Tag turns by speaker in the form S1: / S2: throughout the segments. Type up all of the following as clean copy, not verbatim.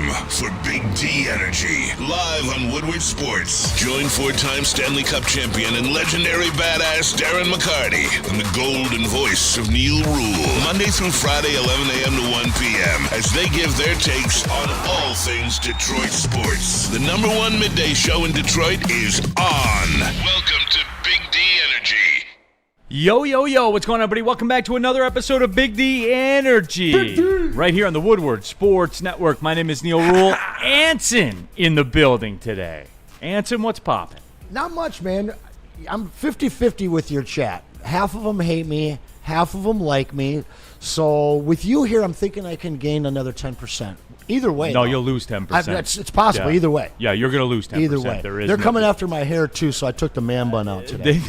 S1: time for Big D Energy, live on Woodward Sports. Join four-time Stanley Cup champion and legendary badass Darren McCarty and the golden voice of Neil Rule, Monday through Friday, 11 a.m. to 1 p.m., as they give their takes on all things Detroit sports. The number one midday show in Detroit is on. Welcome to Big D Energy.
S2: Yo, yo, yo, what's going on, everybody? Welcome back to another episode of Big D Energy. Right here on the Woodward Sports Network. My name is Neil Rule. Anson in the building today. Anson, what's popping?
S3: Not much, man. I'm 50-50 with your chat. Half of them hate me, half of them like me. So with you here, I'm thinking I can gain another 10%. Either way.
S2: No,
S3: though.
S2: you'll lose 10%.
S3: It's possible,
S2: Yeah.
S3: Either way.
S2: Yeah, you're going to lose 10%.
S3: Either way. They're coming after my hair, too, so I took the man bun out today.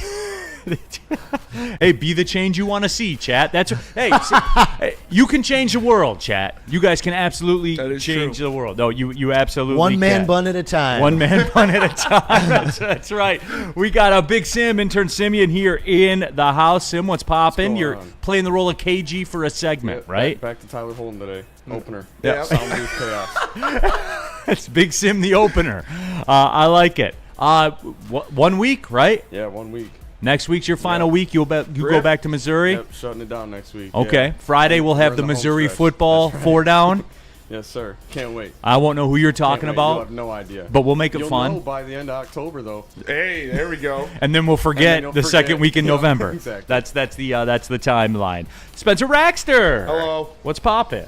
S2: Hey, be the change you want to see, chat. Hey, you can change the world, chat. You guys can absolutely change the world. No, you absolutely
S3: One man
S2: can.
S3: bun at a time.
S2: One man bun at a time. That's right. We got a Big Sim, intern Simeon here in the house. Sim, what's popping? You're playing the role of KG for a segment, right?
S4: Back to Tyler Holden today. Opener.
S2: Yeah.
S4: Sound Booth Chaos.
S2: That's Big Sim, the opener. I like it. 1 week, right?
S4: Yeah, 1 week.
S2: Next week's your final week. You go back to Missouri?
S4: Yep, shutting it down next week.
S2: Okay.
S4: Yeah.
S2: Friday we'll have
S4: We're
S2: the
S4: in the home
S2: Missouri
S4: stretch.
S2: football
S4: That's right.
S2: 4 down.
S4: Yes, sir. Can't wait.
S2: I won't know who you're talking
S4: Can't wait. You'll
S2: about,
S4: have no idea.
S2: but we'll make it
S4: You'll
S2: fun.
S4: know by the end of October, though.
S5: Hey, there we go.
S2: And then we'll forget
S4: you'll
S2: the
S4: forget.
S2: second week in
S4: Yeah,
S2: November.
S4: exactly.
S2: That's the timeline. Spencer Raxter.
S5: Hello.
S2: What's poppin'?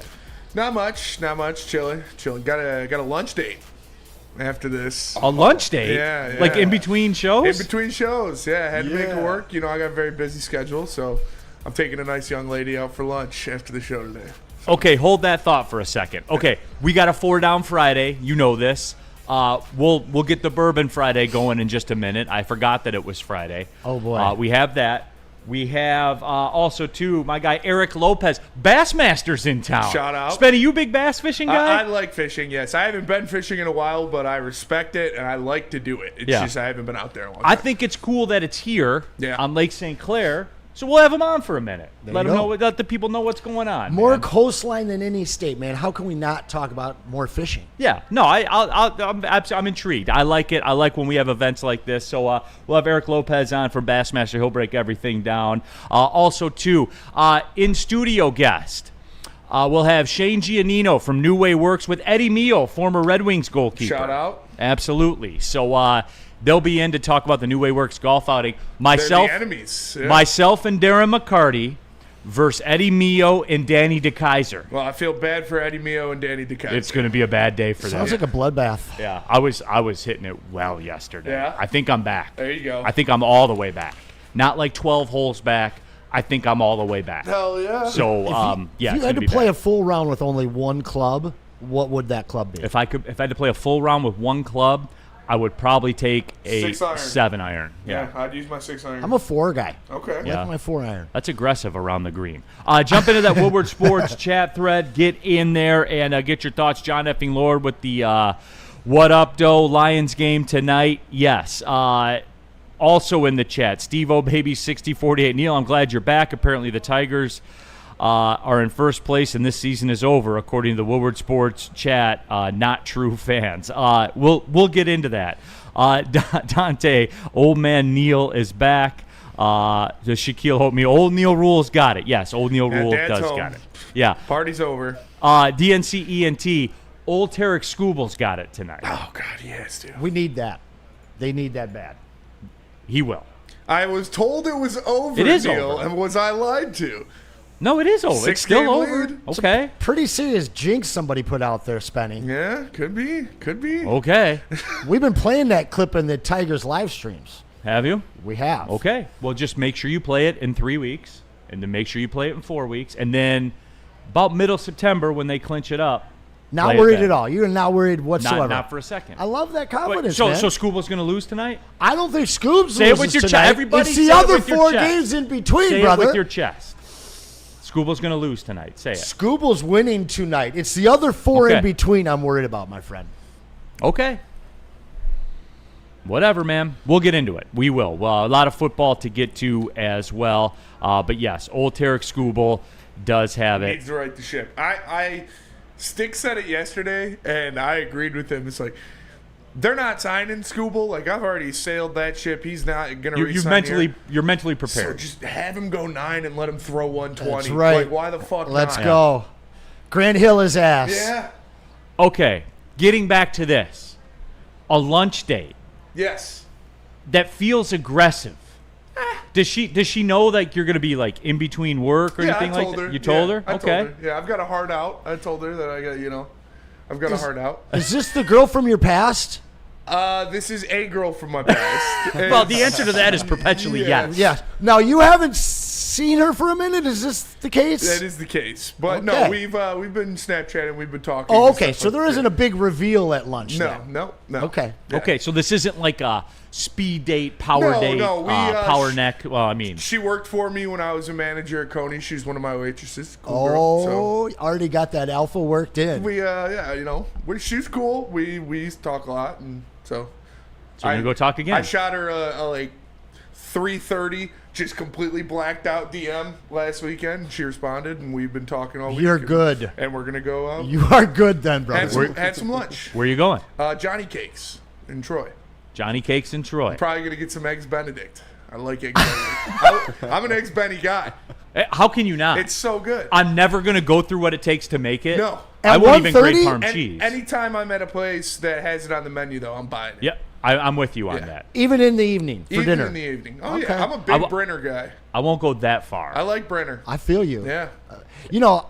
S5: Not much. Chilling. Got a lunch date after this.
S2: A lunch date?
S5: Yeah.
S2: Like in between shows?
S5: In between shows, yeah. I had to make it
S4: Yeah.
S5: work. You know, I got a very busy schedule, so I'm taking a nice young lady out for lunch after the show today.
S2: Okay, hold that thought for a second. Okay, we got a 4 down Friday. You know this. We'll get the Bourbon Friday going in just a minute. I forgot that it was Friday.
S3: Oh, boy.
S2: We have that. We have also, too, my guy Eric Lopez. Bassmaster's in town.
S5: Shout out.
S2: Spenny, you a big bass fishing guy?
S5: I like fishing, yes. I haven't been fishing in a while, but I respect it, and I like to do it. It's just I haven't been out there in a long time.
S2: I think it's cool that it's here on Lake St. Clair. So we'll have him on for a minute. Let the people know what's going on.
S3: More
S2: man.
S3: coastline than any state, man. How can we not talk about more fishing?
S2: Yeah, no, I'm intrigued. I like it. I like when we have events like this. So we'll have Eric Lopez on from Bassmaster. He'll break everything down. Also, too, in studio guest, we'll have Shane Giannino from New Way Works with Eddie Mio, former Red Wings goalkeeper.
S5: Shout out.
S2: Absolutely. So they'll be in to talk about the New Way Works golf outing. Myself,
S5: They're the enemies. Yeah.
S2: myself, and Darren McCarty versus Eddie Mio and Danny DeKaiser.
S5: Well, I feel bad for Eddie Mio and Danny DeKaiser.
S2: It's going to be a bad day for them.
S3: Sounds like a bloodbath.
S2: Yeah, I was hitting it well yesterday.
S5: Yeah?
S2: I think I'm back.
S5: There you go.
S2: I think I'm all the way back. Not like 12 holes back. I think I'm all the way back.
S5: Hell yeah.
S2: So, yeah,
S3: If
S2: it's
S3: you had
S2: gonna
S3: to
S2: be
S3: play
S2: bad.
S3: a full round with only one club, what would that club be?
S2: If I had to play a full round with one club, I would probably take a
S5: 6-iron.
S2: 7-iron.
S5: Yeah, I'd use my 6-iron.
S3: I'm a 4 guy.
S5: Okay.
S2: Yeah.
S3: I like my 4 iron.
S2: That's aggressive around the green. Jump into that Woodward Sports chat thread. Get in there and get your thoughts. John Effing Lord with the What Up, Doe Lions game tonight. Yes. Also in the chat, Steve-O Baby 6048. Neil, I'm glad you're back. Apparently the Tigers are in first place and this season is over, according to the Woodward Sports chat. Not true fans. We'll get into that. Dante, old man Neil is back. The Shaquille Hope me. Old Neil Rule's got it. Yes, old Neil Rule
S5: Dad's
S2: does
S5: home.
S2: got it. Yeah.
S5: Party's over.
S2: DNC ENT, old Tarek Scooble's got it tonight.
S5: Oh, God, yes, dude.
S3: We need that. They need that bad.
S2: He will.
S5: I was told it was over,
S2: It is
S5: Neil,
S2: over.
S5: and was I lied to?
S2: No, it is over. It's still
S5: 6-game
S2: over.
S5: lead.
S2: Okay.
S3: Pretty serious jinx somebody put out there, Spenny.
S5: Yeah, could be.
S2: Okay.
S3: We've been playing that clip in the Tigers live streams.
S2: Have you?
S3: We have.
S2: Okay. Well, just make sure you play it in 3 weeks, and then make sure you play it in 4 weeks, and then about middle September when they clinch it up.
S3: Not
S2: play it
S3: worried
S2: back.
S3: at all. You're not worried whatsoever.
S2: Not for a second.
S3: I love that
S2: Wait,
S3: confidence,
S2: so
S3: man.
S2: Scooble's going to lose tonight?
S3: I don't think Scoobs
S2: Say it with
S3: loses
S2: your chest.
S3: tonight.
S2: Everybody
S3: It's the
S2: say it
S3: other
S2: with your
S3: 4
S2: chest.
S3: games in between,
S2: Say
S3: brother.
S2: it with your chest. Scooble's going to lose tonight. Say it.
S3: Scooble's winning tonight. It's the other 4
S2: Okay.
S3: in between I'm worried about, my friend.
S2: Okay. Whatever, man. We'll get into it. We will. Well, a lot of football to get to as well. But yes, old Tarek Scooble does have it.
S5: Needs to right the ship. I Stick said it yesterday, and I agreed with him. It's like, they're not signing Scooble. Like, I've already sailed that ship. He's not going to resign here.
S2: You're mentally
S5: So
S2: prepared.
S5: just have him go 9 and let him throw 120.
S3: That's right.
S5: Like, why the fuck
S3: Let's
S5: not?
S3: go. Grant Hill his ass.
S5: Yeah.
S2: Okay, getting back to this. A lunch date
S5: Yes.
S2: that feels aggressive. Does she know like you're gonna be like in between work or
S5: Yeah,
S2: anything
S5: I told
S2: like
S5: her.
S2: that? You told her?
S5: I
S2: Okay.
S5: told her. Yeah, I've got a heart out. I told her that I got, I've got a heart out.
S3: Is this the girl from your past?
S5: This is a girl from my past.
S2: Well, the answer to that is perpetually
S5: Yeah.
S2: yes.
S3: Yeah. Now, you haven't seen her for a minute? Is this the case?
S5: That is the case. But
S3: Okay.
S5: no, we've been Snapchatting, we've been talking.
S3: Oh,
S5: and
S3: okay.
S5: stuff
S3: So
S5: like
S3: there
S5: that.
S3: isn't a big reveal at lunch
S5: No,
S3: then.
S5: no.
S3: Okay.
S5: Yeah.
S2: Okay, so this isn't like a speed date, power
S5: No,
S2: date,
S5: no, we,
S2: power neck. Well, I mean,
S5: She worked for me when I was a manager at Coney. She's one of my waitresses. Cool girl. So
S3: Oh, already got that alpha worked in.
S5: we, she's cool. We used to talk a lot, and so.
S2: so you're gonna go talk again.
S5: I shot her a like 3:30, just completely blacked out DM last weekend. She responded, and we've been talking all week.
S3: You're good.
S5: And we're gonna go out.
S3: You are good then, brother.
S5: Had some lunch.
S2: Where are you going?
S5: Johnny Cakes in Troy.
S2: Johnny Cakes in Troy.
S5: Probably gonna get some eggs Benedict. I like eggs Benedict. I'm an eggs Benny guy.
S2: How can you not?
S5: It's so good.
S2: I'm never gonna go through what it takes to make it.
S5: No.
S2: I
S3: At
S2: won't even grade
S3: 1:30?
S2: parm cheese.
S5: Anytime I'm at a place that has it on the menu, though, I'm buying it.
S2: Yep, I'm with you on
S5: Yeah.
S2: that.
S3: Even in the evening for
S5: Even
S3: dinner.
S5: in the evening. Oh,
S3: Okay.
S5: yeah. I'm a
S2: I
S5: big
S2: wa-
S5: Brenner guy.
S2: I won't go that far.
S5: I like Brenner.
S3: I feel you.
S5: Yeah.
S3: You know,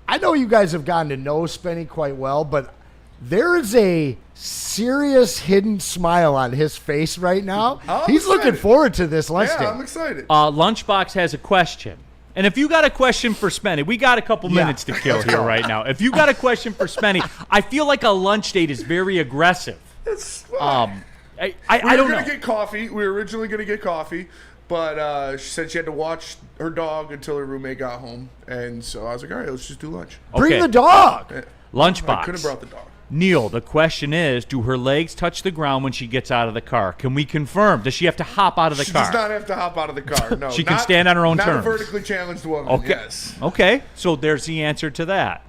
S3: I know you guys have gotten to know Spenny quite well, but there is a serious hidden smile on his face right now.
S5: I'm
S3: He's looking
S5: excited.
S3: forward to this lunch
S5: Yeah,
S3: date.
S5: I'm excited.
S2: Lunchbox has a question. And if you got a question for Spenny, we got a couple
S3: Yeah.
S2: minutes to kill here right now. If you got a question for Spenny, I feel like a lunch date is very aggressive.
S5: It's
S2: I
S5: we
S2: don't
S5: were
S2: know.
S5: going to get coffee. We were originally going to get coffee, but she said she had to watch her dog until her roommate got home. And so I was like, all right, let's just do lunch.
S3: Bring
S2: Okay.
S3: the dog.
S5: I
S2: Lunchbox.
S5: could have brought the dog.
S2: Neil, the question is, do her legs touch the ground when she gets out of the car? Can we confirm? Does she have to hop out of the
S5: She
S2: car?
S5: does not have to hop out of the car. No,
S2: She can stand on her own
S5: not
S2: terms.
S5: a vertically challenged woman.
S2: Okay.
S5: Yes.
S2: Okay. So there's the answer to that.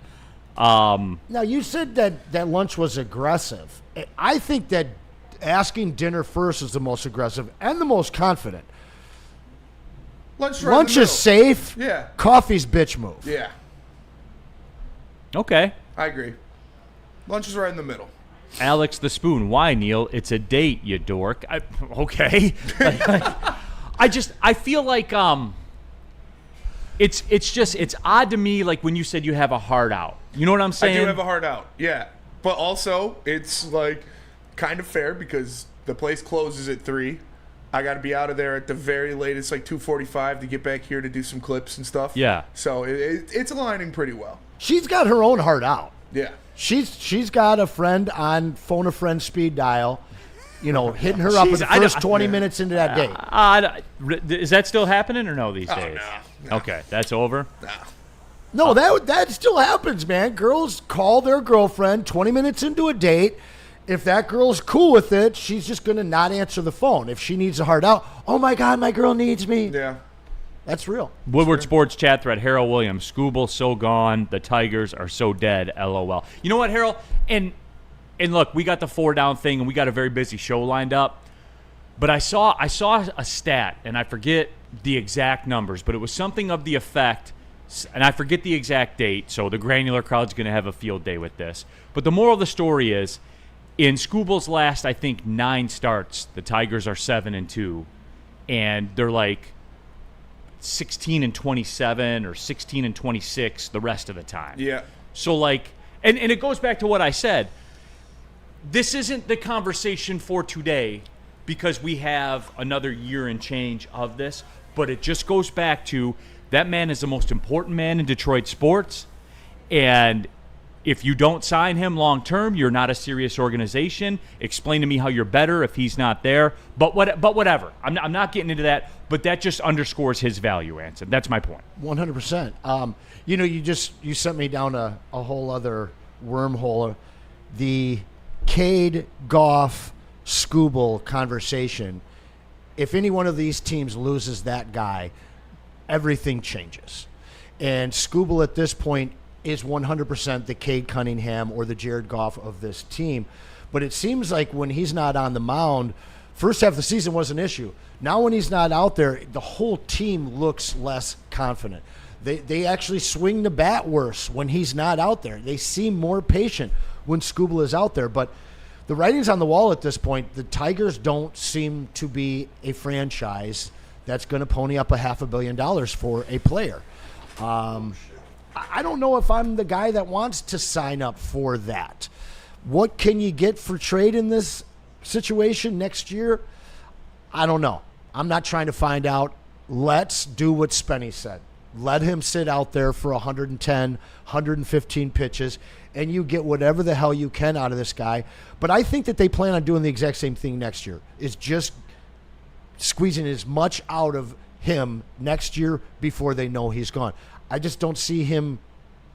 S3: Now, you said that lunch was aggressive. I think that asking dinner first is the most aggressive and the most confident.
S5: Lunch, right in
S3: Lunch
S5: the
S3: is
S5: middle.
S3: safe.
S5: Yeah.
S3: Coffee's bitch move.
S5: Yeah.
S2: Okay.
S5: I agree. Lunch is right in the middle.
S2: Alex the Spoon. Why, Neil? It's a date, you dork. Okay. I feel like it's odd to me, like when you said you have a heart out. You know what I'm saying?
S5: I do have a heart out. Yeah. But also, it's like kind of fair because the place closes at 3. I got to be out of there at the very latest, like 2:45, to get back here to do some clips and stuff.
S2: Yeah.
S5: So it's aligning pretty well.
S3: She's got her own heart out.
S5: Yeah.
S3: She's got a friend on phone a friend speed dial, hitting her up in the
S2: I don't-
S3: first 20 minutes into that date.
S2: Is that still happening or no these days?
S5: no.
S2: Okay, that's over.
S3: No, that still happens, man. Girls call their girlfriend 20 minutes into a date. If that girl's cool with it, she's just going to not answer the phone. If she needs a heart out, oh my God, my girl needs me.
S5: Yeah.
S3: That's real.
S2: Woodward Sports chat thread, Harold Williams, Scooble so gone, the Tigers are so dead, LOL. You know what, Harold? And look, we got the 4-down thing, and we got a very busy show lined up. But I saw a stat, and I forget the exact numbers, but it was something of the effect, and I forget the exact date, so the granular crowd's going to have a field day with this. But the moral of the story is, in Scooble's last, I think, 9 starts, the Tigers are 7-2, and they're like 16-27 or 16-26 the rest of the time.
S5: Yeah.
S2: So like, and it goes back to what I said. This isn't the conversation for today because we have another year and change of this, but it just goes back to that man is the most important man in Detroit sports, and if you don't sign him long term, you're not a serious organization. Explain to me how you're better if he's not there. But whatever. I'm not getting into that. But that just underscores his value, Anson. That's my point.
S3: 100%. You sent me down a whole other wormhole. The Cade, Goff, Scooble conversation. If any one of these teams loses that guy, everything changes. And Scooble at this point is 100% the Cade Cunningham or the Jared Goff of this team. But it seems like when he's not on the mound, first half of the season was an issue. Now when he's not out there, the whole team looks less confident. They actually swing the bat worse when he's not out there. They seem more patient when Skubal is out there. But the writing's on the wall at this point. The Tigers don't seem to be a franchise that's going to pony up $500 million for a player. I don't know if I'm the guy that wants to sign up for that. What can you get for trade in this situation next year? I don't know. I'm not trying to find out. Let's do what Spenny said. Let him sit out there for 110, 115 pitches, and you get whatever the hell you can out of this guy. But I think that they plan on doing the exact same thing next year, is just squeezing as much out of him next year before they know he's gone. I just don't see him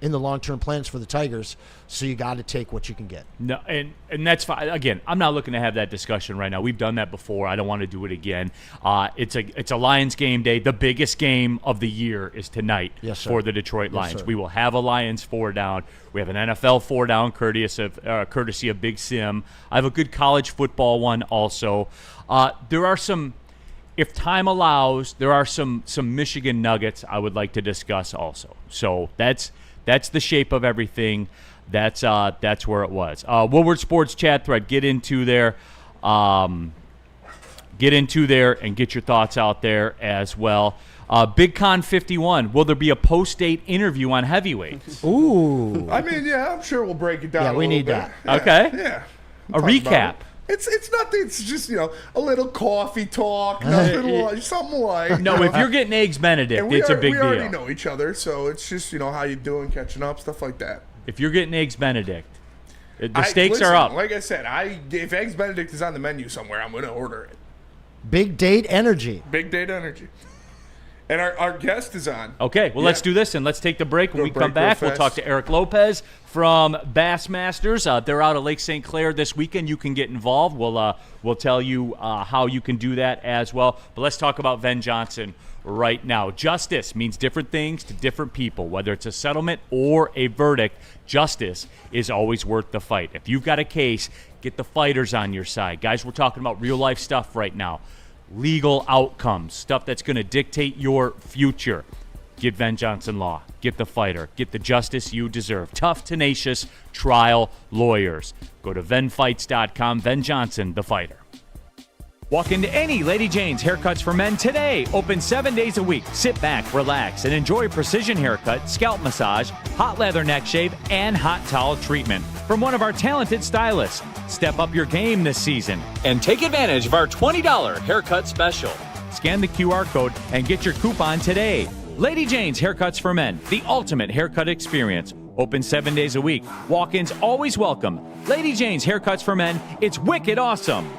S3: in the long-term plans for the Tigers, so you got to take what you can get.
S2: No, and that's fine. Again, I'm not looking to have that discussion right now. We've done that before. I don't want to do it again. It's a Lions game day. The biggest game of the year is tonight for the Detroit Lions. We will have a Lions 4 down. We have an NFL 4 down courtesy of Big Sim. I have a good college football one also. There are some, if time allows, there are some Michigan nuggets I would like to discuss also. So that's the shape of everything. That's where it was. Woodward Sports chat thread. Get into there and get your thoughts out there as well. Big Con 51. Will there be a post-date interview on heavyweights?
S3: Ooh.
S5: I mean, yeah, I'm sure we'll break it down.
S3: Yeah, we need
S5: bit.
S3: that.
S5: Yeah,
S2: Okay.
S5: Yeah.
S2: A recap.
S5: It's nothing. It's just, a little coffee talk, nothing, something like.
S2: No, if you're getting Eggs Benedict, it's a big deal.
S5: We already know each other, so it's just, how you doing, catching up, stuff like that.
S2: If you're getting Eggs Benedict, the stakes are up.
S5: Like I said, if Eggs Benedict is on the menu somewhere, I'm going to order it.
S3: Big date energy.
S5: Big date energy. And our guest is on.
S2: Okay, well, let's do this, and let's take the break. When we come back, we'll talk to Eric Lopez from Bassmasters. They're out at Lake St. Clair this weekend. You can get involved. We'll tell you how you can do that as well. But let's talk about Ven Johnson right now. Justice means different things to different people. Whether it's a settlement or a verdict, justice is always worth the fight. If you've got a case, get the fighters on your side. Guys, we're talking about real-life stuff right now. Legal outcomes, stuff that's going to dictate your future. Get Ven Johnson Law. Get the fighter. Get the justice you deserve. Tough, tenacious trial lawyers. Go to venfights.com. Ven Johnson, the fighter. Walk into any Lady Jane's Haircuts for Men today. Open 7 days a week. Sit back, relax, and enjoy precision haircut, scalp massage, hot leather neck shave, and hot towel treatment from one of our talented stylists. Step up your game this season and take advantage of our $20 haircut special. Scan the QR code and get your coupon today. Lady Jane's Haircuts for Men, the ultimate haircut experience. Open 7 days a week. Walk-ins always welcome. Lady Jane's Haircuts for Men. It's wicked awesome.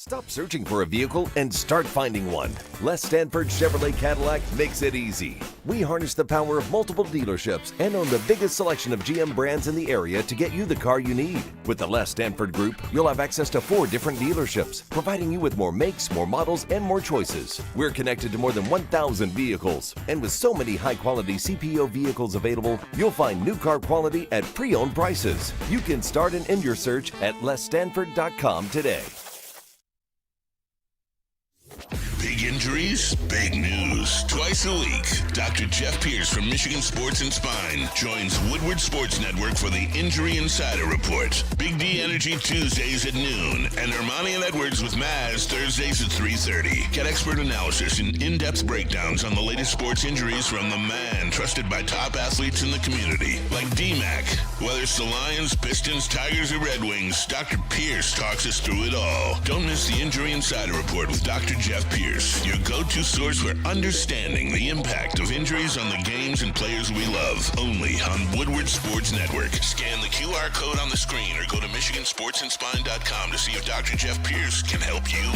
S6: Stop searching for a vehicle and start finding one. Les Stanford Chevrolet Cadillac makes it easy. We harness the power of multiple dealerships and own the biggest selection of GM brands in the area to get you the car you need. With the Les Stanford Group, you'll have access to 4 different dealerships, providing you with more makes, more models, and more choices. We're connected to more than 1,000 vehicles, and with so many high-quality CPO vehicles available, you'll find new car quality at pre-owned prices. You can start and end your search at lesstanford.com today.
S1: Big injuries, big news. Twice a week, Dr. Jeff Pierce from Michigan Sports and Spine joins Woodward Sports Network for the Injury Insider Report. Big D Energy Tuesdays at noon, and Ermanni and Edwards with Maz Thursdays at 3:30. Get expert analysis and in-depth breakdowns on the latest sports injuries from the man trusted by top athletes in the community, like D-Mac. Whether it's the Lions, Pistons, Tigers, or Red Wings, Dr. Pierce talks us through it all. Don't miss the Injury Insider Report with Dr. Jeff Pierce, your go-to source for understanding the impact of injuries on the games and players we love. Only on Woodward Sports Network. Scan the QR code on the screen or go to MichiganSportsandSpine.com to see if Dr. Jeff Pierce can help you.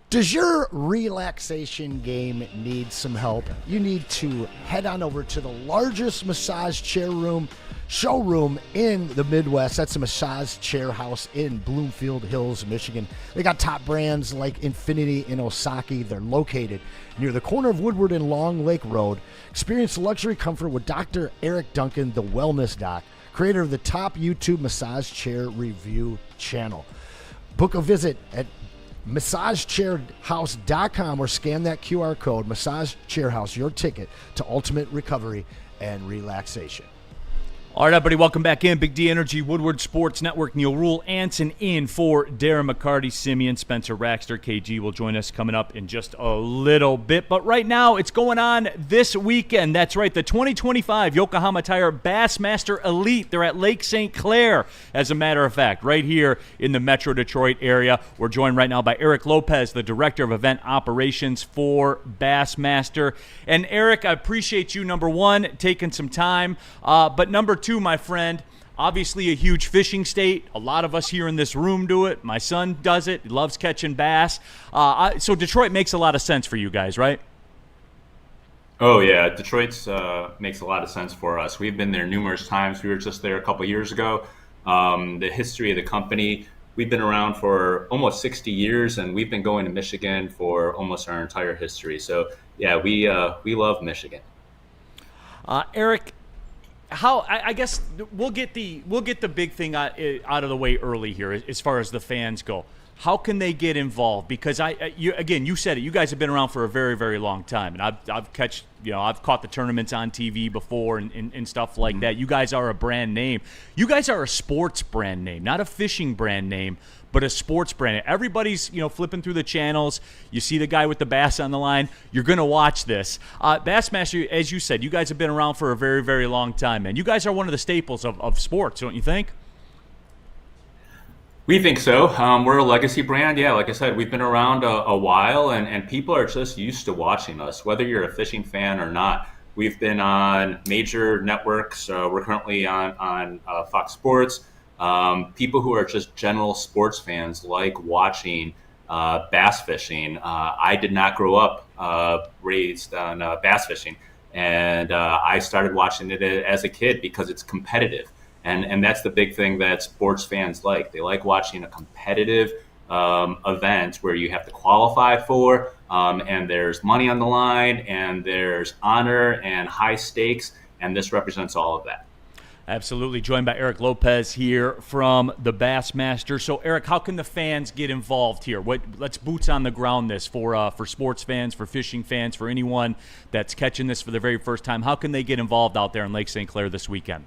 S3: Does your relaxation game need some help? You need to head on over to the largest massage chair room showroom in the Midwest. That's a Massage Chair House in Bloomfield Hills, Michigan. They got top brands like Infinity and Osaki. They're located near the corner of Woodward and Long Lake Road. Experience luxury comfort with Dr. Eric Duncan, the Wellness Doc, creator of the top YouTube massage chair review channel. Book a visit at massagechairhouse.com or scan that QR code. Massage Chair House, your ticket to ultimate recovery and relaxation.
S2: All right, everybody, welcome back in. Big D Energy, Woodward Sports Network. Neil Rule, Anson in for Darren McCarty, Simeon, Spencer Raxter. KG will join us coming up in just a little bit. But right now, it's going on this weekend. That's right, the 2025 Yokohama Tire Bassmaster Elite. They're at Lake St. Clair, as a matter of fact, right here in the Metro Detroit area. We're joined right now by Eric Lopez, the Director of Event Operations for Bassmaster. And Eric, I appreciate you, number one, taking some time. But number two, my friend, obviously a huge fishing state. A lot of us here in this room do it. My son does it. He loves catching bass. So Detroit makes a lot of sense for you guys, right?
S7: Oh, yeah. Detroit's makes a lot of sense for us. We've been there numerous times. We were just there a couple years ago. The history of the company, we've been around for almost 60 years, and we've been going to Michigan for almost our entire history. So, yeah, we love Michigan.
S2: Eric, I guess we'll get the big thing out of the way early here as far as the fans go. How can they get involved? Because you said it. You guys have been around for a very, very long time, and I've caught the tournaments on TV before and stuff like that. You guys are a brand name. You guys are a sports brand name, not a fishing brand name, but a sports brand. Everybody's flipping through the channels. You see the guy with the bass on the line. You're gonna watch this. Bassmaster, as you said, you guys have been around for a very, very long time, man. You guys are one of the staples of sports, don't you think?
S7: We think so. We're a legacy brand. Yeah, like I said, we've been around a while, and people are just used to watching us, whether you're a fishing fan or not. We've been on major networks. We're currently on Fox Sports. People who are just general sports fans like watching bass fishing. I did not grow up raised on bass fishing, and I started watching it as a kid because it's competitive. And that's the big thing that sports fans like. They like watching a competitive event where you have to qualify for, and there's money on the line, and there's honor and high stakes, and this represents all of that.
S2: Absolutely. Joined by Eric Lopez here from the Bassmaster. So, Eric, how can the fans get involved here? Let's boots on the ground this for sports fans, for fishing fans, for anyone that's catching this for the very first time. How can they get involved out there in Lake St. Clair this weekend?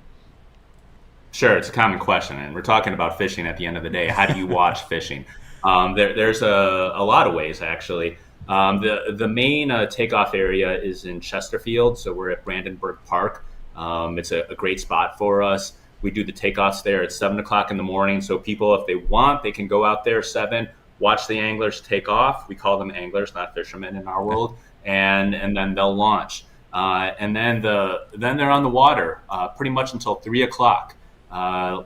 S7: Sure, it's a common question, and we're talking about fishing at the end of the day. How do you watch fishing? There's a lot of ways, actually. The main takeoff area is in Chesterfield, so we're at Brandenburg Park. It's a great spot for us. We do the takeoffs there at 7 o'clock in the morning, so people, if they want, they can go out there 7, watch the anglers take off. We call them anglers, not fishermen in our world, and then they'll launch. And then they're on the water pretty much until 3 o'clock.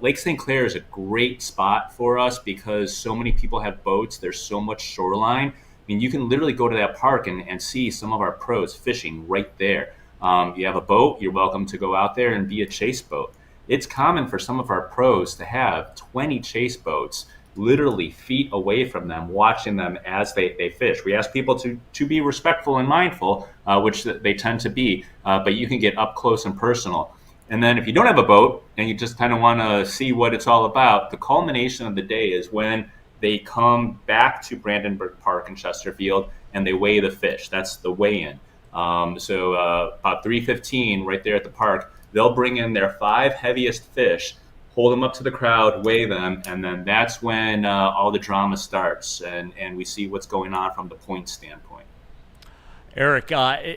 S7: Lake St. Clair is a great spot for us because so many people have boats. There's so much shoreline. I mean, you can literally go to that park and see some of our pros fishing right there. You have a boat, you're welcome to go out there and be a chase boat. It's common for some of our pros to have 20 chase boats literally feet away from them, watching them as they fish. We ask people to be respectful and mindful, which they tend to be, but you can get up close and personal. And then if you don't have a boat and you just kind of want to see what it's all about, the culmination of the day is when they come back to Brandenburg Park in Chesterfield and they weigh the fish. That's the weigh-in. So about 3:15 right there at the park, they'll bring in their 5 heaviest fish, hold them up to the crowd, weigh them, and then that's when all the drama starts and we see what's going on from the point standpoint.
S2: Eric, I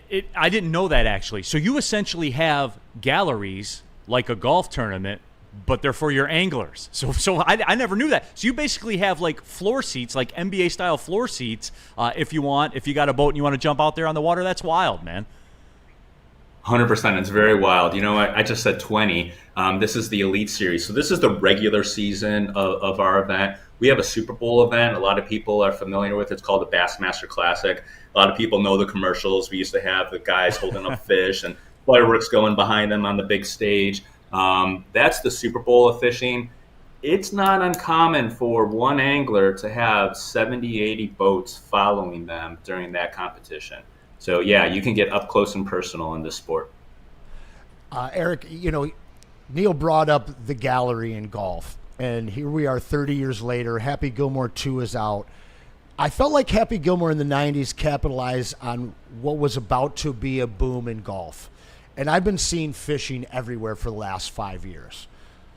S2: didn't know that actually. So you essentially have galleries like a golf tournament, but they're for your anglers. So I never knew that. So you basically have like floor seats, like NBA style floor seats, if you got a boat and you want to jump out there on the water. That's wild, man.
S7: 100%. It's very wild. You know what? I just said 20. This is the Elite Series. So this is the regular season of our event. We have a Super Bowl event. A lot of people are familiar with it. It's called the Bassmaster Classic. A lot of people know the commercials. We used to have the guys holding up fish and fireworks going behind them on the big stage. That's the Super Bowl of fishing. It's not uncommon for one angler to have 70, 80 boats following them during that competition. So, yeah, you can get up close and personal in this sport.
S3: Eric, Neil brought up the gallery in golf, and here we are 30 years later. Happy Gilmore 2 is out. I felt like Happy Gilmore in the 90s capitalized on what was about to be a boom in golf. And I've been seeing fishing everywhere for the last 5 years.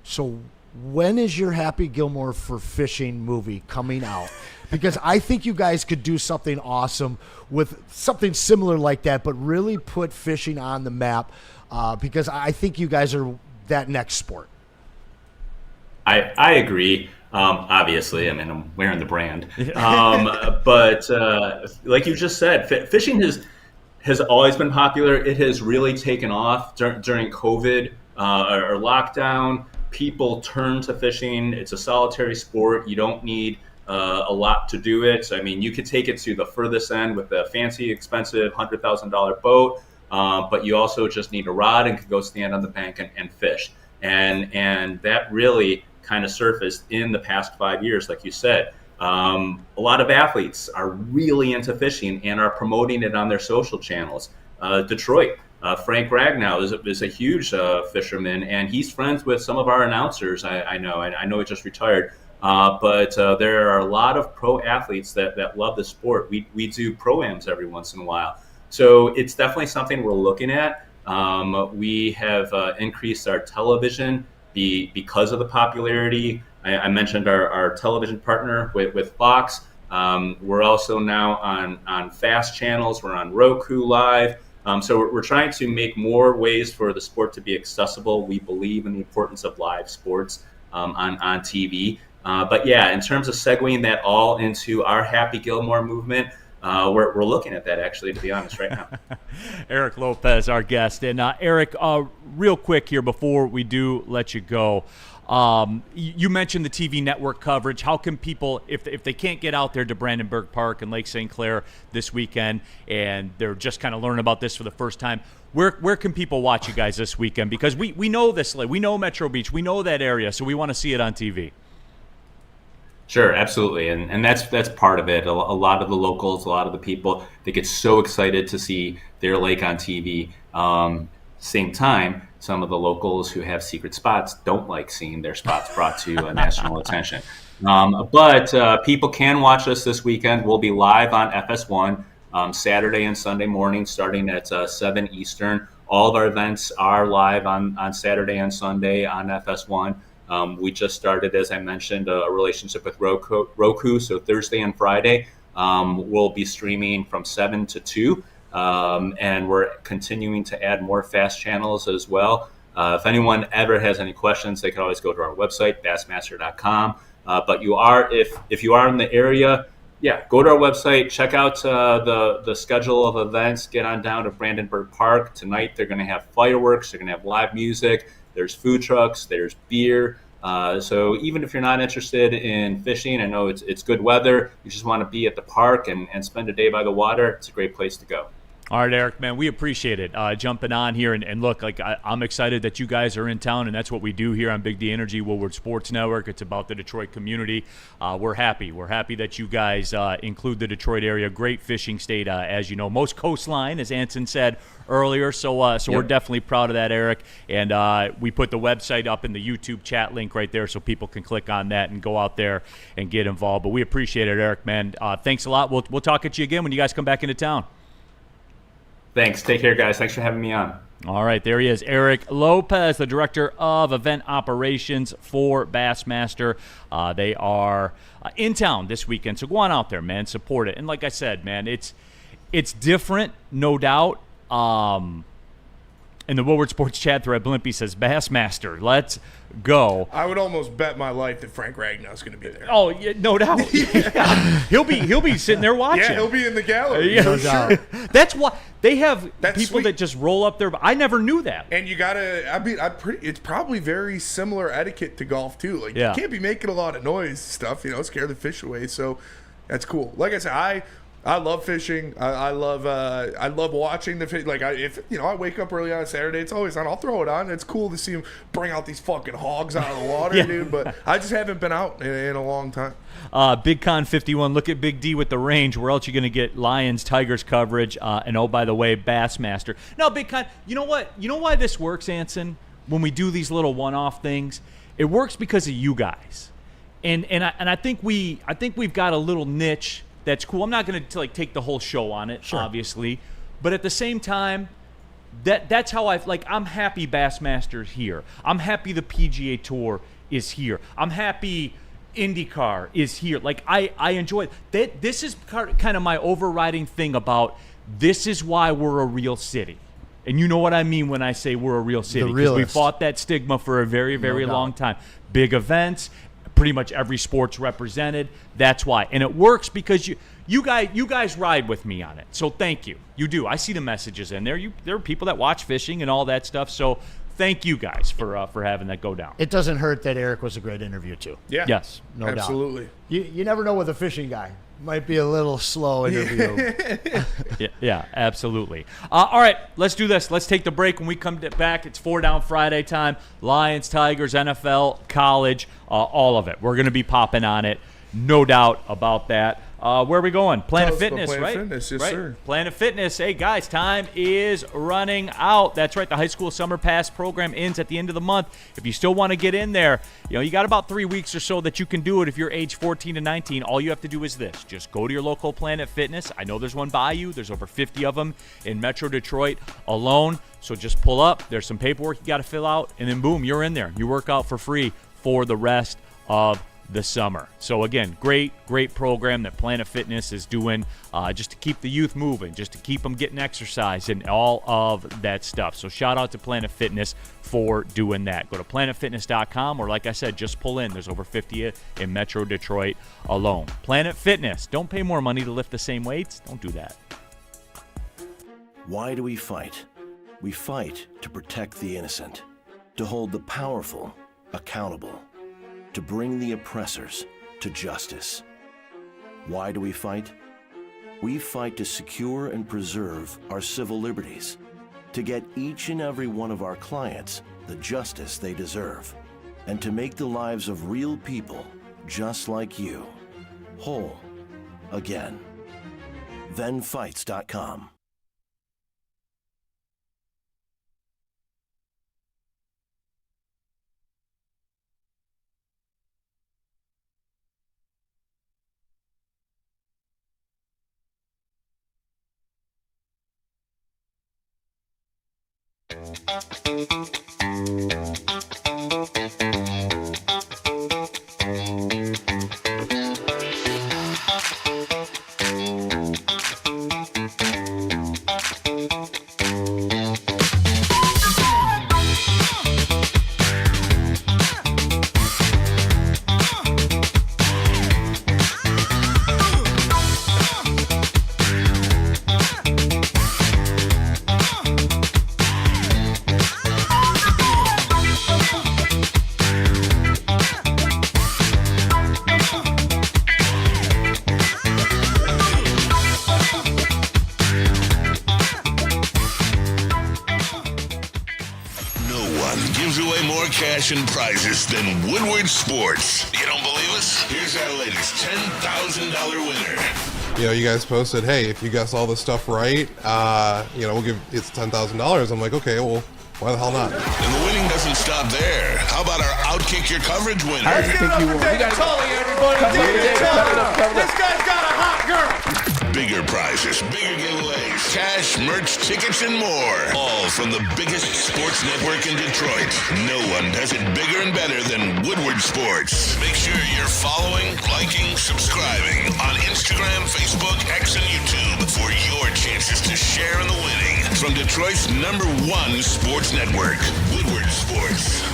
S3: So when is your Happy Gilmore for fishing movie coming out? Because I think you guys could do something awesome with something similar like that, but really put fishing on the map, because I think you guys are that next sport.
S7: I agree. Obviously, I mean, I'm wearing the brand. But like you just said, fishing has always been popular. It has really taken off during COVID or lockdown. People turn to fishing. It's a solitary sport. You don't need a lot to do it. So, I mean, you could take it to the furthest end with a fancy, expensive $100,000 boat, but you also just need a rod and could go stand on the bank and fish. And that really kind of surfaced in the past 5 years, like you said. A lot of athletes are really into fishing and are promoting it on their social channels. Detroit, Frank Ragnow is a huge fisherman, and he's friends with some of our announcers. I know he just retired. But there are a lot of pro athletes that love the sport. We do pro-ams every once in a while. So it's definitely something we're looking at. We have increased our television because of the popularity. I mentioned our television partner with Fox. We're also now on FAST channels. We're on Roku Live. So we're trying to make more ways for the sport to be accessible. We believe in the importance of live sports on TV. But yeah, in terms of segueing that all into our Happy Gilmore movement, we're looking at that, actually, to be honest, right now.
S2: Eric Lopez, our guest. And Eric, real quick here before we do let you go, you mentioned the TV network coverage. How can people, if they can't get out there to Brandenburg Park and Lake St. Clair this weekend, and they're just kind of learning about this for the first time, where can people watch you guys this weekend? Because we know this, we know Metro Beach, we know that area, so we want to see it on TV.
S7: Sure, absolutely, and that's part of it. A lot of the locals, a lot of the people, they get so excited to see their lake on TV. Same time, some of the locals who have secret spots don't like seeing their spots brought to national attention. But people can watch us this weekend. We'll be live on FS1 Saturday and Sunday morning, starting at 7 Eastern. All of our events are live on Saturday and Sunday on FS1. We just started, as I mentioned, a relationship with Roku. So Thursday and Friday, we'll be streaming from 7 to 2. And we're continuing to add more FAST channels as well. If anyone ever has any questions, they can always go to our website, bassmaster.com. But if you are in the area, yeah, go to our website, check out the schedule of events, get on down to Brandenburg Park. Tonight they're going to have fireworks, they're going to have live music, there's food trucks, there's beer. So even if you're not interested in fishing, I know it's good weather, you just want to be at the park and spend a day by the water, it's a great place to go.
S2: All right, Eric, man, we appreciate it jumping on here. And look, I'm excited that you guys are in town, and that's what we do here on Big D Energy, Woodward Sports Network. It's about the Detroit community. We're happy. We're happy that you guys include the Detroit area. Great fishing state, as you know. Most coastline, as Anson said earlier. So We're definitely proud of that, Eric. And we put the website up in the YouTube chat link right there so people can click on that and go out there and get involved. But we appreciate it, Eric, man. Thanks a lot. We'll talk at you again when you guys come back into town.
S7: Thanks. Take care, guys. Thanks for having me on.
S2: All right, there he is, Eric Lopez, the Director of Event Operations for Bassmaster. They are in town this weekend, so go on out there, man. Support it. And like I said, man, it's different, no doubt. In the Woodward Sports chat thread, Blimpie says, Bassmaster, let's go.
S5: I would almost bet my life that Frank Ragnow's going to be there.
S2: Oh, yeah, no doubt. Yeah. He'll be sitting there watching.
S5: Yeah, he'll be in the gallery.
S2: Yeah, sure. That's why they have people
S5: sweet.
S2: that just roll up there. I never knew that.
S5: And you gotta, it's probably very similar etiquette to golf too. Like you can't be making a lot of noise, stuff, scare the fish away. So that's cool. Like I said, I love fishing. I love watching the fish. Like if I wake up early on a Saturday, it's always on. I'll throw it on. It's cool to see them bring out these fucking hogs out of the water, dude. But I just haven't been out in a long time.
S2: Big Con 51. Look at Big D with the range. Where else you going to get Lions, Tigers coverage? And oh, by the way, Bassmaster. No, Big Con. You know what? You know why this works, Anson? When we do these little one-off things, it works because of you guys. And I think we've got a little niche. That's cool. I'm not going to take the whole show on it, obviously, but at the same time, that's how I'm happy Bassmaster's here. I'm happy the PGA Tour is here. I'm happy IndyCar is here. Like I enjoy it. This is kind of my overriding thing about this is why we're a real city. And you know what I mean when I say we're a real city, because we fought that stigma for a very, very long time. Big events. Pretty much every sport's represented. That's why. And it works because you guys ride with me on it. So thank you. You do. I see the messages in there. There are people that watch fishing and all that stuff. So thank you guys for having that go down.
S3: It doesn't hurt that Eric was a great interview too.
S5: Yeah.
S2: Yes.
S3: No doubt.
S5: Absolutely.
S3: You never know with a fishing guy. Might be a little slow interview.
S2: Yeah, absolutely. All right, let's do this. Let's take the break. When we come back, it's 4 Down Friday time. Lions, Tigers, NFL, college, all of it. We're going to be popping on it. No doubt about that. Where are we going? Planet Fitness, right?
S5: Planet Fitness, yes, sir.
S2: Planet Fitness. Hey, guys, time is running out. That's right. The high school summer pass program ends at the end of the month. If you still want to get in there, you got about 3 weeks or so that you can do it if you're age 14 to 19. All you have to do is this. Just go to your local Planet Fitness. I know there's one by you. There's over 50 of them in Metro Detroit alone. So just pull up. There's some paperwork you got to fill out, and then boom, you're in there. You work out for free for the rest of the summer. So again, great program that Planet Fitness is doing just to keep the youth moving, just to keep them getting exercise and all of that stuff. So shout out to Planet Fitness for doing that. Go to planetfitness.com, or like I said, just pull in. There's over 50 in Metro Detroit alone. Planet Fitness. Don't pay more money to lift the same weights. Don't do that.
S8: Why do we fight? We fight to protect the innocent, to hold the powerful accountable, to bring the oppressors to justice. Why do we fight? We fight to secure and preserve our civil liberties, to get each and every one of our clients the justice they deserve, and to make the lives of real people just like you whole again. ThenFights.com.
S1: Cash and prizes than Woodward Sports. You don't believe us? Here's our latest $10,000 winner.
S9: You guys posted, hey, if you guess all this stuff right, we'll give it's $10,000. I'm like, okay, well, why the hell not?
S1: And the winning doesn't stop there. How about our Outkick Your Coverage winner?
S5: I think you will. We got Tully, everybody. This guy's got a hot girl.
S1: Bigger prizes, bigger giveaways, cash, merch, tickets, and more. All from the biggest sports network in Detroit. No one does it bigger and better than Woodward Sports. Make sure you're following, liking, subscribing on Instagram, Facebook, X, and YouTube for your chances to share in the winning. From Detroit's #1 sports network, Woodward Sports.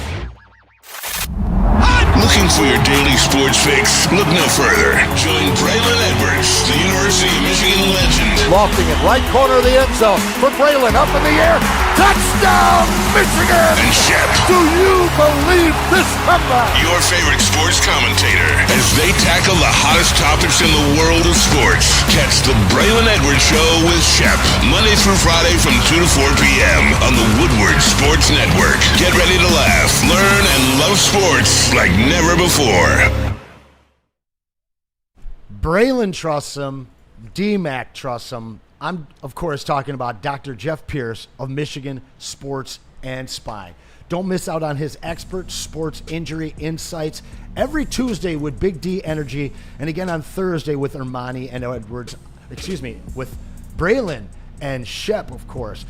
S1: Looking for your daily sports fix? Look no further. Join Braylon Edwards, the University of Michigan legend.
S10: Lofting it right corner of the end zone for Braylon, up in the air. Touchdown, Michigan!
S1: And Shep.
S10: Do you believe believe this comeback.
S1: Your favorite sports commentator as they tackle the hottest topics in the world of sports. Catch the Braylon Edwards Show with Shep, Monday through Friday from 2 to 4 p.m. on the Woodward Sports Network. Get ready to laugh, learn, and love sports like never before.
S3: Braylon trusts him. D-Mac trusts him. I'm, of course, talking about Dr. Jeff Pierce of Michigan Sports and Spine. Don't miss out on his expert sports injury insights every Tuesday with Big D Energy, and again on Thursday with Ermanni and Edwards. With Braylon and Shep, of course.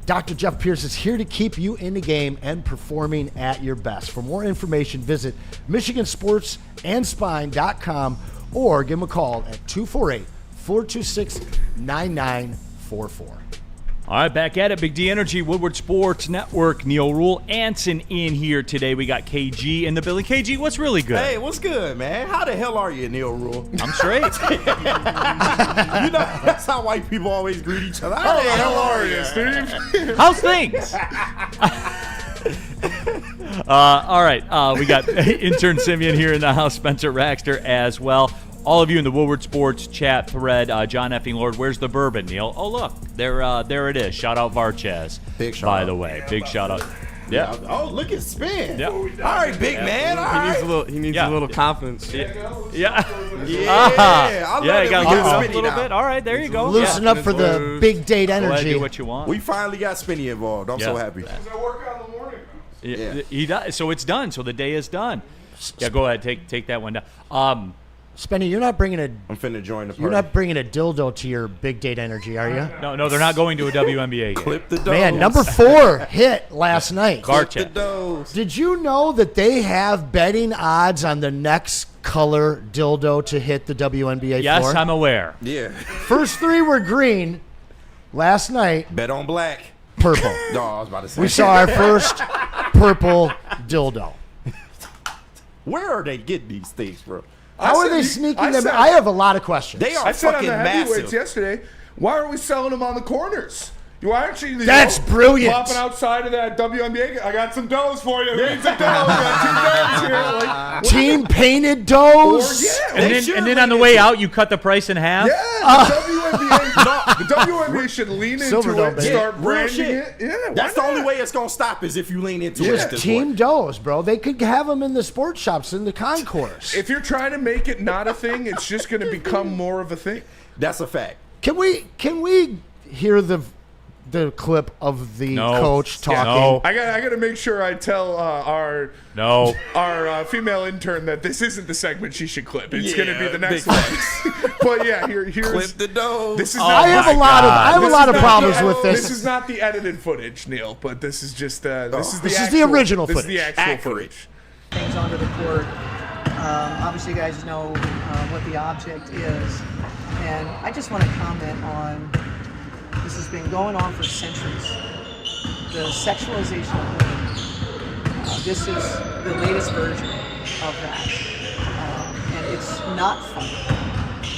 S3: Dr. Jeff Pierce is here to keep you in the game and performing at your best. For more information, visit MichiganSportsAndSpine.com or give him a call at 248-426-9944.
S2: All right, back at it. Big D Energy, Woodward Sports Network. Neil Rule, Anson in here today. We got KG in the building. KG, what's really good?
S11: Hey, what's good, man? How the hell are you, Neil Rule?
S2: I'm straight.
S11: That's how white people always greet each other.
S5: How the hell are you, Steve?
S2: How's things? All right, we got intern Simeon here in the house, Spencer Raxter as well. All of you in the Woodward Sports chat thread, John Effing Lord, where's the bourbon, Neil? Oh, look, there it is. Shout out Varchez.
S11: Big shout
S2: by
S11: out.
S2: the way. Big shout out. Yeah.
S11: Oh, look at Spin.
S2: Yeah.
S11: All right, big man. All right.
S4: He needs
S2: Yeah.
S4: a little confidence.
S2: Yeah.
S11: Yeah.
S2: Yeah,
S11: I
S2: you
S11: love
S2: got to
S11: that we
S2: give it
S11: got
S2: up a
S11: Spinny
S2: little
S11: now.
S2: bit. All right, there you go.
S3: Loosen up for the big date
S2: Go ahead,
S3: energy.
S2: do what you want.
S11: We finally got Spinny involved. I'm so happy.
S5: I work out in the morning.
S2: Yeah. He does. So it's done. So the day is done. Yeah, go ahead. Take that one down.
S3: Spenny, you're not bringing
S11: I'm finna join the party.
S3: you're not bringing a dildo to your big date energy, are you?
S2: No, they're not going to a WNBA game.
S11: Clip the dose.
S3: Man, number 4 hit last night.
S11: Clip the
S2: Varchez.
S11: dose.
S3: Did you know that they have betting odds on the next color dildo to hit the WNBA
S2: Yes,
S3: floor?
S2: I'm aware.
S11: Yeah.
S3: First 3 were green. Last night,
S11: Bet on black.
S3: purple.
S11: No, I was about to say.
S3: We saw our first purple dildo.
S11: Where are they getting these things, bro?
S3: How are they sneaking them? I have a lot of questions.
S11: They are
S5: I said on
S11: fucking
S5: the heavyweights
S11: massive.
S5: yesterday, why aren't we selling them on the corners? Why aren't you
S3: That's brilliant.
S5: popping outside of that WNBA? I got some doughs for you. We need some doughs. We got 2 doughs here. Like,
S3: Team painted
S5: or,
S3: doughs.
S5: yeah,
S2: And then on the way out, you cut the price in half.
S5: the WNBA should lean into
S3: Silver
S5: it,
S3: Dome, baby.
S5: start
S11: Real
S5: branding
S11: shit.
S5: it. Yeah, why
S11: That's the
S5: not?
S11: only way it's gonna stop is if you lean into it.
S3: Just
S11: at this
S3: team
S11: point.
S3: doughs, bro. They could have them in the sports shops in the concourse.
S5: If you're trying to make it not a thing, it's just going to become more of a thing.
S11: That's a fact.
S3: Can we hear the clip of the
S2: No.
S3: coach talking?
S2: No.
S5: I got to make sure I tell our female intern that this isn't the segment she should clip. It's going to be the next
S11: big
S5: one. But yeah, here's
S11: Clip the dose.
S5: This is
S3: I have a lot of problems with this.
S5: This is not the edited footage, Neil, but this is just this is the
S3: This is
S5: actual,
S3: the original
S5: this is the
S3: footage.
S5: actual footage.
S12: Things onto the court. Obviously, you guys know what the object is, and I just want to comment on this has been going on for centuries. The sexualization of women. This is the latest version of that, and it's not fun.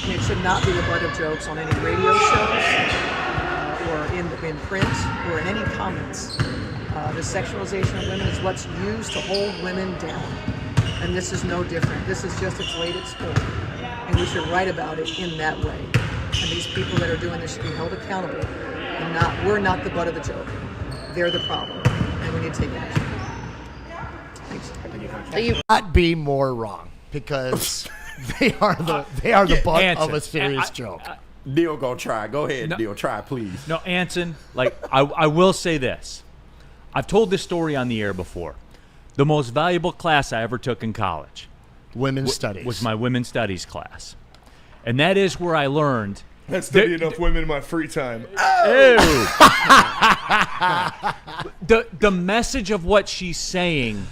S12: And it should not be the butt of jokes on any radio shows or in print or in any comments. The sexualization of women is what's used to hold women down. And this is no different. This is just its latest form. And we should write about it in that way. And these people that are doing this should be held accountable. And we're not the butt of the joke. They're the problem. And we need to take action. Thanks.
S3: Not be more wrong because they are the butt
S2: Anson,
S3: of a serious joke.
S11: Neil gonna try. Go ahead, Neil. Try, please.
S2: No, Anson, I will say this. I've told this story on the air before. The most valuable class I ever took in college
S3: Women's studies
S2: was my women's studies class. And that is where I learned.
S5: I study enough women in my free time.
S2: Ew. The message of what she's saying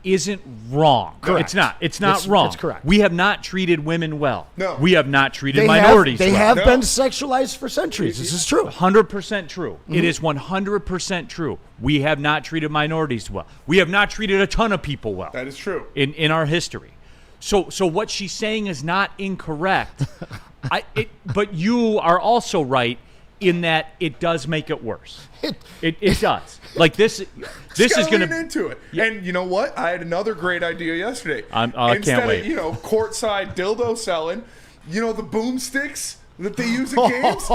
S2: isn't wrong.
S3: Correct.
S2: It's not wrong.
S3: It's correct.
S2: We have not treated women well.
S5: No.
S2: We have not treated minorities
S3: They
S2: well.
S3: have been sexualized for centuries. This is true.
S2: 100% true. It is 100% true. We have not treated minorities well. We have not treated a ton of people well.
S5: That is true.
S2: In our history. So what she's saying is not incorrect. But you are also right. in that it does make it worse. It does. Like this is going
S5: to into it. Yeah. And you know what? I had another great idea yesterday.
S2: I can't wait.
S5: Instead of, courtside dildo selling, the boomsticks that they use at games,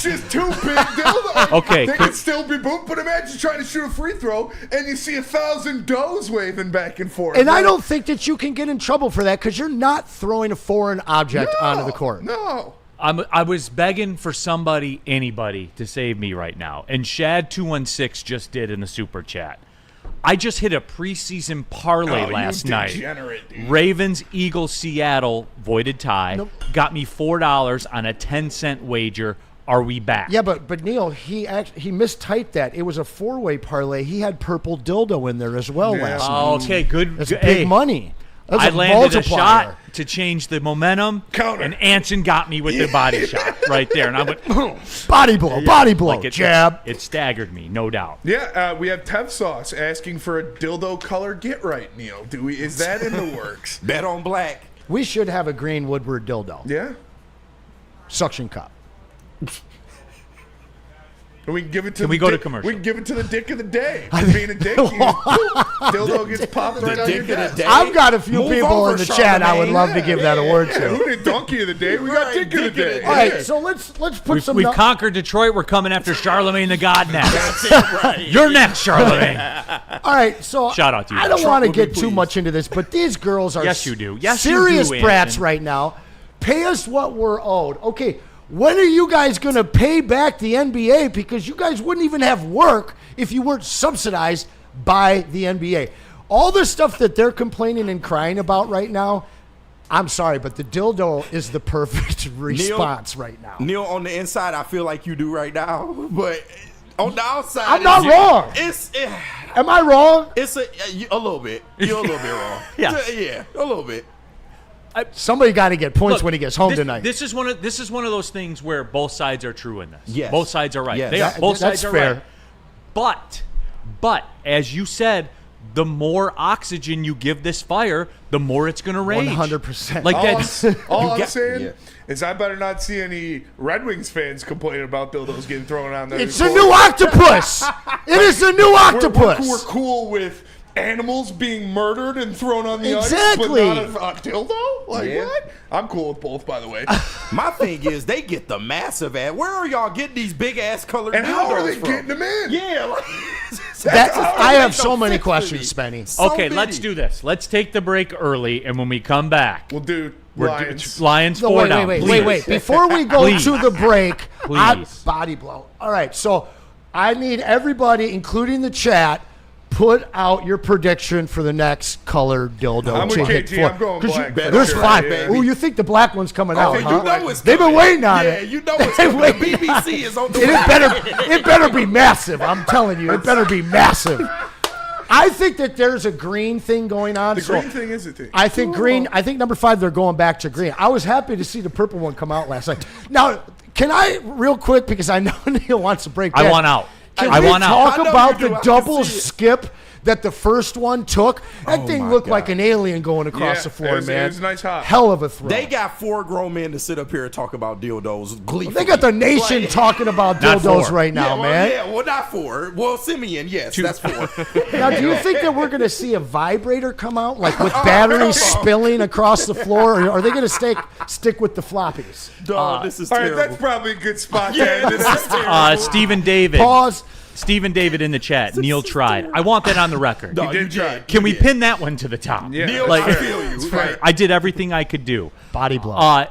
S5: just 2 big dildos.
S2: Okay,
S5: they can still be boom. But imagine trying to shoot a free throw and you see 1,000 does waving back and forth.
S3: And I don't think that you can get in trouble for that because you're not throwing a foreign object onto the court.
S5: No.
S2: I was begging for anybody to save me right now. And Shad216 just did in the super chat. I just hit a preseason parlay last night.
S5: Dude.
S2: Ravens, Eagles, Seattle, voided tie.
S3: Nope.
S2: Got me $4 on a 10-cent wager. Are we back?
S3: Yeah, but Neil, he mistyped that. It was a 4-way parlay. He had purple dildo in there as well last night.
S2: Okay, good.
S3: That's big money. That's
S2: I
S3: a
S2: landed
S3: multiplier.
S2: a shot to change the momentum.
S5: Counter.
S2: And Anson got me with the body shot right there. And I went, boom.
S3: Body blow, jab.
S2: It staggered me, no doubt.
S5: Yeah, we have Tev Sauce asking for a dildo color get right, Neil. Is that in the works?
S11: Bet on black.
S3: We should have a green Woodward dildo.
S5: Yeah.
S3: Suction cup.
S5: And we can give it to.
S2: Can we go to commercial?
S5: We can give it to the dick of the day. Being a dick, dildo gets popped right on your desk.
S3: I've got a few people in the chat I would love to give that award to.
S5: Who did donkey of the day? We got dick of the day.
S3: All right, so let's put some.
S2: We've conquered Detroit. We're coming after Charlemagne the God next.
S11: That's it, right.
S2: You're next, Charlemagne.
S3: All right, so
S2: Shout out to you.
S3: I don't want to get too much into this, but these girls are
S2: Yes, you do. Yes,
S3: serious
S2: you do,
S3: brats
S2: Anson.
S3: right now. Pay us what we're owed. Okay, when are you guys going to pay back the NBA? Because you guys wouldn't even have work if you weren't subsidized by the NBA. All the stuff that they're complaining and crying about right now, I'm sorry, but the dildo is the perfect response right now.
S11: Neil, on the inside, I feel like you do right now, but on the outside,
S3: I'm not wrong. Am I wrong?
S11: It's a little bit. You're a little bit wrong. Yeah, a little bit.
S3: Somebody got to get points
S2: Look,
S3: when he gets home tonight.
S2: This is one of those things where both sides are true in this.
S11: Yes.
S2: Both sides are right.
S11: Yes.
S2: Both sides
S3: that's
S2: are
S3: fair.
S2: right. But as you said, the more oxygen you give this fire, the more it's going to rage.
S3: 100%.
S2: Like
S5: All
S2: that's
S5: I'm saying is I better not see any Red Wings fans complaining about dildos getting thrown on there.
S3: It's a new octopus. It is a new octopus.
S5: We're cool with animals being murdered and thrown on the
S3: Exactly.
S5: ice, but not a dildo? Like, what? I'm cool with both, by the way.
S11: My thing is, they get the massive ass. Where are y'all getting these big ass colored
S5: And how are they
S11: dildos from?
S5: getting them in?
S11: Yeah, like,
S3: I have so many questions, Spenny.
S2: okay. Let's do this. Let's take the break early, and when we come back,
S5: We'll do Lions.
S2: Lions
S3: No,
S2: 4 down.
S3: wait. Before we go
S2: Please.
S3: to the break,
S2: Please.
S3: body blow. All right, so I need everybody, including the chat, put out your prediction for the next color dildo.
S5: I'm with
S3: to hit
S5: KG.
S3: four.
S5: I'm going
S3: 'Cause
S5: black.
S3: There's
S5: Sure,
S3: 5.
S5: yeah.
S3: Ooh, you think the black one's coming out,
S11: you
S3: huh?
S11: know it's
S3: They've been
S11: coming.
S3: waiting on
S11: Yeah,
S3: it.
S11: you know it's coming. The BBC is on the way.
S3: It better be massive. I'm telling you, it better be massive. I think that there's a green thing going on.
S5: The green thing is a thing.
S3: I think green. I think number 5, they're going back to green. I was happy to see the purple one come out last night. Now, can I real quick, because I know Neil wants to break
S2: I
S3: that.
S2: want out.
S3: Can
S2: I
S3: we
S2: want out.
S3: talk
S11: I know
S3: about
S11: you do.
S3: the
S11: I can
S3: double
S11: see it.
S3: skip that the first one took? That thing
S11: my
S3: looked
S11: God.
S3: like an alien going across
S5: Yeah,
S3: the floor,
S5: it was-
S3: man.
S5: it was a nice hop.
S3: Hell of a throw.
S11: They got 4 grown men to sit up here and talk about dildos. Gleefully.
S3: They got the nation talking about
S2: Not
S3: dildos
S2: 4.
S3: right now,
S11: well,
S3: man.
S11: Yeah, well, not 4. Well, Simeon, yes, that's 4.
S3: Now, do you think that we're going to see a vibrator come out, like with batteries spilling across the floor, or are they going to stick with the floppies?
S11: Dog, this is
S5: All right,
S11: terrible.
S5: that's probably a good spot.
S11: Yeah, this is terrible.
S2: Stephen David.
S3: Pause.
S2: Stephen David in the chat. Neil tried. I want that on the record.
S11: No,
S5: did
S11: you
S5: try.
S11: did.
S2: Can we
S11: You did.
S2: pin that one to the top?
S5: Yeah.
S11: Neil,
S2: Like-
S11: I feel you. Right.
S2: I did everything I could do.
S3: Body blow.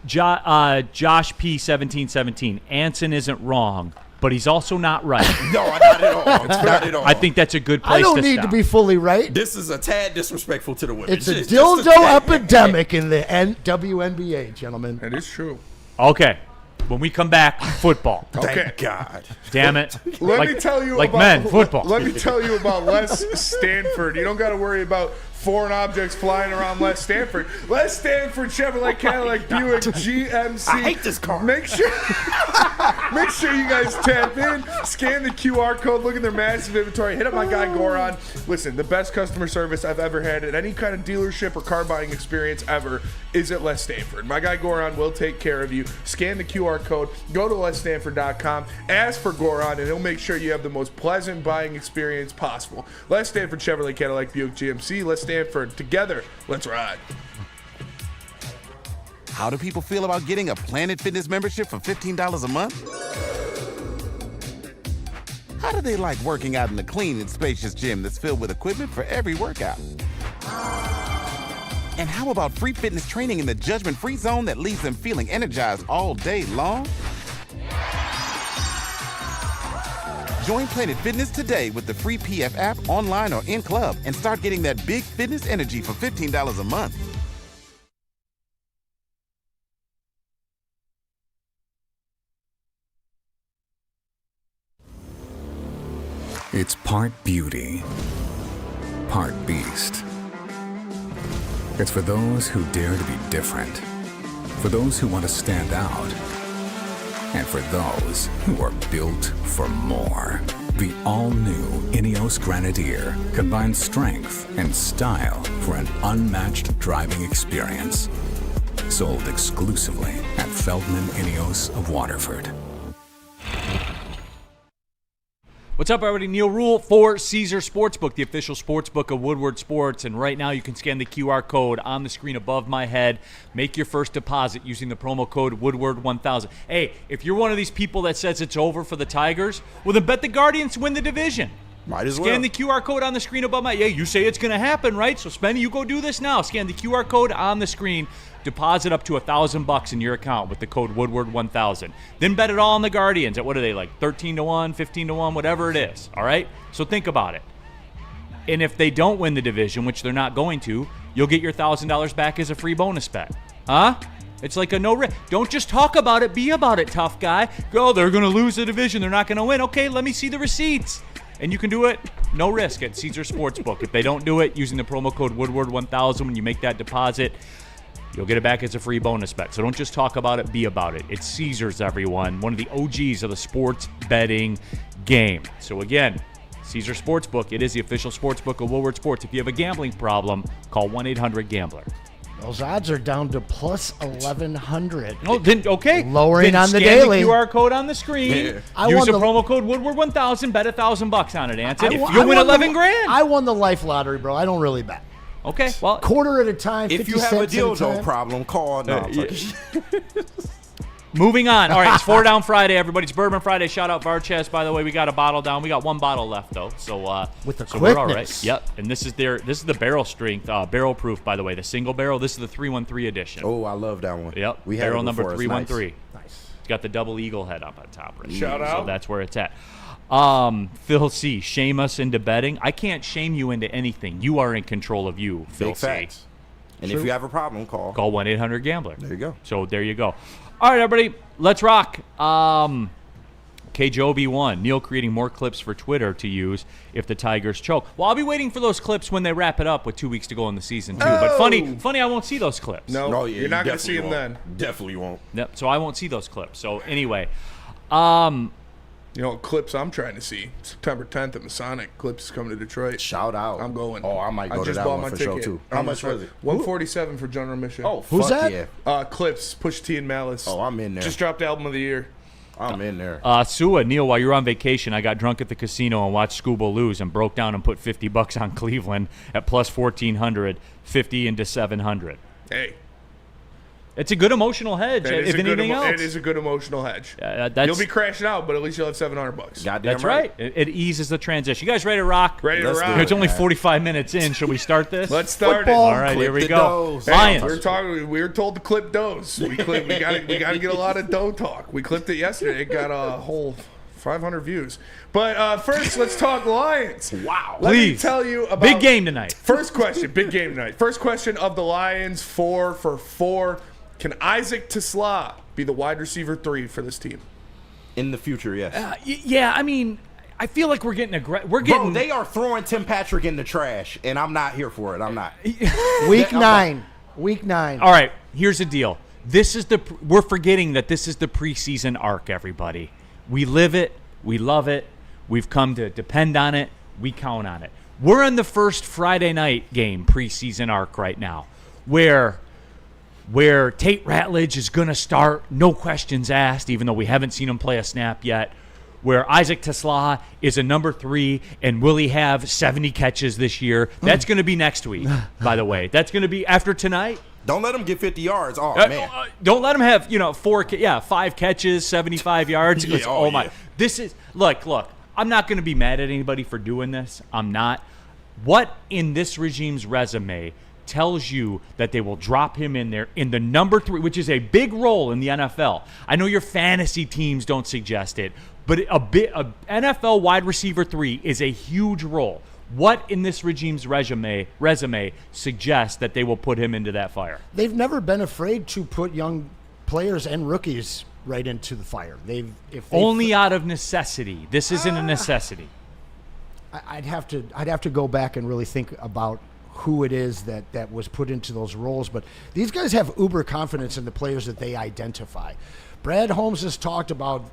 S2: Josh P 1717. Anson isn't wrong, but he's also not right.
S11: No, not at all. It's not at all.
S2: I think that's a good place
S3: I don't
S2: to
S3: need
S2: stop.
S3: to be fully right.
S11: this is a tad disrespectful to the women.
S3: It's a
S11: Just
S3: dildo
S11: tad.
S3: epidemic in the WNBA, gentlemen.
S5: That is true.
S2: Okay. When we come back, football.
S5: Okay.
S11: Thank God.
S2: Damn it.
S5: Let me tell you
S2: like
S5: about
S2: men, football.
S5: Let me tell you about Les Stanford. You don't got to worry about foreign objects flying around Les Stanford. Les Stanford Chevrolet Cadillac Buick GMC.
S11: I hate this car.
S5: Make sure you guys tap in, scan the QR code, look at their massive inventory, hit up my guy Goran. Listen, the best customer service I've ever had at any kind of dealership or car buying experience ever is at Les Stanford. My guy Goran will take care of you. Scan the QR code, go to lesstanford.com, ask for Goran, and he'll make sure you have the most pleasant buying experience possible. Les Stanford Chevrolet Cadillac Buick GMC. Les Stanford, together, let's ride.
S13: How do people feel about getting a Planet Fitness membership for $15 a month? How do they like working out in a clean and spacious gym that's filled with equipment for every workout? And how about free fitness training in the judgment-free zone that leaves them feeling energized all day long? Join Planet Fitness today with the free PF app, online or in club, and start getting that big fitness energy for $15 a month.
S14: It's part beauty, part beast. It's for those who dare to be different, for those who want to stand out, and for those who are built for more. The all-new Ineos Grenadier combines strength and style for an unmatched driving experience. Sold exclusively at Feldman Ineos of Waterford.
S2: What's up, everybody? Neil Rule for Caesar Sportsbook, the official sportsbook of Woodward Sports. And right now you can scan the QR code on the screen above my head. Make your first deposit using the promo code Woodward1000. Hey, if you're one of these people that says it's over for the Tigers, well, then bet the Guardians win the division.
S11: Might as well.
S2: Scan the QR code on the screen above my head. Yeah, you say it's going to happen, right? So, Spenny, you go do this now. Scan the QR code on the screen. Deposit up to $1,000 in your account with the code Woodward1000. Then bet it all on the Guardians at, what are they, like 13-1, 15-1, whatever it is, all right? So think about it. And if they don't win the division, which they're not going to, you'll get your $1,000 back as a free bonus bet. Huh? It's like a no risk. Don't just talk about it, be about it, tough guy. Go, they're going to lose the division, they're not going to win. Okay, let me see the receipts. And you can do it, no risk, at Caesar Sportsbook. If they don't do it, using the promo code Woodward1000 when you make that deposit, you'll get it back as a free bonus bet. So don't just talk about it, be about it. It's Caesars, everyone. One of the OGs of the sports betting game. So again, Caesar Sportsbook, it is the official sportsbook of Woodward Sports. If you have a gambling problem, call 1-800-GAMBLER.
S3: Those odds are down to plus 1,100.
S2: Oh, then okay.
S3: Lowering
S2: then
S3: on the
S2: scan
S3: daily.
S2: The QR code on the screen.
S3: Yeah.
S2: Use the promo code Woodward1000. Bet $1,000 on it, Anson. You'll win 11 grand.
S3: I won the life lottery, bro. I don't really bet.
S2: Okay, well,
S3: quarter at a time.
S11: If
S3: 50
S11: you have a
S3: cents at
S11: dildo
S3: time.
S11: problem, call. No,
S2: moving on. All right, it's 4 Down Friday, everybody. It's Bourbon Friday. Shout out Varches, by the way. We got a bottle down. We got one bottle left, though. So
S3: with the
S2: so we're all right.
S3: quickness.
S2: Yep. And this is the barrel strength, barrel proof, by the way. The single barrel. This is the 313 edition.
S11: Oh, I love that one.
S2: Yep.
S11: We had
S2: barrel
S11: it
S2: number
S11: before.
S2: 313.
S11: Nice.
S2: It's got the double eagle head up on top. Right?
S5: Shout out.
S2: So that's where it's at. Phil C, shame us into betting. I can't shame you into anything. You are in control of you, Phil
S11: Big
S2: C.
S11: facts. And if you have a problem, call.
S2: Call 1-800-GAMBLER.
S11: There you go.
S2: So there you go. All right, everybody, let's rock. KJOB1, Neil creating more clips for Twitter to use if the Tigers choke. Well, I'll be waiting for those clips when they wrap it up with 2 weeks to go in the season, too. But funny, I won't see those clips.
S5: No,
S11: yeah,
S5: you're not going to see them then.
S11: Definitely won't.
S2: Yep, so I won't see those clips. So anyway,
S5: you know what clips I'm trying to see? September 10th at Masonic. Clips is coming to Detroit.
S11: Shout out.
S5: I'm going.
S11: Oh, I might go to
S5: just
S11: that
S5: bought
S11: one
S5: my
S11: for sure,
S5: ticket.
S11: too. How much was it?
S5: $147 for general admission.
S11: Oh,
S3: Who's
S11: fuck
S3: that?
S11: yeah.
S5: Clips, Push T and Malice.
S11: Oh, I'm in there.
S5: Just dropped album of the year.
S11: I'm in there.
S2: Sua, Neil, while you were on vacation, I got drunk at the casino and watched Scuba lose and broke down and put $50 on Cleveland at plus 1,400, 50 into 700.
S5: Hey.
S2: It's a good emotional hedge, if anything else.
S5: It is a good emotional hedge.
S2: That's,
S5: you'll be crashing out, but at least you'll have $700.
S11: Goddamn
S2: that's right. It eases the transition. You guys ready to rock?
S5: Ready to rock.
S2: It's only 45 minutes in. Should we start this?
S5: Let's start
S3: Football.
S5: it.
S2: All right,
S11: Clip
S2: here we
S11: the
S2: go.
S11: does.
S2: Lions.
S5: We were told to clip does. We got to get a lot of dough talk. We clipped it yesterday. It got a whole 500 views. But first, let's talk Lions.
S11: Wow.
S5: Let me
S2: Please.
S5: tell you about
S2: Big game tonight.
S5: First question, big game tonight. First question of the Lions, 4 for 4. Can Isaac Tesla be the wide receiver 3 for this team?
S11: In the future, yes.
S2: Yeah, I mean, I feel like we're getting
S11: Bro, they are throwing Tim Patrick in the trash, and I'm not here for it. I'm not.
S3: Week 9. Week 9.
S2: All right, here's the deal. We're forgetting that this is the preseason arc, everybody. We live it. We love it. We've come to depend on it. We count on it. We're in the first Friday night game preseason arc right now, where Tate Ratledge is going to start, no questions asked, even though we haven't seen him play a snap yet, where Isaac Tesla is a number 3, and will he have 70 catches this year? That's going to be next week, by the way. That's going to be after tonight.
S11: Don't let him get 50 yards. Oh, man.
S2: Don't let him have, 5 catches, 75 yards. My. This is, look, I'm not going to be mad at anybody for doing this. I'm not. What in this regime's resume tells you that they will drop him in there in the number 3, which is a big role in the NFL. I know your fantasy teams don't suggest it, but a NFL wide receiver 3 is a huge role. What in this regime's resume suggests that they will put him into that fire?
S3: They've never been afraid to put young players and rookies right into the fire.
S2: Only out of necessity. This isn't a necessity.
S3: I'd have to go back and really think about who it is that was put into those roles, but these guys have uber confidence in the players that they identify. Brad Holmes has talked about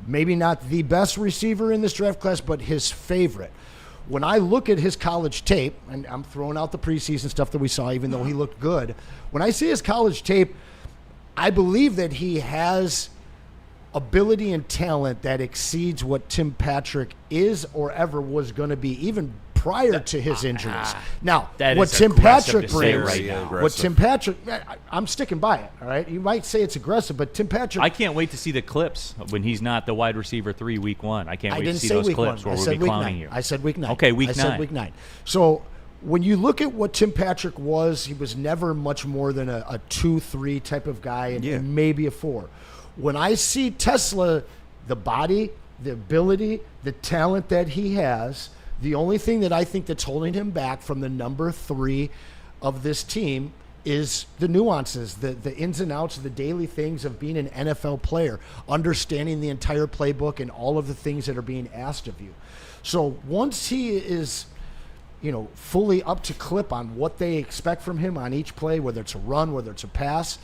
S3: maybe not the best receiver in this draft class, but his favorite. When I look at his college tape, and I'm throwing out the preseason stuff that we saw, even though he looked good, when I see his college tape, I believe that he has ability and talent that exceeds what Tim Patrick is or ever was going to be, even prior to his injuries. Now, what Tim Patrick brings, I'm sticking by it, all right? You might say it's aggressive, but Tim Patrick...
S2: I can't wait to see the clips when he's not the wide receiver 3 week 1. I can't wait to see those clips where we'll be clowning you.
S3: I said week 9.
S2: Okay, week 9.
S3: I said week 9. So when you look at what Tim Patrick was, he was never much more than a 2-3 type of guy and maybe a 4. When I see Tesla, the body, the ability, the talent that he has... The only thing that I think that's holding him back from the number 3 of this team is the nuances, the ins and outs, the daily things of being an NFL player, understanding the entire playbook and all of the things that are being asked of you. So once he is, fully up to clip on what they expect from him on each play, whether it's a run, whether it's a pass,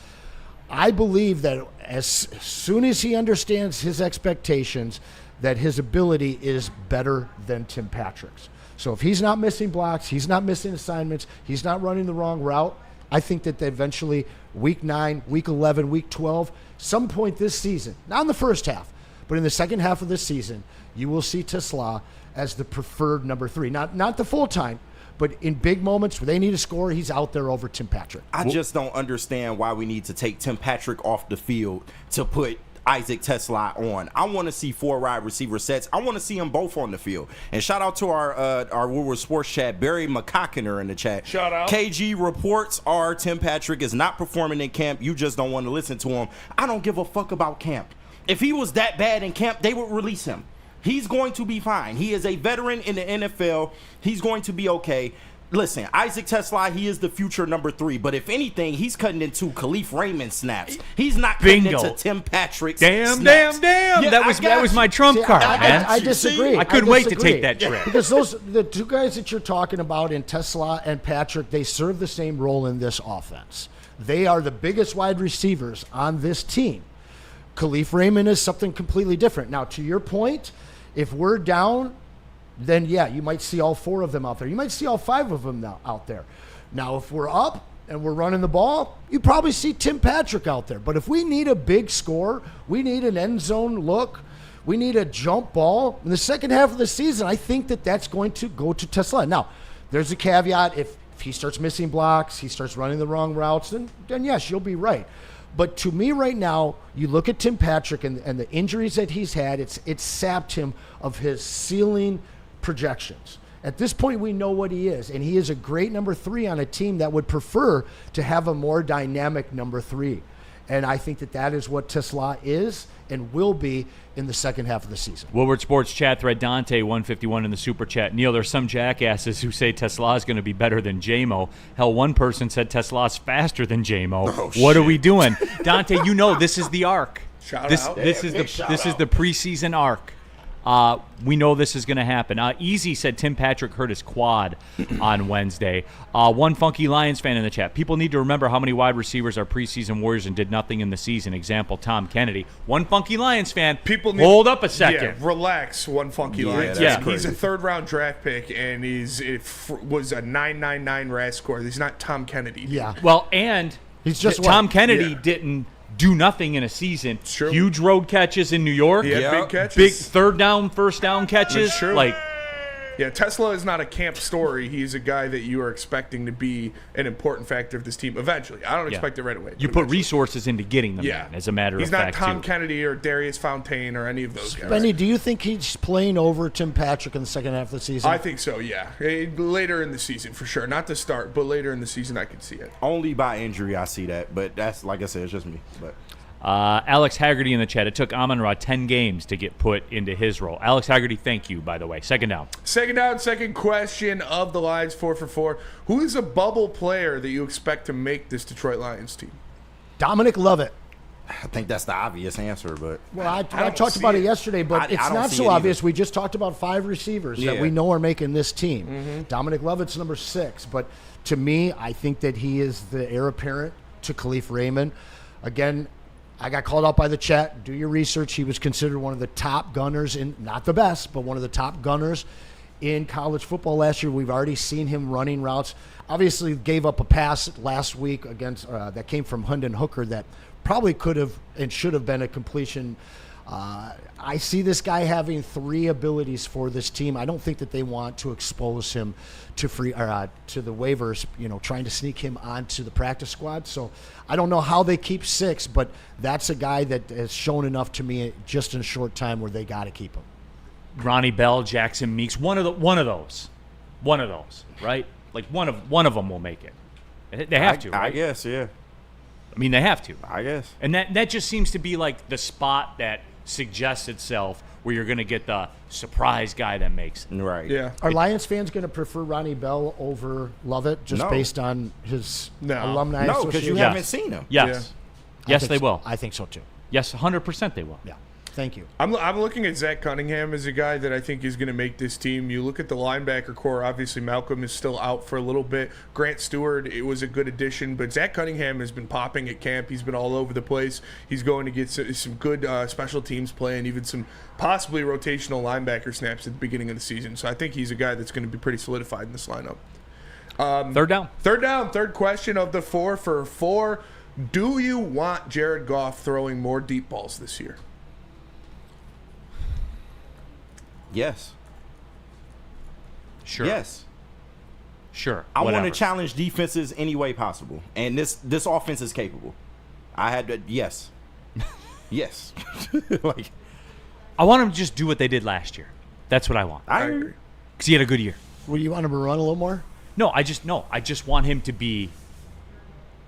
S3: I believe that as soon as he understands his expectations, that his ability is better than Tim Patrick's. So if he's not missing blocks, he's not missing assignments, he's not running the wrong route, I think that eventually week 9, week 11, week 12, some point this season, not in the first half, but in the second half of this season, you will see Tesla as the preferred number 3. Not the full time, but in big moments where they need a score, he's out there over Tim Patrick.
S11: I just don't understand why we need to take Tim Patrick off the field to put Isaac Tesla on. I want to see 4 wide receiver sets. I want to see them both on the field. And shout out to our Woodward Sports chat, Barry McCockiner in the chat.
S5: Shout out.
S11: KG reports are Tim Patrick is not performing in camp. You just don't want to listen to him. I don't give a fuck about camp. If he was that bad in camp, they would release him. He's going to be fine. He is a veteran in the NFL. He's going to be okay. Listen, Isaac Tesla, he is the future number 3. But if anything, he's cutting into Khalif Raymond snaps. He's not cutting into Tim Patrick's snaps.
S2: Damn.
S11: Yeah,
S2: that was my trump card, man.
S3: I disagree.
S2: I couldn't wait to take that trip.
S3: Because the 2 guys that you're talking about in Tesla and Patrick, they serve the same role in this offense. They are the biggest wide receivers on this team. Khalif Raymond is something completely different. Now, to your point, if we're down, then yeah, you might see all 4 of them out there. You might see all 5 of them out there. Now, if we're up and we're running the ball, you probably see Tim Patrick out there. But if we need a big score, we need an end zone look, we need a jump ball, in the second half of the season, I think that's going to go to Tesla. Now, there's a caveat. If he starts missing blocks, he starts running the wrong routes, then yes, you'll be right. But to me right now, you look at Tim Patrick and the injuries that he's had, it's sapped him of his ceiling projections. At this point, we know what he is, and he is a great number 3 on a team that would prefer to have a more dynamic number 3. And I think that is what Tesla is and will be in the second half of the season.
S2: Woodward Sports chat thread Dante 151 in the super chat. Neil, there's some jackasses who say Tesla is going to be better than J-Mo. Hell, one person said Tesla's faster than J-Mo. What are we doing? Dante, this is the arc.
S5: Shout out.
S2: This is the preseason arc. We know this is going to happen. Easy said Tim Patrick hurt his quad on Wednesday. One funky Lions fan in the chat. People need to remember how many wide receivers are preseason warriors and did nothing in the season. Example, Tom Kennedy. One funky Lions fan. Hold up a second.
S5: Yeah, relax, one funky Lions.
S2: Yeah,
S5: he's a third-round draft pick, and was a 999 RAS score. He's not Tom Kennedy. Dude.
S3: Yeah.
S2: Well, and
S3: he's just
S2: Tom Kennedy didn't do nothing in a season.
S5: True.
S2: Huge road catches in New York.
S5: Yeah, big catches.
S2: Big third down, first down catches.
S5: That's true.
S2: Like,
S5: yeah, Tesla is not a camp story. He's a guy that you are expecting to be an important factor of this team eventually. I don't expect it right away.
S2: You put resources into getting them in, as a matter
S5: he's
S2: of fact.
S5: He's not Tom
S2: too.
S5: Kennedy or Darius Fontaine or any of those guys.
S3: Benny, do you think he's playing over Tim Patrick in the second half of the season?
S5: I think so, yeah. Later in the season, for sure. Not to start, but later in the season, I could see it.
S11: Only by injury I see that, but that's, like I said, it's just me. But
S2: Alex Haggerty in the chat. It took Amon-Ra 10 games to get put into his role. Alex Haggerty, thank you, by the way. Second down.
S5: Second down, second question of the Lions 4 for 4. Who is a bubble player that you expect to make this Detroit Lions team?
S3: Dominic Lovett.
S11: I think that's the obvious answer, but
S3: well, I talked about it yesterday, but it's not so obvious. We just talked about 5 receivers that we know are making this team.
S5: Mm-hmm.
S3: Dominic Lovett's number 6, but to me, I think that he is the heir apparent to Khalif Raymond. Again, I got called out by the chat. Do your research. He was considered one of the top gunners not the best, but one of the top gunners in college football last year. We've already seen him running routes. Obviously, gave up a pass last week against that came from Hendon Hooker that probably could have and should have been a completion. I see this guy having 3 abilities for this team. I don't think that they want to expose him to to the waivers, trying to sneak him onto the practice squad. So I don't know how they keep 6, but that's a guy that has shown enough to me just in a short time where they got to keep him.
S2: Ronnie Bell, Jackson Meeks, one of those, right? Like one of them will make it. They have to, right?
S11: I guess, yeah.
S2: I mean, they have to.
S11: I guess.
S2: And that just seems to be like the spot that suggests itself where you're going to get the surprise guy that makes it.
S11: Right.
S5: Yeah.
S3: Are Lions fans going to prefer Ronnie Bell over Lovett just based on his alumni association?
S11: No, because you haven't seen him.
S2: Yes.
S3: Yeah.
S2: Yes, they will.
S3: I think so, too.
S2: Yes, 100% they will.
S3: Yeah. Thank you.
S5: I'm looking at Zach Cunningham as a guy that I think is going to make this team. You look at the linebacker core. Obviously, Malcolm is still out for a little bit. Grant Stewart, it was a good addition, but Zach Cunningham has been popping at camp. He's been all over the place. He's going to get some good special teams play and even some possibly rotational linebacker snaps at the beginning of the season. So I think he's a guy that's going to be pretty solidified in this lineup.
S2: Third down.
S5: Third question of the 4 for 4. Do you want Jared Goff throwing more deep balls this year?
S11: Yes.
S2: Sure.
S11: Yes.
S2: Sure.
S11: I want
S2: Whatever.
S11: to challenge defenses any way possible, and this offense is capable. I had to, yes. Yes. Like,
S2: I want him to just do what they did last year. That's what I want.
S11: I agree.
S2: Because he had a good year.
S3: Well, you want him to run a little more?
S2: No, I just want him to be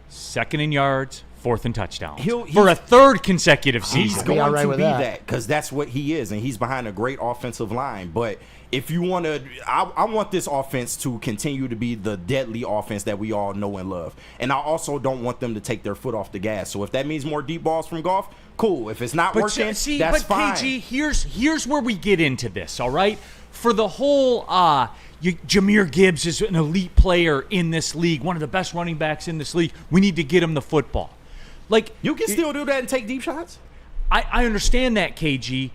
S2: second in yards, fourth in touchdowns for a third consecutive season.
S11: He's going to be that because that's what he is, and he's behind a great offensive line. But if you want to, I want this offense to continue to be the deadly offense that we all know and love. And I also don't want them to take their foot off the gas. So if that means more deep balls from Goff, cool. If it's not working, that's fine.
S2: KG, here's where we get into this, all right? For the whole Jahmyr Gibbs is an elite player in this league, one of the best running backs in this league. We need to get him the football. Like,
S11: you can still do that and take deep shots.
S2: I understand that, KG,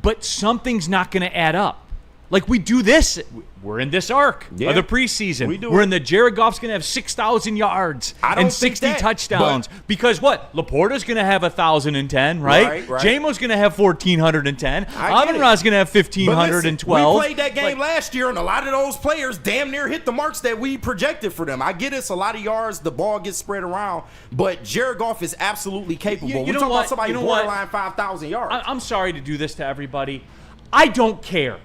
S2: but something's not going to add up. Like, we do this. We're in this arc of the preseason. We're in the Jared Goff's going to have 6,000 yards and 60 touchdowns. Because what? Laporta's going to have 1,010, right? Jamo's going to have 1,410. Amon-Ra's going to have 1,512.
S11: We played that game last year, and a lot of those players damn near hit the marks that we projected for them. I get it's a lot of yards. The ball gets spread around. But Jared Goff is absolutely capable. We're talking about somebody borderline 5,000 yards.
S2: I'm sorry to do this to everybody. I don't care.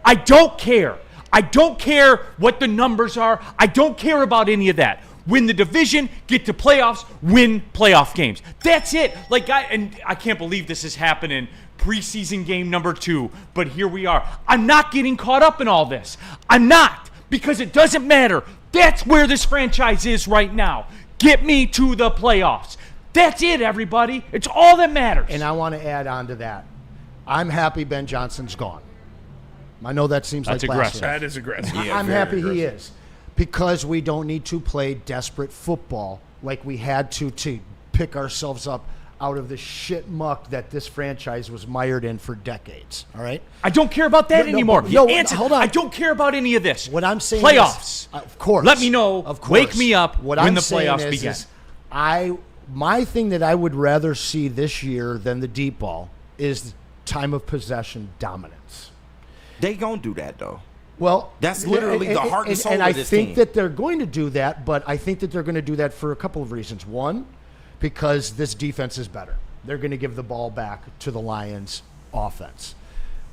S2: I don't care. I don't care what the numbers are. I don't care about any of that. Win the division, get to playoffs, win playoff games. That's it. I can't believe this is happening. Preseason game number 2, but here we are. I'm not getting caught up in all this. I'm not, because it doesn't matter. That's where this franchise is right now. Get me to the playoffs. That's it, everybody. It's all that matters.
S3: And I want to add on to that. I'm happy Ben Johnson's gone. I know that seems
S2: That's
S3: like
S2: aggressive.
S3: blasphemy.
S5: That is aggressive.
S3: I'm happy he is, because we don't need to play desperate football like we had to pick ourselves up out of the shit muck that this franchise was mired in for decades. All right?
S2: I don't care about that anymore.
S3: Hold on.
S2: I don't care about any of this.
S3: What I'm saying
S2: playoffs.
S3: is, of course.
S2: Let me know.
S3: Of course.
S2: Wake me up
S3: what
S2: when
S3: I'm
S2: the
S3: saying
S2: playoffs
S3: is,
S2: begin.
S3: My thing that I would rather see this year than the deep ball is time of possession dominance.
S11: They gonna do that though.
S3: Well,
S11: that's literally the heart and soul
S3: and
S11: of
S3: I
S11: this
S3: think
S11: team.
S3: that they're going to do that, but I think that they're going to do that for a couple of reasons. One, because this defense is better. They're going to give the ball back to the Lions offense.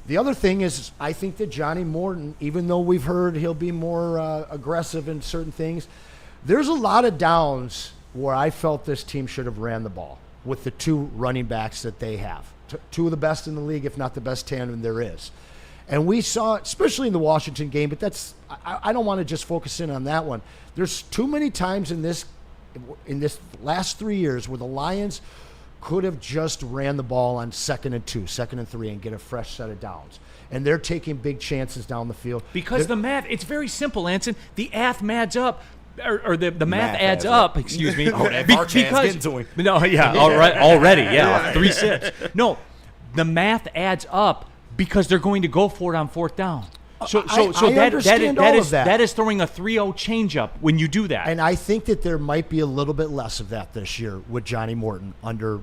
S3: The other thing is, I think that Johnny Morton, even though we've heard he'll be more aggressive in certain things, there's a lot of downs where I felt this team should have ran the ball with the two running backs that they have. Two of the best in the league, if not the best tandem there is. And we saw, especially in the Washington game, but I don't want to just focus in on that one. There's too many times in this last 3 years where the Lions could have just ran the ball on 2nd and 2, 2nd and 3, and get a fresh set of downs. And they're taking big chances down the field.
S2: Because the math, it's very simple, Anson. The math adds up. Or the math adds up. Excuse me.
S11: Because getting to him.
S2: No, yeah, already, yeah, 3 sets. No, the math adds up because they're going to go for it on 4th down. So that is throwing a 3-0 changeup when you do that.
S3: And I think that there might be a little bit less of that this year with Johnny Morton under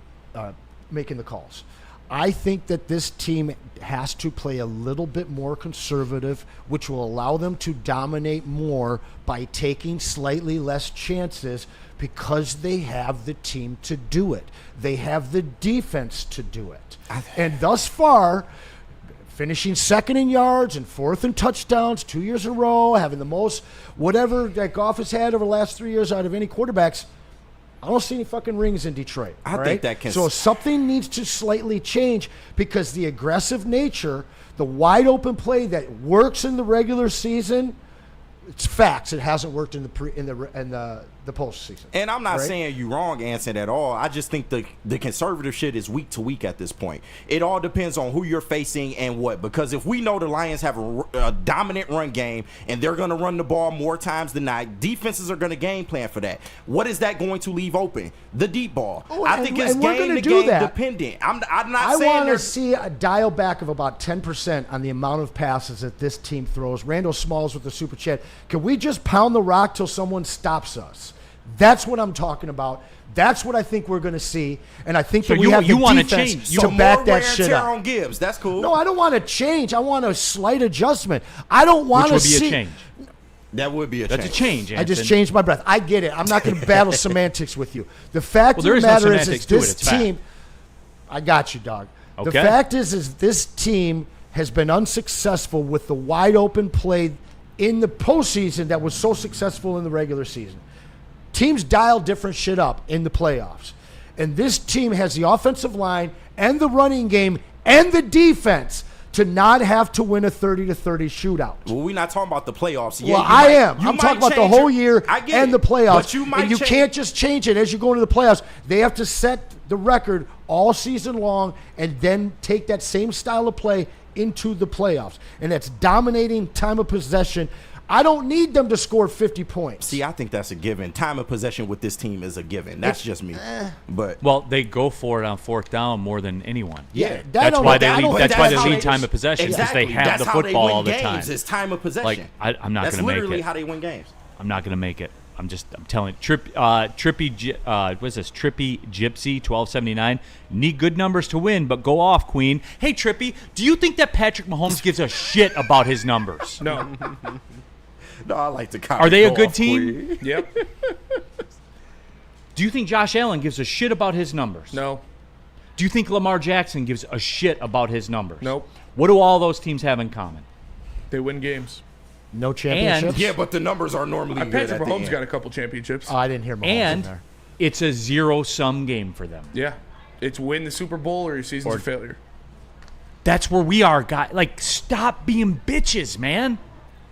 S3: making the calls. I think that this team has to play a little bit more conservative, which will allow them to dominate more by taking slightly less chances because they have the team to do it. They have the defense to do it. And thus far, finishing 2nd in yards and 4th in touchdowns 2 years in a row, having the most whatever that Goff has had over the last 3 years out of any quarterbacks, I don't see any fucking rings in Detroit.
S11: I think that can.
S3: So something needs to slightly change because the aggressive nature, the wide open play that works in the regular season, it's facts. It hasn't worked in the postseason.
S11: And I'm not saying you wrong, Anson, at all. I just think the conservative shit is week to week at this point. It all depends on who you're facing and what. Because if we know the Lions have a dominant run game and they're going to run the ball more times than not, defenses are going to game plan for that. What is that going to leave open? The deep ball. I think it's game to game dependent. I'm not saying
S3: I want to see a dial back of about 10% on the amount of passes that this team throws. Randall Smalls with the super chat. Can we just pound the rock till someone stops us? That's what I'm talking about. That's what I think we're going to see, and I think that we have the defense to back that shit up.
S11: On Gibbs, that's cool.
S3: No, I don't want to change. I want a slight adjustment. I don't want to see.
S2: Which would be a change.
S11: That would be a change.
S2: That's a change, Anson.
S3: I just changed my breath. I get it. I'm not going to battle semantics with you. The fact of the matter is this team. I got you, dog.
S2: Okay.
S3: The fact is this team has been unsuccessful with the wide open play in the postseason that was so successful in the regular season. Teams dial different shit up in the playoffs. And this team has the offensive line and the running game and the defense to not have to win a 30-30 shootout.
S11: Well, we're not talking about the playoffs.
S3: Yeah, well, I am. I'm talking about the whole year and the playoffs.
S11: But
S3: you can't just change it as you go into the playoffs. They have to set the record all season long and then take that same style of play into the playoffs. And that's dominating time of possession. I don't need them to score 50 points.
S11: See, I think that's a given. Time of possession with this team is a given. That's just me.
S2: Well, they go for it on 4th down more than anyone.
S3: Yeah,
S2: that's why they lead time of possession because they have the football all the time.
S11: It's time of possession.
S2: Like I'm not going to make it.
S11: That's literally how they win games.
S2: I'm not going to make it. I'm telling you. Trippy Gypsy 1279. Need good numbers to win, but go off, Queen. Hey, Trippy, do you think that Patrick Mahomes gives a shit about his numbers?
S5: No.
S11: No, I like to comment.
S2: Are they a good team?
S5: Queen. Yep.
S2: Do you think Josh Allen gives a shit about his numbers?
S5: No.
S2: Do you think Lamar Jackson gives a shit about his numbers?
S5: Nope.
S2: What do all those teams have in common?
S5: They win games.
S3: No championships?
S11: Yeah, but the numbers are normally good.
S5: Patrick Mahomes got a couple championships.
S3: Oh, I didn't hear Mahomes in there.
S2: It's a zero-sum game for them.
S5: Yeah. It's win the Super Bowl or your season's a failure.
S2: That's where we are, guys. Like, stop being bitches, man.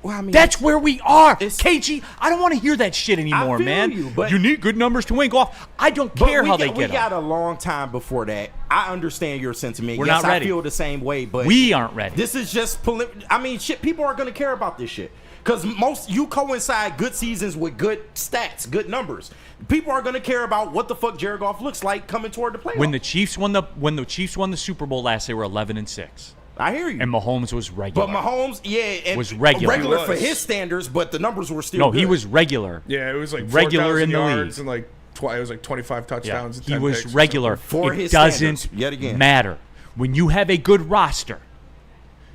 S11: Well, I mean,
S2: that's where we are. KG, I don't want to hear that shit anymore,
S11: feel
S2: man.
S11: you
S2: need good numbers to win golf. I don't care how they get
S11: We
S2: them.
S11: got a long time before that. I understand your sentiment.
S2: We're
S11: yes,
S2: not ready.
S11: I feel the same way, but
S2: we aren't ready.
S11: This is just shit. People are going to care about this shit because you coincide good seasons with good stats, good numbers. People are going to care about what the fuck Jared Goff looks like coming toward the playoffs.
S2: When the Chiefs won the Super Bowl last, they were 11-6.
S11: I hear you.
S2: And Mahomes was regular.
S11: But Mahomes,
S2: was regular.
S11: Regular for his standards, but the numbers were still
S2: No,
S11: good.
S2: he was regular.
S5: Yeah, it was like
S2: regular in the
S5: yards
S2: league.
S5: And like it was like 25 touchdowns. And
S2: He
S5: 10
S2: was
S5: picks
S2: regular.
S11: For his
S2: it doesn't
S11: standards, yet again.
S2: matter. When you have a good roster,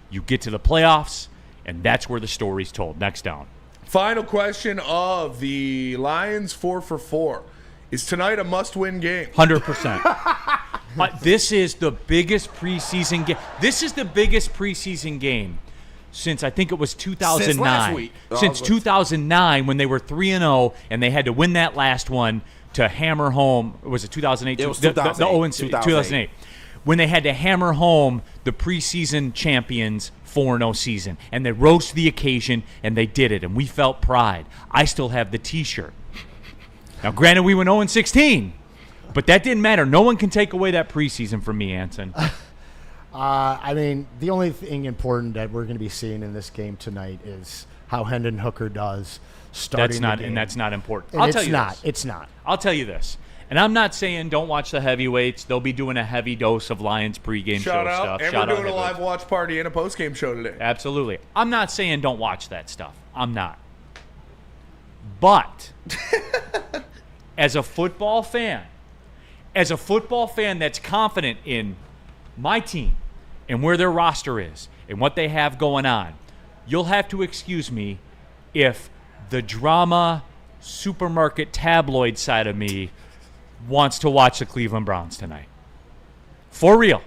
S2: you get to the playoffs, and that's where the story's told. Next down.
S5: Final question of the Lions 4 for 4. Is tonight a must-win game?
S2: 100%. This is the biggest preseason game. This is the biggest preseason game since I think it was 2009.
S11: Since last week.
S2: Since 2009 when they were 3-0 and they had to win that last one to hammer home. Was it 2008?
S11: It was
S2: The
S11: 2008.
S2: 2008. When they had to hammer home the preseason champions 4-0 season. And they rose to the occasion and they did it. And we felt pride. I still have the T-shirt. Now, granted, we went 0-16. But that didn't matter. No one can take away that preseason from me, Anson.
S3: I mean, the only thing important that we're going to be seeing in this game tonight is how Hendon Hooker does starting the game.
S2: And that's not important.
S3: And
S2: I'll tell you this.
S3: It's not.
S2: I'll tell you this. And I'm not saying don't watch the heavyweights. They'll be doing a heavy dose of Lions pregame
S5: Shout
S2: show
S5: out.
S2: stuff.
S5: And
S2: Shout
S5: we're
S2: out
S5: doing a
S2: heavyweights.
S5: live watch party and a post-game show today.
S2: Absolutely. I'm not saying don't watch that stuff. I'm not. But as a football fan that's confident in my team and where their roster is and what they have going on, you'll have to excuse me if the drama supermarket tabloid side of me wants to watch the Cleveland Browns tonight. For real.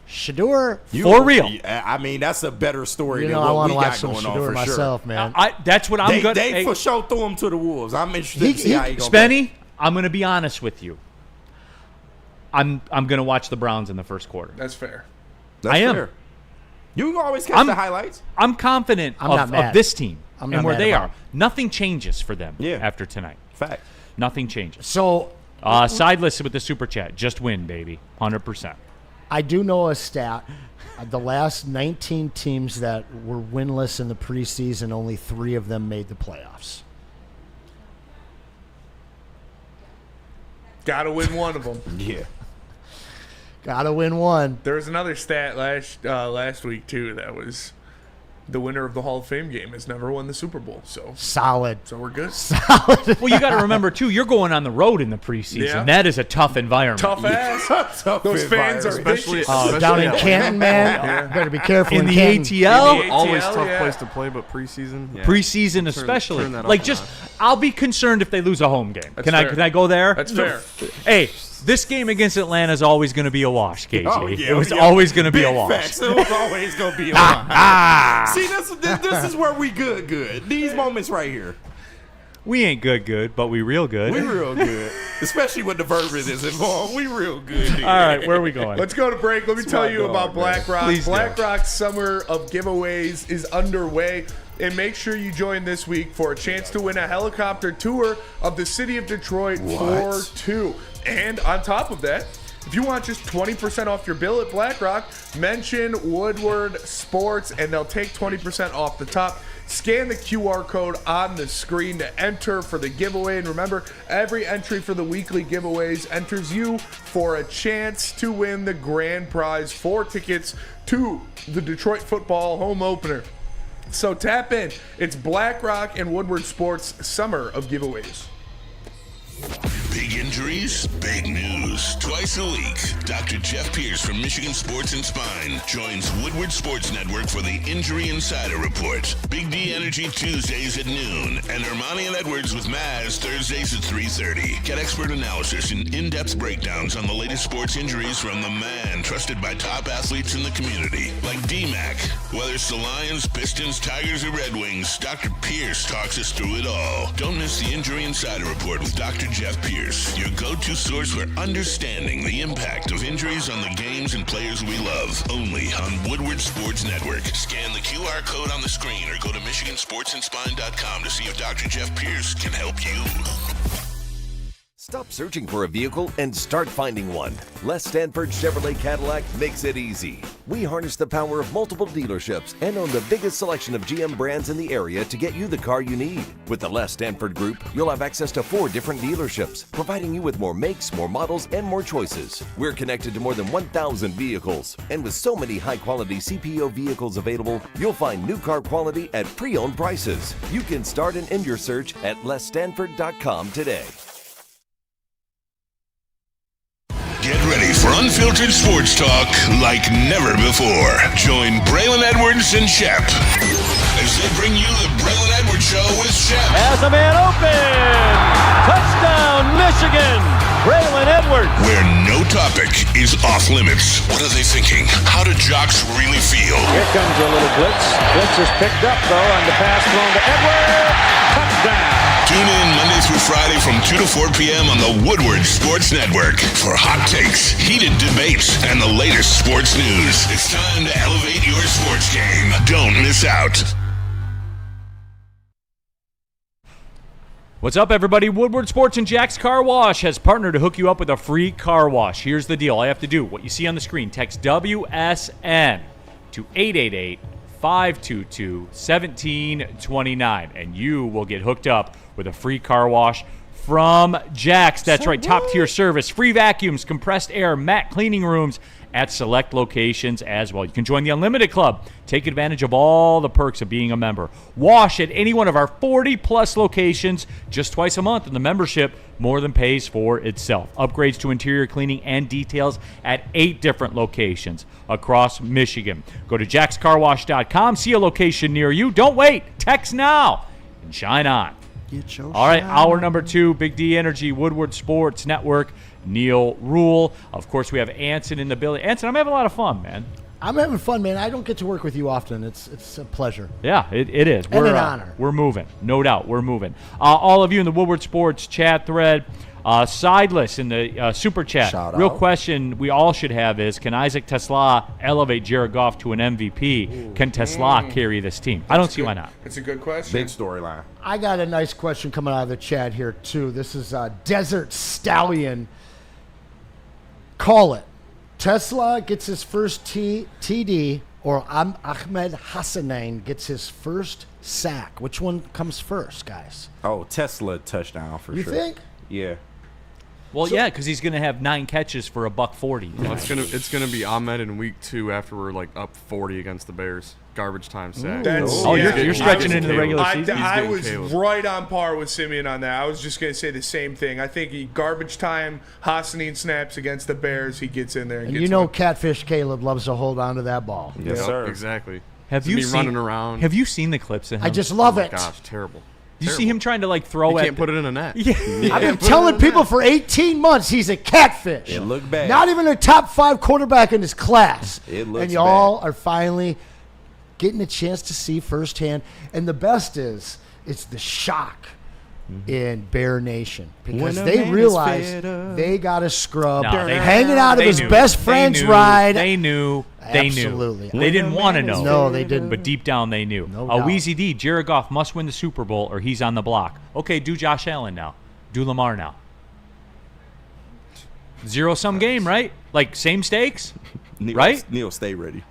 S3: Shador.
S2: For real.
S11: I mean, that's a better story
S3: You
S11: than
S3: know, I
S11: what
S3: want
S11: we
S3: to watch
S11: got
S3: some
S11: going on
S3: Shador
S11: for
S3: myself,
S11: sure.
S3: man.
S2: That's what I'm going to...
S11: They for sure threw him to the Wolves. I'm interested to see how he goes.
S2: Spenny, I'm going to be honest with you. I'm going to watch the Browns in the first quarter.
S5: That's fair.
S2: I am.
S11: Fair. You can always catch the highlights.
S2: I'm confident of this team
S3: I'm
S2: and
S3: not
S2: where
S3: mad
S2: they
S3: about
S2: are.
S3: it.
S2: Nothing changes for them after tonight.
S11: Fact.
S2: Nothing changes.
S3: So,
S2: sideless with the super chat. Just win, baby. 100%.
S3: I do know a stat. The last 19 teams that were winless in the preseason, only 3 of them made the playoffs.
S5: Got to win one of them.
S11: Yeah.
S3: Got to win one.
S5: There was another stat last week, too, that was the winner of the Hall of Fame game has never won the Super Bowl. So
S3: solid.
S5: So we're good.
S3: Solid.
S2: Well, you got to remember, too, you're going on the road in the preseason.
S5: Yeah.
S2: That is a tough environment.
S5: Tough ass. Those fans are
S4: Especially-
S5: bitches.
S3: Down in Canton, man. Better be careful
S2: In the
S3: Canton.
S2: ATL?
S4: Always
S5: ATL,
S4: tough
S5: yeah.
S4: place to play, but preseason. Yeah.
S2: Preseason especially.
S4: turn that
S2: Like,
S4: up a
S2: just,
S4: notch.
S2: I'll be concerned if they lose a home game.
S5: That's
S2: Can
S5: fair.
S2: I go there?
S5: That's fair.
S2: Hey, this game against Atlanta is always going to be a wash, KG.
S11: Oh, yeah,
S2: it was
S11: yeah.
S2: always going to be
S11: Big
S2: a wash.
S11: Facts. It was always going to be a wash. See, this is where we good. These moments right here.
S2: We ain't good, but we real good.
S11: We real good. Especially when the bourbon is involved. We real good. Dude.
S2: All right, where are we going?
S5: Let's go to break. Let me tell you about BlackRock.
S2: Please do.
S5: BlackRock's summer of giveaways is underway. And make sure you join this week for a chance to win a helicopter tour of the city of Detroit for 2. And on top of that, if you want just 20% off your bill at BlackRock, mention Woodward Sports and they'll take 20% off the top. Scan the QR code on the screen to enter for the giveaway. And remember, every entry for the weekly giveaways enters you for a chance to win the grand prize, 4 tickets to the Detroit football home opener. So tap in. It's BlackRock and Woodward Sports Summer of Giveaways.
S1: Big injuries, big news. Twice a week, Dr. Jeff Pierce from Michigan Sports and Spine joins Woodward Sports Network for the Injury Insider Report. Big D Energy Tuesdays at noon, and Ermanni and Edwards with Maz Thursdays at 3:30. Get expert analysis and in-depth breakdowns on the latest sports injuries from the man trusted by top athletes in the community, like D-Mac. Whether it's the Lions, Pistons, Tigers, or Red Wings, Dr. Pierce talks us through it all. Don't miss the Injury Insider Report with Dr. Jeff Pierce. Pierce, your go-to source for understanding the impact of injuries on the games and players we love. Only on Woodward Sports Network. Scan the QR code on the screen or go to MichiganSportsandSpine.com to see if Dr. Jeff Pierce can help you.
S6: Stop searching for a vehicle and start finding one. Les Stanford Chevrolet Cadillac makes it easy. We harness the power of multiple dealerships and own the biggest selection of GM brands in the area to get you the car you need. With the Les Stanford Group, you'll have access to 4 different dealerships, providing you with more makes, more models, and more choices. We're connected to more than 1,000 vehicles. And with so many high-quality CPO vehicles available, you'll find new car quality at pre-owned prices. You can start and end your search at lesstanford.com today.
S1: Get ready for unfiltered sports talk like never before. Join Braylon Edwards and Shep as they bring you the Braylon Edwards Show with Shep.
S10: As a man open. Touchdown, Michigan. Braylon Edwards.
S1: Where no topic is off limits. What are they thinking? How do jocks really feel?
S10: Here comes a little blitz. Blitz is picked up, though, and the pass thrown to Edwards. Touchdown.
S1: Tune in Monday through Friday from 2 to 4 p.m. on the Woodward Sports Network for hot takes, heated debates, and the latest sports news. It's time to elevate your sports game. Don't miss out.
S2: What's up, everybody? Woodward Sports and Jack's Car Wash has partnered to hook you up with a free car wash. Here's the deal. All you have to do, what you see on the screen, text WSN to 888-522-1729, and you will get hooked up with a free car wash from Jack's. That's right, top-tier service, free vacuums, compressed air, matte cleaning rooms at select locations as well. You can join the Unlimited Club. Take advantage of all the perks of being a member. Wash at any one of our 40-plus locations just twice a month, and the membership more than pays for itself. Upgrades to interior cleaning and details at 8 different locations across Michigan. Go to jackscarwash.com, see a location near you. Don't wait. Text now and shine on. All right, hour number 2, Big D Energy, Woodward Sports Network, Neil Rule. Of course, we have Anson in the building. Anson, I'm having a lot of fun, man.
S3: I'm having fun, man. I don't get to work with you often. It's a pleasure.
S2: Yeah, it is.
S3: And an honor.
S2: We're moving. No doubt, we're moving. All of you in the Woodward Sports chat thread, Sideless in the Super Chat. Real question we all should have is, can Isaac Tesla elevate Jared Goff to an MVP? Can Tesla carry this team? I don't see why not.
S5: It's a good question.
S11: Big storyline.
S3: I got a nice question coming out of the chat here, too. This is Desert Stallion. Call it. Tesla gets his first TD, or Ahmed Hassanein gets his first sack. Which one comes first, guys?
S11: Oh, Tesla touchdown for
S3: sure. You think?
S11: Yeah.
S2: Well, yeah, because he's going to have 9 catches for $140.
S4: Well, it's gonna be Ahmed in week 2 after we're like up 40 against the Bears. Garbage time sack.
S2: You're stretching into the regular season.
S5: I was right on par with Simeon on that. I was just going to say the same thing. I think garbage time, Hassanein snaps against the Bears. He gets in there and gets one.
S3: Catfish Caleb loves to hold on to that ball.
S11: Yes, sir.
S4: Exactly.
S2: Have you seen
S4: running around?
S2: Have you seen the clips of him?
S3: I just love it.
S4: Gosh, terrible.
S2: You see him trying to throw
S4: you
S2: at.
S4: Can't put it in a net.
S2: Yeah.
S3: I've been telling people for 18 months he's a catfish.
S11: It looked bad.
S3: Not even a top 5 quarterback in his class.
S11: It looks
S3: and y'all are finally getting a chance to see firsthand. And the best is, it's the shock in Bear Nation, because they realize they got a scrub hanging out of his best friend's ride.
S2: They knew.
S3: Absolutely.
S2: They didn't want to know.
S3: No, they didn't.
S2: But deep down, they knew.
S3: No doubt.
S2: Wheezy D, Jared Goff must win the Super Bowl or he's on the block. Okay, do Josh Allen now. Do Lamar now. 0-sum game, right? Like, same stakes, right?
S11: Neil, stay ready.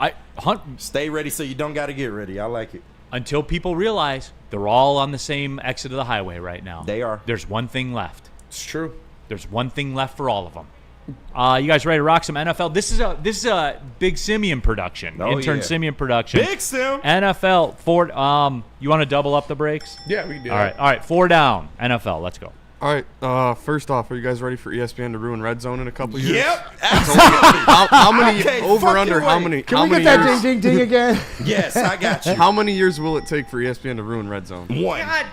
S11: Stay ready so you don't got to get ready. I like it.
S2: Until people realize they're all on the same exit of the highway right now.
S11: They are.
S2: There's one thing left.
S5: It's true.
S2: There's one thing left for all of them. You guys ready to rock some NFL? This is a big Simeon production. Intern Simeon production.
S11: Big Sim.
S2: NFL. You want to double up the breaks?
S5: Yeah, we can do
S2: All right. 4 down. NFL. Let's go.
S4: All right. First off, are you guys ready for ESPN to ruin Red Zone in a couple years?
S11: Yep.
S4: How many over under? How many?
S3: Can we
S4: get
S3: that ding ding ding again?
S11: Yes, I got you.
S4: How many years will it take for ESPN to ruin Red Zone?
S11: 1.
S2: God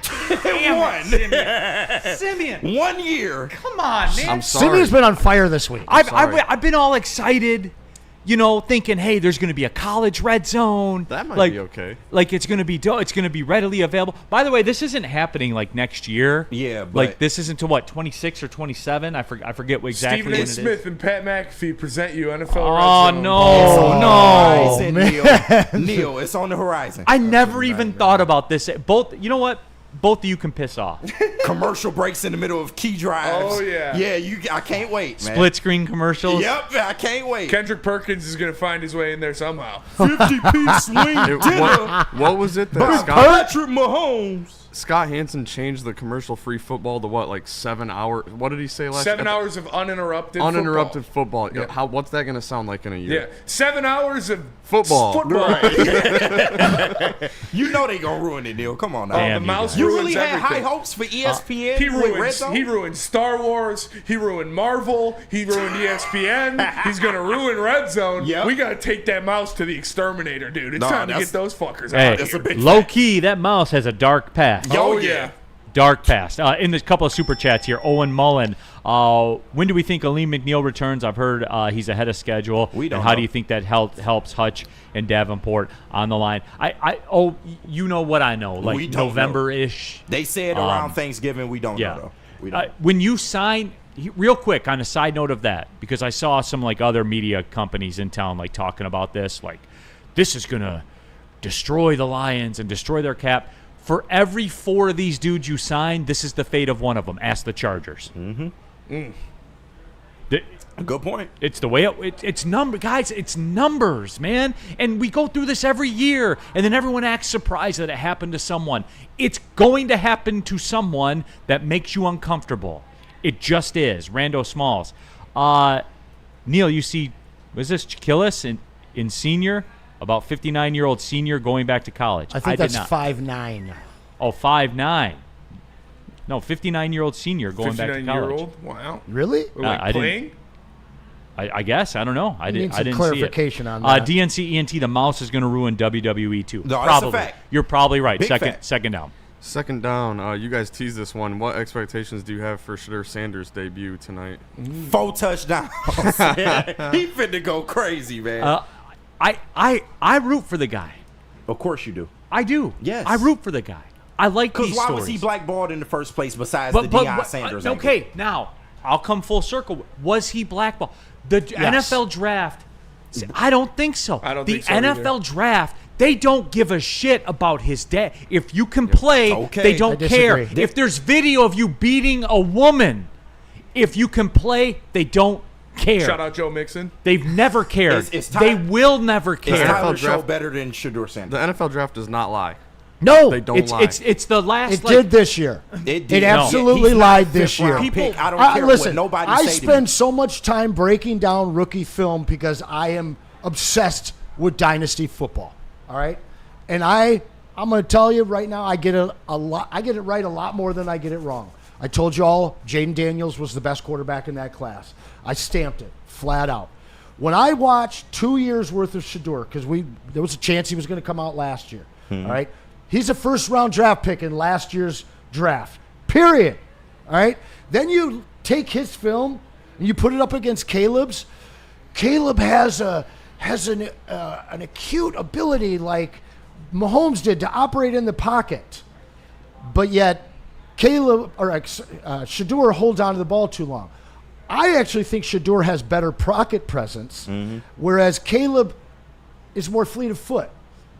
S2: damn it, Simeon.
S11: 1 year.
S2: Come on, man.
S4: I'm sorry.
S3: Simeon's been on fire this week.
S2: I've been all excited thinking, hey, there's going to be a college red zone.
S4: That might be okay.
S2: Like it's going to be it's going to be readily available. By the way, this isn't happening like next year.
S11: Yeah, but
S2: like this isn't to what 26 or 27. I forget what exactly.
S5: Stephen
S2: when
S5: A.
S2: it
S5: Smith
S2: is.
S5: and Pat McAfee present you NFL
S2: Oh
S5: Red Zone.
S2: no.
S11: Neil, it's on the horizon.
S2: I never even thought about this. Both, you know what? Both of you can piss off.
S11: Commercial breaks in the middle of key drives.
S5: Oh, yeah.
S11: Yeah, I can't wait, man.
S2: Split screen commercials.
S11: Yep, I can't wait.
S5: Kendrick Perkins is going to find his way in there somehow.
S11: 50-piece swing dinner.
S4: What was it that
S11: by Patrick Mahomes?
S4: Scott Hansen changed the commercial-free football to what, like 7 hours? What did he say last?
S5: 7 hours of uninterrupted
S4: football.
S5: Yeah.
S4: What's that going to sound like in a year?
S5: Yeah, 7 hours of
S4: football.
S11: You know they gonna ruin it, Neil. Come on now.
S2: Damn,
S5: the mouse
S11: you
S5: ruins
S11: really had
S5: everything.
S11: high hopes for ESPN.
S5: He
S11: with Red
S5: ruined,
S11: Zone?
S5: he ruined Star Wars. He ruined Marvel. He ruined ESPN. He's going to ruin Red Zone.
S11: Yep.
S5: We got to take that mouse to the exterminator, dude. It's time to get those fuckers
S2: Hey,
S5: out of here.
S2: low key, that mouse has a dark past.
S5: Oh, yeah.
S2: Dark past. In this couple of super chats here, Owen Mullen. When do we think Aleem McNeil returns? I've heard he's ahead of schedule.
S11: We don't
S2: and how
S11: know.
S2: do you think that helps Hutch and Davenport on the line? You know what I know, like
S11: We don't
S2: November-ish.
S11: They said around Thanksgiving. We don't know though. We don't.
S2: When you sign, real quick on a side note of that, because I saw some like other media companies in town like talking about this, like this is gonna destroy the Lions and destroy their cap. For every 4 of these dudes you sign, this is the fate of one of them. Ask the Chargers.
S11: Mm-hmm. Good point.
S2: It's the way it's number, guys. It's numbers, man. And we go through this every year, and then everyone acts surprised that it happened to someone. It's going to happen to someone that makes you uncomfortable. It just is. Rando Smalls. Neil, you see, was this Chikillis in senior? About 59-year-old senior going back to college.
S3: I think that's
S2: did not.
S3: 5'9".
S2: Oh, 5'9". No, 59-year-old senior going back to college.
S5: 59-year-old? Wow.
S3: Really?
S2: I
S5: playing?
S2: I guess. I don't know. I
S3: need some
S2: didn't
S3: clarification
S2: see it.
S3: on that.
S2: DNC ENT, the mouse is going to ruin WWE too.
S11: No,
S2: probably.
S11: that's a fact.
S2: You're probably right.
S11: Big
S2: Second
S11: fact.
S2: down.
S4: Second down. You guys teased this one. What expectations do you have for Shadur Sanders' debut tonight?
S11: 4 touchdowns. He finna go crazy, man.
S2: I root for the guy.
S11: Of course you do.
S2: I do.
S11: Yes.
S2: I root for the guy. I like these
S11: Because why
S2: stories.
S11: was he blackballed in the first place besides the Deion Sanders angle?
S2: Okay, now I'll come full circle. Was he blackballed? The NFL draft. I don't think so.
S5: I don't
S2: the
S5: think so
S2: NFL
S5: either.
S2: draft. They don't give a shit about his dad. If you can play,
S11: Okay.
S2: they don't
S3: I
S2: care.
S3: disagree.
S2: If there's video of you beating a woman, if you can play, they don't care.
S5: Shout out Joe Mixon.
S2: They've never cared.
S11: It's
S2: They will never
S11: Is
S2: care.
S11: Tyler Show
S4: draft-
S11: better than Shadur Sanders?
S4: The NFL draft does not lie.
S2: No,
S4: They don't
S2: it's,
S4: lie.
S2: It's the last.
S3: It
S2: like,
S3: did this year.
S11: It
S3: It
S11: did.
S3: absolutely
S11: He's not
S3: lied
S11: a
S3: this year.
S11: fifth-round pick. I don't care
S3: listen,
S11: what nobody
S3: I
S11: say to
S3: spend
S11: me.
S3: so much time breaking down rookie film because I am obsessed with dynasty football. All right, and I'm going to tell you right now, I get a lot. I get it right a lot more than I get it wrong. I told you all, Jaden Daniels was the best quarterback in that class. I stamped it flat out. When I watched 2 years worth of Shadur, because there was a chance he was going to come out last year. All right, he's a first-round draft pick in last year's draft. Period. All right. Then you take his film and you put it up against Caleb's. Caleb has an acute ability like Mahomes did to operate in the pocket, but yet Shadur holds on to the ball too long. I actually think Shadur has better pocket presence, whereas Caleb is more fleet of foot.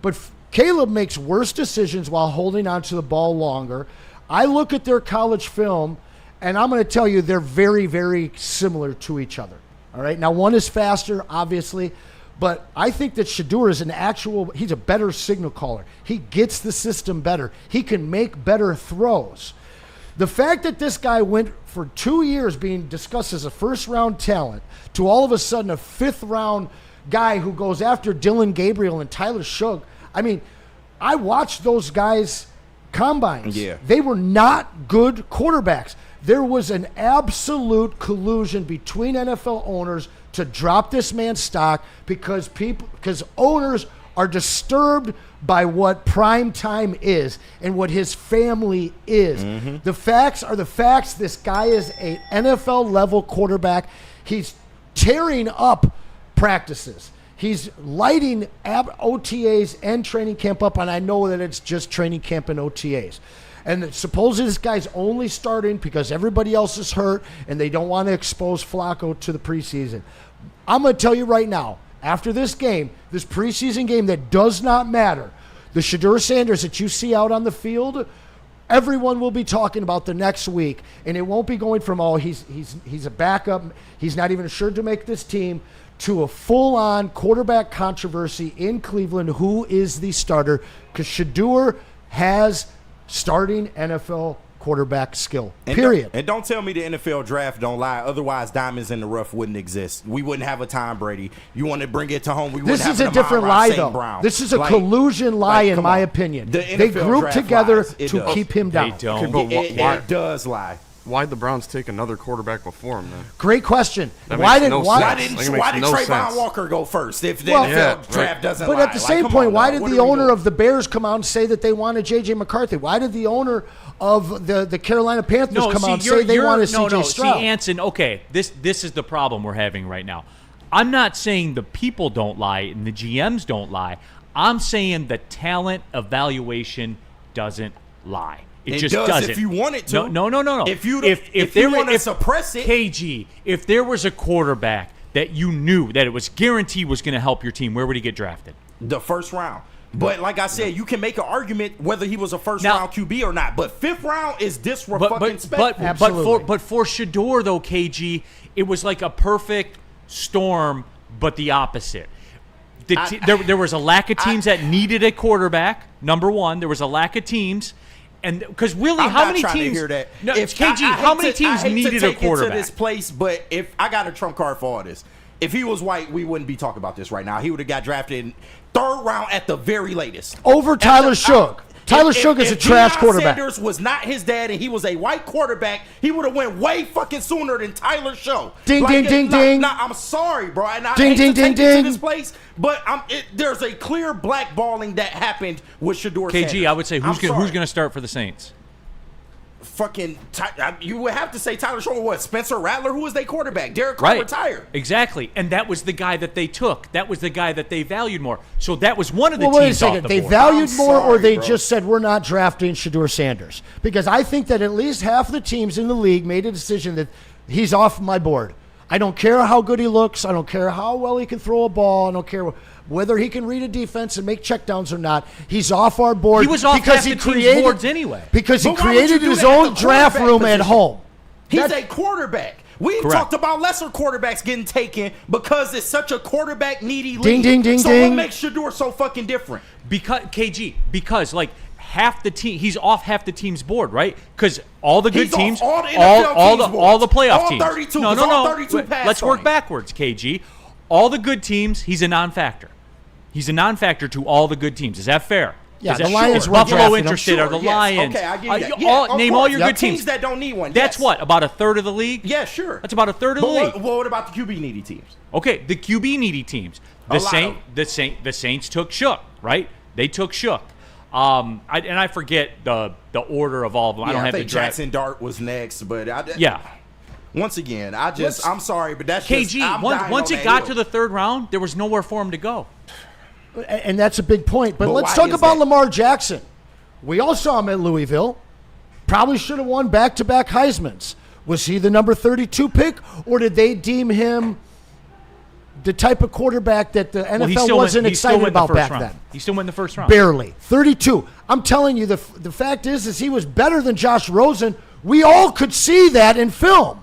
S3: But Caleb makes worse decisions while holding on to the ball longer. I look at their college film, and I'm going to tell you they're very, very similar to each other. All right. Now, one is faster, obviously, but I think that Shadur is he's a better signal caller. He gets the system better. He can make better throws. The fact that this guy went for 2 years being discussed as a first-round talent to all of a sudden a fifth-round guy who goes after Dylan Gabriel and Tyler Shough. I mean, I watched those guys' combines.
S11: Yeah.
S3: They were not good quarterbacks. There was an absolute collusion between NFL owners to drop this man's stock because owners are disturbed by what prime time is and what his family is. The facts are the facts. This guy is an NFL level quarterback. He's tearing up practices. He's lighting OTAs and training camp up, and I know that it's just training camp and OTAs. And supposedly this guy's only starting because everybody else is hurt, and they don't want to expose Flacco to the preseason. I'm going to tell you right now, after this game, this preseason game that does not matter, the Shedeur Sanders that you see out on the field, everyone will be talking about the next week, and it won't be going from, he's a backup, he's not even assured to make this team, to a full-on quarterback controversy in Cleveland. Who is the starter? Because Shedeur has starting NFL quarterback skill, period.
S11: And don't tell me the NFL draft don't lie. Otherwise, diamonds in the rough wouldn't exist. We wouldn't have a Tom Brady. You want to bring it to home, we wouldn't have
S3: This is a different lie, though.
S11: Brown.
S3: This is a collusion lie, in my opinion. They grouped together to keep him down.
S2: They don't.
S11: It does lie.
S4: Why'd the Browns take another quarterback before him, then?
S3: Great question.
S11: Why did Trayvon Walker go first if the NFL draft doesn't lie?
S3: But at the same point, why did the owner of the Bears come out and say that they wanted J.J. McCarthy? Why did the owner of the Carolina Panthers come out and say they wanted C.J. Stroud?
S2: See, Anson, okay, this is the problem we're having right now. I'm not saying the people don't lie and the GMs don't lie. I'm saying the talent evaluation doesn't lie. It just doesn't.
S11: If you want it to.
S2: No.
S11: If you want to suppress it.
S2: KG, if there was a quarterback that you knew that it was guaranteed was going to help your team, where would he get drafted?
S11: The first round. But like I said, you can make an argument whether he was a first-round QB or not. But fifth round is disrespectful.
S2: But for Shedeur, though, KG, it was like a perfect storm, but the opposite. There was a lack of teams that needed a quarterback, number one. There was a lack of teams. And because really, how many teams?
S11: Hear that.
S2: No, KG, how many teams needed a quarterback?
S11: To this place, but if I got a trump card for all this, if he was white, we wouldn't be talking about this right now. He would have got drafted in third round at the very latest.
S3: Over Tyler Shough. Tyler Shough is a trash quarterback.
S11: If Sanders was not his dad and he was a white quarterback, he would have went way fucking sooner than Tyler Shough.
S3: Ding, ding.
S11: I'm sorry, bro. And I
S3: hate to take it
S11: to this place, but there's a clear blackballing that happened with Shedeur Sanders.
S2: KG, I would say who's going to start for the Saints?
S11: You would have to say Tyler Shough or what? Spencer Rattler, who was their quarterback? Derek Carr retired.
S2: Exactly. And that was the guy that they took. That was the guy that they valued more. So that was one of the
S3: teams
S2: teams off the board.
S3: They valued more, or they just said, we're not drafting Shedeur Sanders? Because I think that at least half the teams in the league made a decision that he's off my board. I don't care how good he looks. I don't care how well he can throw a ball. I don't care whether he can read a defense and make checkdowns or not. He's off our board.
S2: He was off half the team's boards anyway.
S3: Because he created his own draft room at home.
S11: He's a quarterback. We talked about lesser quarterbacks getting taken because it's such a quarterback-needy league.
S3: Ding.
S11: What makes Shedeur so fucking different?
S2: Because like half the team, he's off half the team's board, right? Because all the good teams,
S11: all the NFL
S2: all the playoff teams.
S11: 32.
S2: No.
S11: 32 pass
S2: Let's work backwards, KG. All the good teams, he's a non-factor. He's a non-factor to all the good teams. Is that fair?
S3: Yeah, the Lions were
S2: Buffalo interested, or the Lions.
S11: Okay, I give you that.
S2: Name all your good teams
S11: that don't need one.
S2: That's what, about a third of the league?
S11: Yeah, sure.
S2: That's about a third of the league.
S11: What about the QB needy teams?
S2: Okay, the QB needy teams. The Saints took Shough, right? They took Shough. I forget the order of all of them. I don't have
S11: the
S2: draft.
S11: Jackson Dart was next, but
S2: yeah.
S11: Once again, I'm sorry, but that's
S2: KG.
S11: Just,
S2: once it got to the third round, there was nowhere for him to go.
S3: And that's a big point. But let's talk about Lamar Jackson. We all saw him at Louisville. Probably should have won back-to-back Heismans. Was he the number 32 pick, or did they deem him the type of quarterback that the NFL wasn't excited about back then?
S2: He still went in the first round.
S3: Barely. 32. I'm telling you, the fact is he was better than Josh Rosen. We all could see that in film.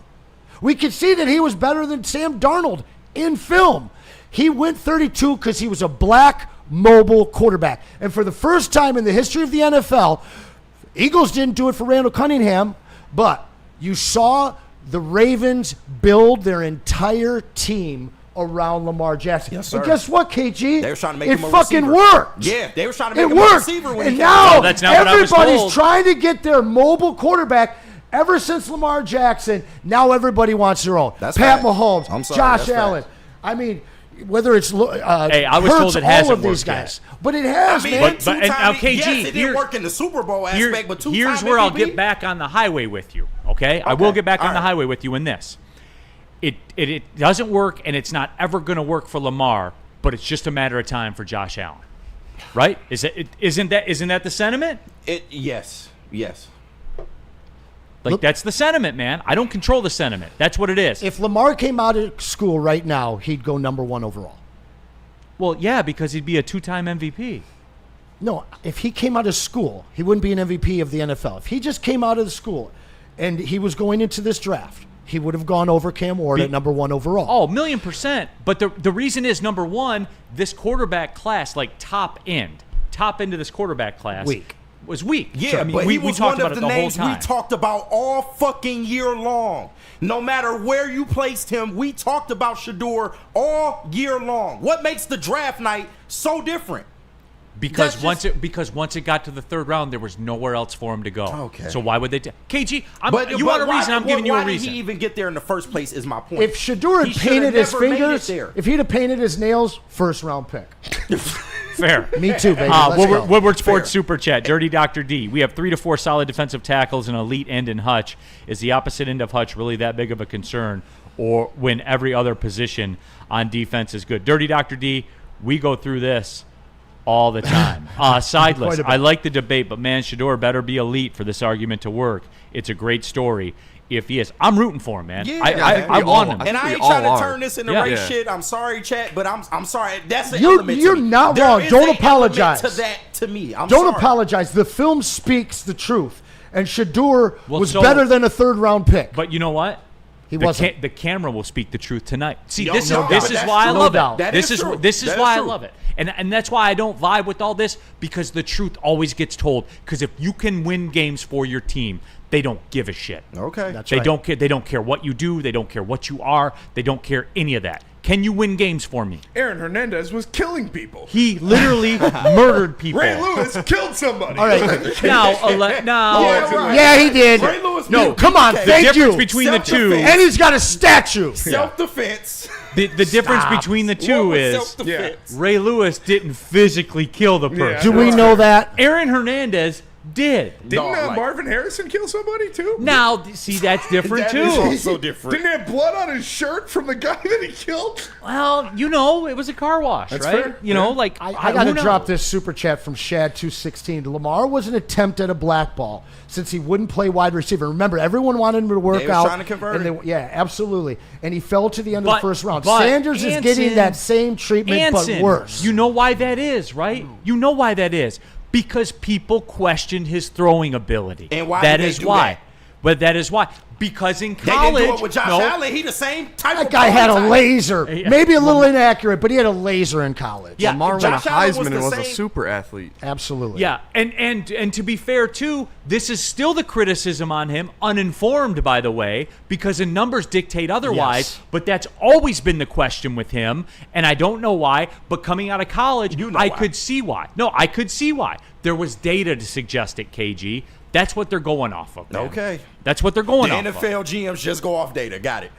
S3: We could see that he was better than Sam Darnold in film. He went 32 because he was a black, mobile quarterback. And for the first time in the history of the NFL, Eagles didn't do it for Randall Cunningham, but you saw the Ravens build their entire team around Lamar Jackson.
S11: Yes, sir.
S3: And guess what, KG?
S11: They were trying to make
S3: it
S11: him a
S3: fucking
S11: receiver.
S3: worked.
S11: Yeah, they were trying to make him
S3: worked.
S11: a receiver when
S3: and
S11: he
S3: now
S2: that's not what I was
S3: everybody's
S2: told.
S3: trying to get their mobile quarterback. Ever since Lamar Jackson, now everybody wants their own.
S11: That's
S3: Pat
S11: fact.
S3: Mahomes,
S11: I'm sorry,
S3: Josh
S11: that's
S3: Allen.
S11: fact.
S3: I mean, whether it's
S2: I was
S3: Hurts,
S2: told it
S3: all
S2: hasn't
S3: of these
S2: worked
S3: guys,
S2: yet.
S3: but it has, man.
S2: But KG,
S11: yes, it didn't work in the Super Bowl aspect, but
S2: here's where I'll get back on the highway with you. Okay, I will get back on the highway with you in this. It doesn't work, and it's not ever going to work for Lamar, but it's just a matter of time for Josh Allen. Right? Isn't that the sentiment?
S11: Yes.
S2: That's the sentiment, man. I don't control the sentiment. That's what it is.
S3: If Lamar came out of school right now, he'd go number 1 overall.
S2: Well, yeah, because he'd be a 2-time MVP.
S3: No, if he came out of school, he wouldn't be an MVP of the NFL. If he just came out of the school and he was going into this draft, he would have gone over Cam Ward at number 1 overall.
S2: Oh, 1,000,000%. But the reason is, number one, this quarterback class, like top end of this quarterback class, was weak.
S11: Yeah,
S2: So, I mean,
S11: but
S2: we
S11: he was
S2: talked
S11: one
S2: about
S11: of
S2: it
S11: the
S2: the whole
S11: names we
S2: time.
S11: talked about all fucking year long. No matter where you placed him, we talked about Shedeur all year long. What makes the draft night so different?
S2: Because once it got to the third round, there was nowhere else for him to go.
S11: Okay.
S2: So why would they? KG, you
S11: but
S2: want a reason? I'm giving you a
S11: Why
S2: reason.
S11: did he even get there in the first place? Is my point.
S3: If Shedeur
S11: He
S3: had
S11: should
S3: painted
S11: have
S3: his
S11: never made it
S3: fingers,
S11: there.
S3: if he'd have painted his nails, first-round pick.
S2: Fair.
S3: Me too, baby. Let's go.
S2: Woodward Sports Super Chat. Dirty Dr. D. We have 3 to 4 solid defensive tackles and elite end in Hutch. Is the opposite end of Hutch really that big of a concern, or when every other position on defense is good? Dirty Dr. D. We go through this all the time. Sideless. I like the debate, but man, Shedeur better be elite for this argument to work. It's a great story. If he is, I'm rooting for him, man.
S11: Yeah,
S2: I want him.
S11: And I ain't trying to turn this into race shit. I'm sorry, chat, but I'm sorry. That's an element.
S3: You're
S11: to me.
S3: not
S11: There
S3: wrong.
S11: is
S3: Don't
S11: an
S3: apologize.
S11: element to that to me. I'm
S3: Don't
S11: sorry.
S3: apologize. The film speaks the truth, and Shedeur was
S2: so-
S3: better than a third-round pick.
S2: But you know what?
S3: He wasn't.
S2: The camera will speak the truth tonight. See,
S3: No,
S2: this
S3: no
S2: is
S3: doubt.
S2: why I
S3: No
S2: love
S3: doubt.
S2: it.
S3: That
S2: This
S3: is
S2: is
S3: true.
S2: this is
S3: That
S2: why
S3: is
S2: I
S3: true.
S2: love it. And that's why I don't vibe with all this, because the truth always gets told. Because if you can win games for your team, they don't give a shit.
S11: Okay.
S3: That's
S2: They
S3: right.
S2: don't care. They don't care what you do. They don't care what you are. They don't care any of that. Can you win games for me?
S5: Aaron Hernandez was killing people.
S2: He literally murdered people.
S5: Ray Lewis killed somebody.
S3: All right.
S2: Now,
S3: Yeah, he did.
S11: Ray Lewis
S3: No,
S11: beat
S3: come on.
S11: BK.
S3: Thank you.
S2: difference between the two.
S3: And he's got a statue.
S11: Self-defense.
S2: The difference between the two
S11: What was
S2: is
S11: self-defense?
S2: Ray Lewis didn't physically kill the person.
S3: Do we know that?
S2: Aaron Hernandez did.
S5: Didn't Marvin Harrison kill somebody too?
S2: Now, see, that's different
S11: That
S2: too.
S11: is also different.
S5: Didn't he have blood on his shirt from the guy that he killed?
S2: Well, it was a car wash,
S5: That's
S2: right?
S5: fair.
S3: I got to
S2: who knows?
S3: drop this super chat from Shad216. Lamar was an attempt at a blackball since he wouldn't play wide receiver. Remember, everyone wanted him to work
S11: They was
S3: out.
S11: trying to convert him.
S3: Yeah, absolutely. And he fell to the end of
S2: But-
S3: the first round.
S2: but
S3: Sanders is getting
S2: Anson-
S3: that same treatment, but worse.
S2: You know why that is, right? You know why that is. Because people questioned his throwing ability.
S11: And why
S2: That
S11: did they
S2: is
S11: do
S2: why.
S11: that?
S2: But that is why. Because in
S11: They didn't
S2: college,
S11: do it with Josh Allen. He the same type of
S3: That guy had a
S11: prototype.
S3: laser. Maybe a little inaccurate, but he had a laser in college.
S2: Yeah,
S4: Lamar won a
S11: Josh Allen was
S4: Heisman
S11: the
S4: and was a
S11: same-
S4: super athlete.
S3: Absolutely.
S2: Yeah, and to be fair too, this is still the criticism on him, uninformed by the way, because the numbers dictate otherwise.
S3: Yes.
S2: But that's always been the question with him, and I don't know why. But coming out of college, I could see why. No, I could see why. There was data to suggest it. KG. That's what they're going off of. Man.
S11: Okay.
S2: That's what they're going
S11: The
S2: off of.
S11: NFL GMs just go off data. Got it.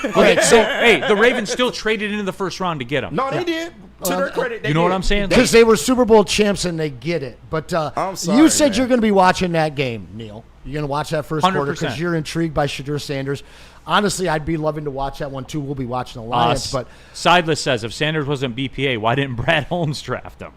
S2: Okay, so hey, the Ravens still traded into the first round to get him.
S11: No, they did. To their credit, they
S2: You know
S11: did.
S2: what I'm saying?
S3: Because they were Super Bowl champs and they get it. But
S11: I'm sorry,
S3: you said
S11: man.
S3: you're going to be watching that game, Neil. You're going to watch that first quarter
S2: 100%.
S3: because you're intrigued by Shedeur Sanders. Honestly, I'd be loving to watch that one too. We'll be watching the Lions, but
S2: Sideless says if Sanders wasn't BPA, why didn't Brad Holmes draft him?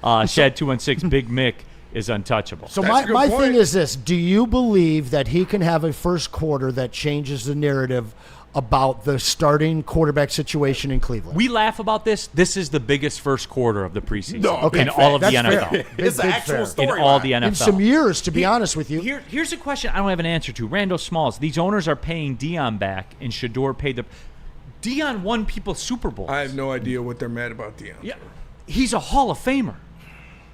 S2: Shad216, Big Mick is untouchable.
S3: so
S5: That's a
S3: my
S5: good
S3: thing
S5: point.
S3: is this: do you believe that he can have a first quarter that changes the narrative about the starting quarterback situation in Cleveland?
S2: We laugh about this. This is the biggest first quarter of the preseason
S11: No,
S3: Okay,
S2: in all of the
S3: that's
S2: NFL.
S3: fair.
S11: It's an
S3: Big
S11: actual
S3: fair.
S11: story.
S2: In all the NFL.
S3: In some years, to be honest with you.
S2: Here's a question I don't have an answer to. Randall Smalls. These owners are paying Dion back, and Shedeur paid the. Dion won people Super Bowls.
S5: I have no idea what they're mad about Deion.
S2: Yeah, he's a Hall of Famer,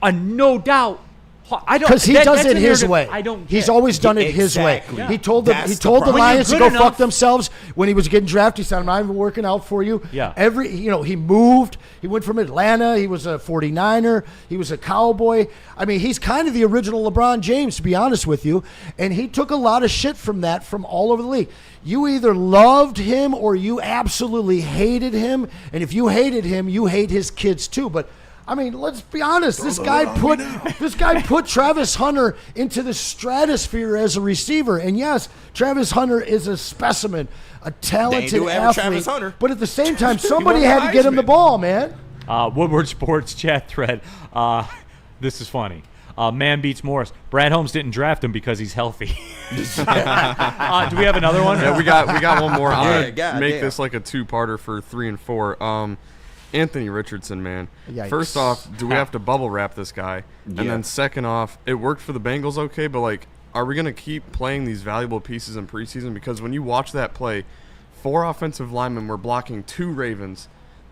S2: a no doubt. I don't
S3: Because he
S2: that-
S3: does
S2: that's
S3: it
S2: a
S3: his
S2: narrative
S3: way.
S2: I don't.
S3: He's
S2: get.
S3: always done it his way.
S11: Exactly.
S3: He told the
S11: That's
S3: he
S11: the
S3: told the
S11: problem.
S3: Lions to
S2: When
S3: go
S2: you're good
S3: fuck
S2: enough-
S3: themselves when he was getting drafted. He said, "I'm not even working out for you."
S2: Yeah.
S3: He moved. He went from Atlanta. He was a 49er. He was a Cowboy. I mean, he's kind of the original LeBron James, to be honest with you. And he took a lot of shit from that from all over the league. You either loved him or you absolutely hated him. And if you hated him, you hate his kids too. But I mean, let's be honest. This guy put Travis Hunter into the stratosphere as a receiver. And yes, Travis Hunter is a specimen, a talented athlete. Travis Hunter. But at the same time, somebody had to get him the ball, man.
S2: Woodward Sports chat thread. This is funny. Man beats Morris. Brad Holmes didn't draft him because he's healthy. Do we have another one?
S4: Yeah, we got one more. I'm gonna make this like a two-parter for 3 and 4. Anthony Richardson, man.
S3: Yikes.
S4: First off, do we have to bubble wrap this guy? Yeah. And then second off, it worked for the Bengals, okay, but like, are we gonna keep playing these valuable pieces in preseason? Because when you watch that play, 4 offensive linemen were blocking 2 Ravens.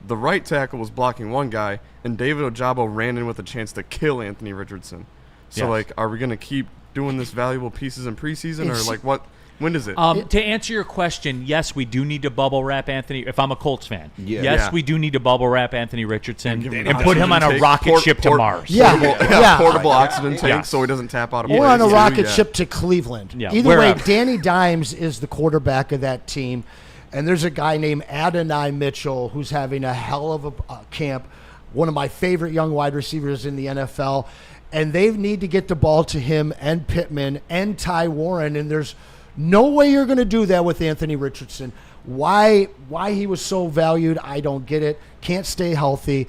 S4: The right tackle was blocking 1 guy, and David Ojabo ran in with a chance to kill Anthony Richardson. So, like, are we going to keep doing this valuable pieces in preseason, or, like, what? When does it?
S2: To answer your question, yes, we do need to bubble wrap Anthony. If I'm a Colts fan, yes, we do need to bubble wrap Anthony Richardson and put him on a rocket ship to Mars.
S4: Portable oxygen tank so he doesn't tap out of
S3: Or on a rocket ship to Cleveland.
S2: Yeah.
S3: Either way, Danny Dimes is the quarterback of that team. And there's a guy named Adonai Mitchell who's having a hell of a camp, one of my favorite young wide receivers in the NFL. And they need to get the ball to him and Pittman and Ty Warren. And there's no way you're going to do that with Anthony Richardson. Why he was so valued, I don't get it. Can't stay healthy.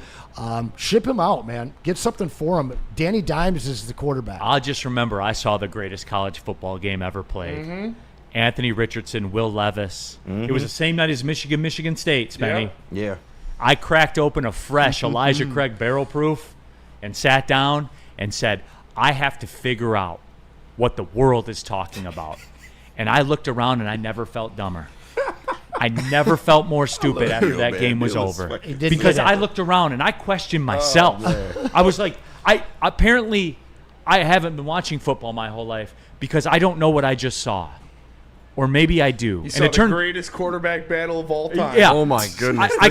S3: Ship him out, man. Get something for him. Danny Dimes is the quarterback.
S2: I'll just remember I saw the greatest college football game ever played.
S5: Mm-hmm.
S2: Anthony Richardson, Will Levis.
S11: Mm-hmm.
S2: It was the same night as Michigan State, Spenny.
S11: Yeah.
S2: I cracked open a fresh Elijah Craig barrel proof and sat down and said, I have to figure out what the world is talking about. And I looked around and I never felt dumber. I never felt more stupid after that game was over. Because I looked around and I questioned myself. I was like, I haven't been watching football my whole life because I don't know what I just saw. Or maybe I do.
S5: You saw the greatest quarterback battle of all time.
S2: Yeah.
S4: Oh my goodness!
S2: I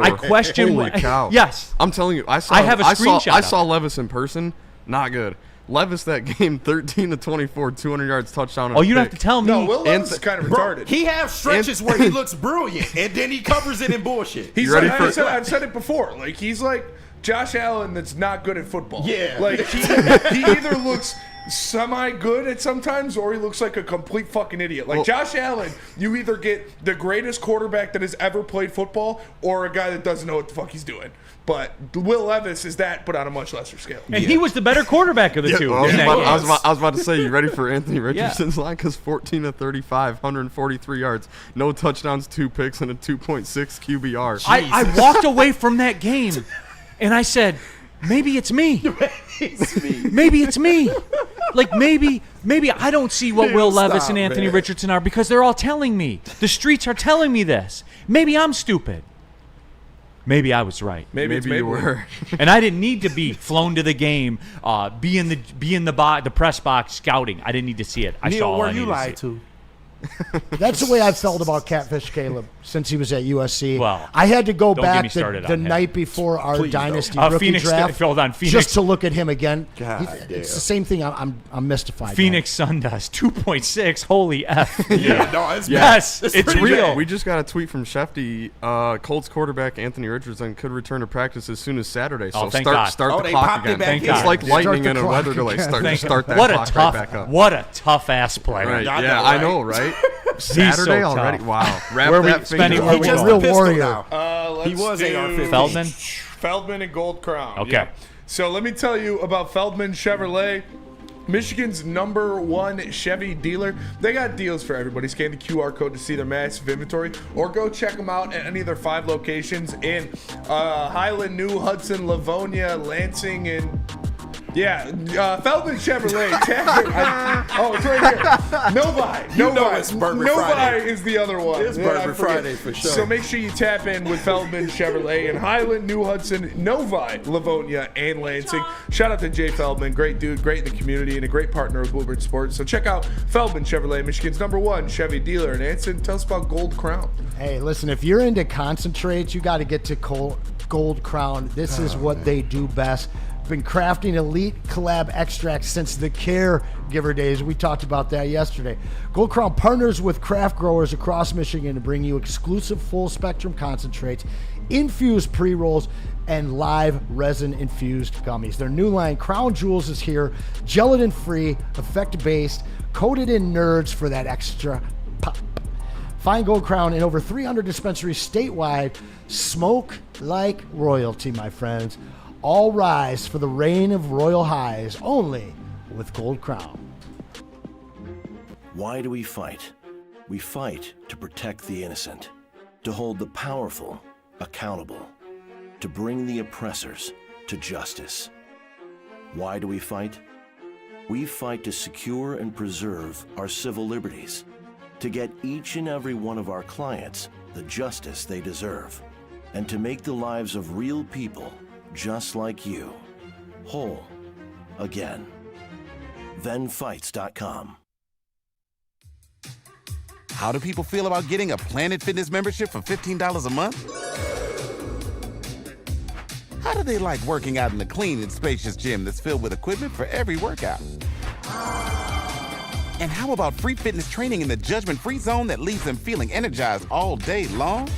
S2: question.
S4: Holy cow!
S2: Yes,
S4: I'm telling you, I
S2: have a screenshot.
S4: I saw Levis in person. Not good. Levis that game, 13-24, 200 yards, touchdown.
S2: Oh, you don't have to tell me.
S5: No, Will Levis is kind of retarded.
S11: He has stretches where he looks brilliant, and then he covers it in bullshit.
S5: He's like, I've said it before. Like he's like Josh Allen that's not good at football.
S11: Yeah.
S5: Like he either looks semi-good at sometimes, or he looks like a complete fucking idiot. Like Josh Allen, you either get the greatest quarterback that has ever played football, or a guy that doesn't know what the fuck he's doing. But Will Levis is that, but on a much lesser scale.
S2: And he was the better quarterback of the two.
S4: I was about to say, you ready for Anthony Richardson's line? Because 14-35, 143 yards, no touchdowns, 2 picks, and a 2.6 QBR.
S2: I walked away from that game, and I said, maybe it's me. Maybe it's me. Like maybe I don't see what Will Levis and Anthony Richardson are because they're all telling me. The streets are telling me this. Maybe I'm stupid. Maybe I was right.
S4: Maybe you were.
S2: And I didn't need to be flown to the game, be in the press box scouting. I didn't need to see it. I saw all I needed to see.
S11: Lied to.
S3: That's the way I've felt about Catfish Caleb since he was at USC.
S2: Well,
S3: I had to go back
S2: the
S3: night before our Dynasty rookie
S2: Phoenix,
S3: draft
S2: Phoenix.
S3: just to look at him again.
S11: It's
S3: the same thing. I'm mystified.
S2: Phoenix Sun does 2.6. Holy F.
S4: It's
S2: real.
S4: We just got a tweet from Shefty. Colts quarterback Anthony Richardson could return to practice as soon as Saturday. So start the clock again. It's like lightning in a weather delay. Start that clock right back up.
S2: What a tough ass player.
S4: Right. Yeah, I know, right? Saturday
S2: so
S4: already?
S2: Tough.
S4: Wow.
S2: Where we spending? Where we
S3: real warrior.
S5: He was
S2: AR-15.
S5: Feldman and Gold Crown.
S2: Okay.
S5: Yeah. So let me tell you about Feldman Chevrolet. Michigan's #1 Chevy dealer. They got deals for everybody. Scan the QR code to see their massive inventory, or go check them out at any of their 5 locations in Highland, New Hudson, Livonia, Lansing, and Feldman Chevrolet. It's right here. Novi is the other one.
S11: It's Burger Friday for sure.
S5: So make sure you tap in with Feldman Chevrolet in Highland, New Hudson, Novi, Livonia, and Lansing. Shout out to Jay Feldman. Great dude, great in the community, and a great partner with Woodward Sports. So check out Feldman Chevrolet, Michigan's #1 Chevy dealer. And Anson, tell us about Gold Crown.
S3: Hey, listen, if you're into concentrates, you got to get to Gold Crown. This is what they do best. Been crafting elite collab extracts since the Caregiver days. We talked about that yesterday. Gold Crown partners with craft growers across Michigan to bring you exclusive full spectrum concentrates infused pre-rolls, and live resin-infused gummies. Their new line, Crown Jewels, is here. Gelatin-free, effect-based, coated in nerds for that extra pop. Find Gold Crown in over 300 dispensaries statewide. Smoke like royalty, my friends. All rise for the reign of royal highs, only with Gold Crown.
S8: Why do we fight? We fight to protect the innocent, to hold the powerful accountable, to bring the oppressors to justice. Why do we fight? We fight to secure and preserve our civil liberties, to get each and every one of our clients the justice they deserve, and to make the lives of real people just like you whole again. ThenFights.com.
S13: How do people feel about getting a Planet Fitness membership for $15 a month? How do they like working out in a clean and spacious gym that's filled with equipment for every workout? And how about free fitness training in the judgment-free zone that leaves them feeling energized all day long?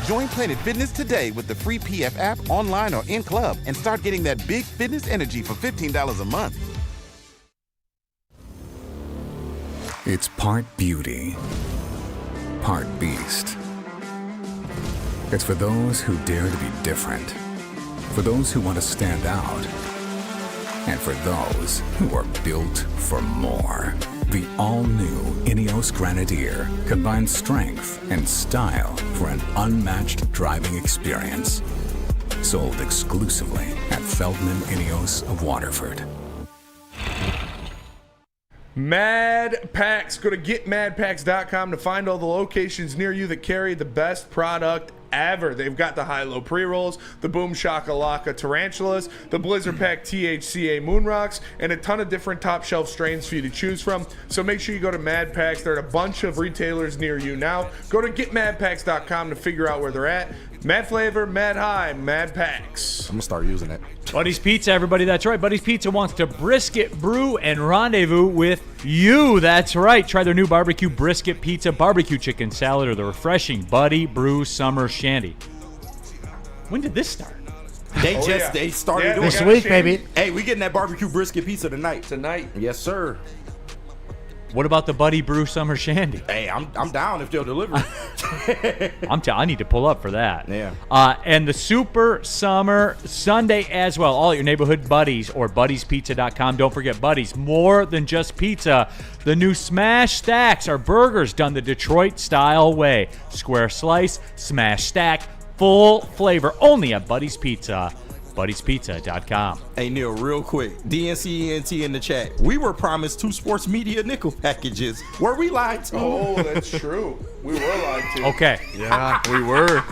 S13: Join Planet Fitness today with the free PF app, online or in club, and start getting that big fitness energy for $15 a month.
S14: It's part beauty, part beast. It's for those who dare to be different, for those who want to stand out, and for those who are built for more. The all-new Ineos Grenadier combines strength and style for an unmatched driving experience. Sold exclusively at Feldman Ineos of Waterford.
S5: Mad Packs. Go to getmadpacks.com to find all the locations near you that carry the best product ever. They've got the high-low pre-rolls, the Boom Shakalaka Tarantulas, the Blizzard Pack THCA Moon Rocks, and a ton of different top-shelf strains for you to choose from. So make sure you go to Mad Packs. They're at a bunch of retailers near you now. Go to getmadpacks.com to figure out where they're at. Mad Flavor, Mad High, Mad Packs.
S11: I'm going to start using it.
S2: Buddy's Pizza, everybody. That's right. Buddy's Pizza wants to brisket, brew, and rendezvous with you. That's right. Try their new barbecue brisket pizza, barbecue chicken salad, or the refreshing Buddy Brew Summer Shandy. When did this start?
S11: They started doing
S3: this week, baby.
S11: Hey, we getting that barbecue brisket pizza tonight.
S5: Tonight.
S11: Yes, sir.
S2: What about the Buddy Brew Summer Shandy?
S11: Hey, I'm down if they'll deliver.
S2: I need to pull up for that.
S11: Yeah.
S2: And the Super Summer Sunday as well. All your neighborhood buddies or buddiespizza.com. Don't forget, Buddies, more than just pizza. The new Smash Stacks are burgers done the Detroit-style way. Square slice, smash stack, full flavor. Only at Buddies Pizza. BuddiesPizza.com.
S11: Hey, Neil, real quick. DNCENT in the chat. We were promised 2 sports media nickel packages. Were we lied to?
S5: Oh, that's true. We were lied to.
S2: Okay.
S4: Yeah, we were.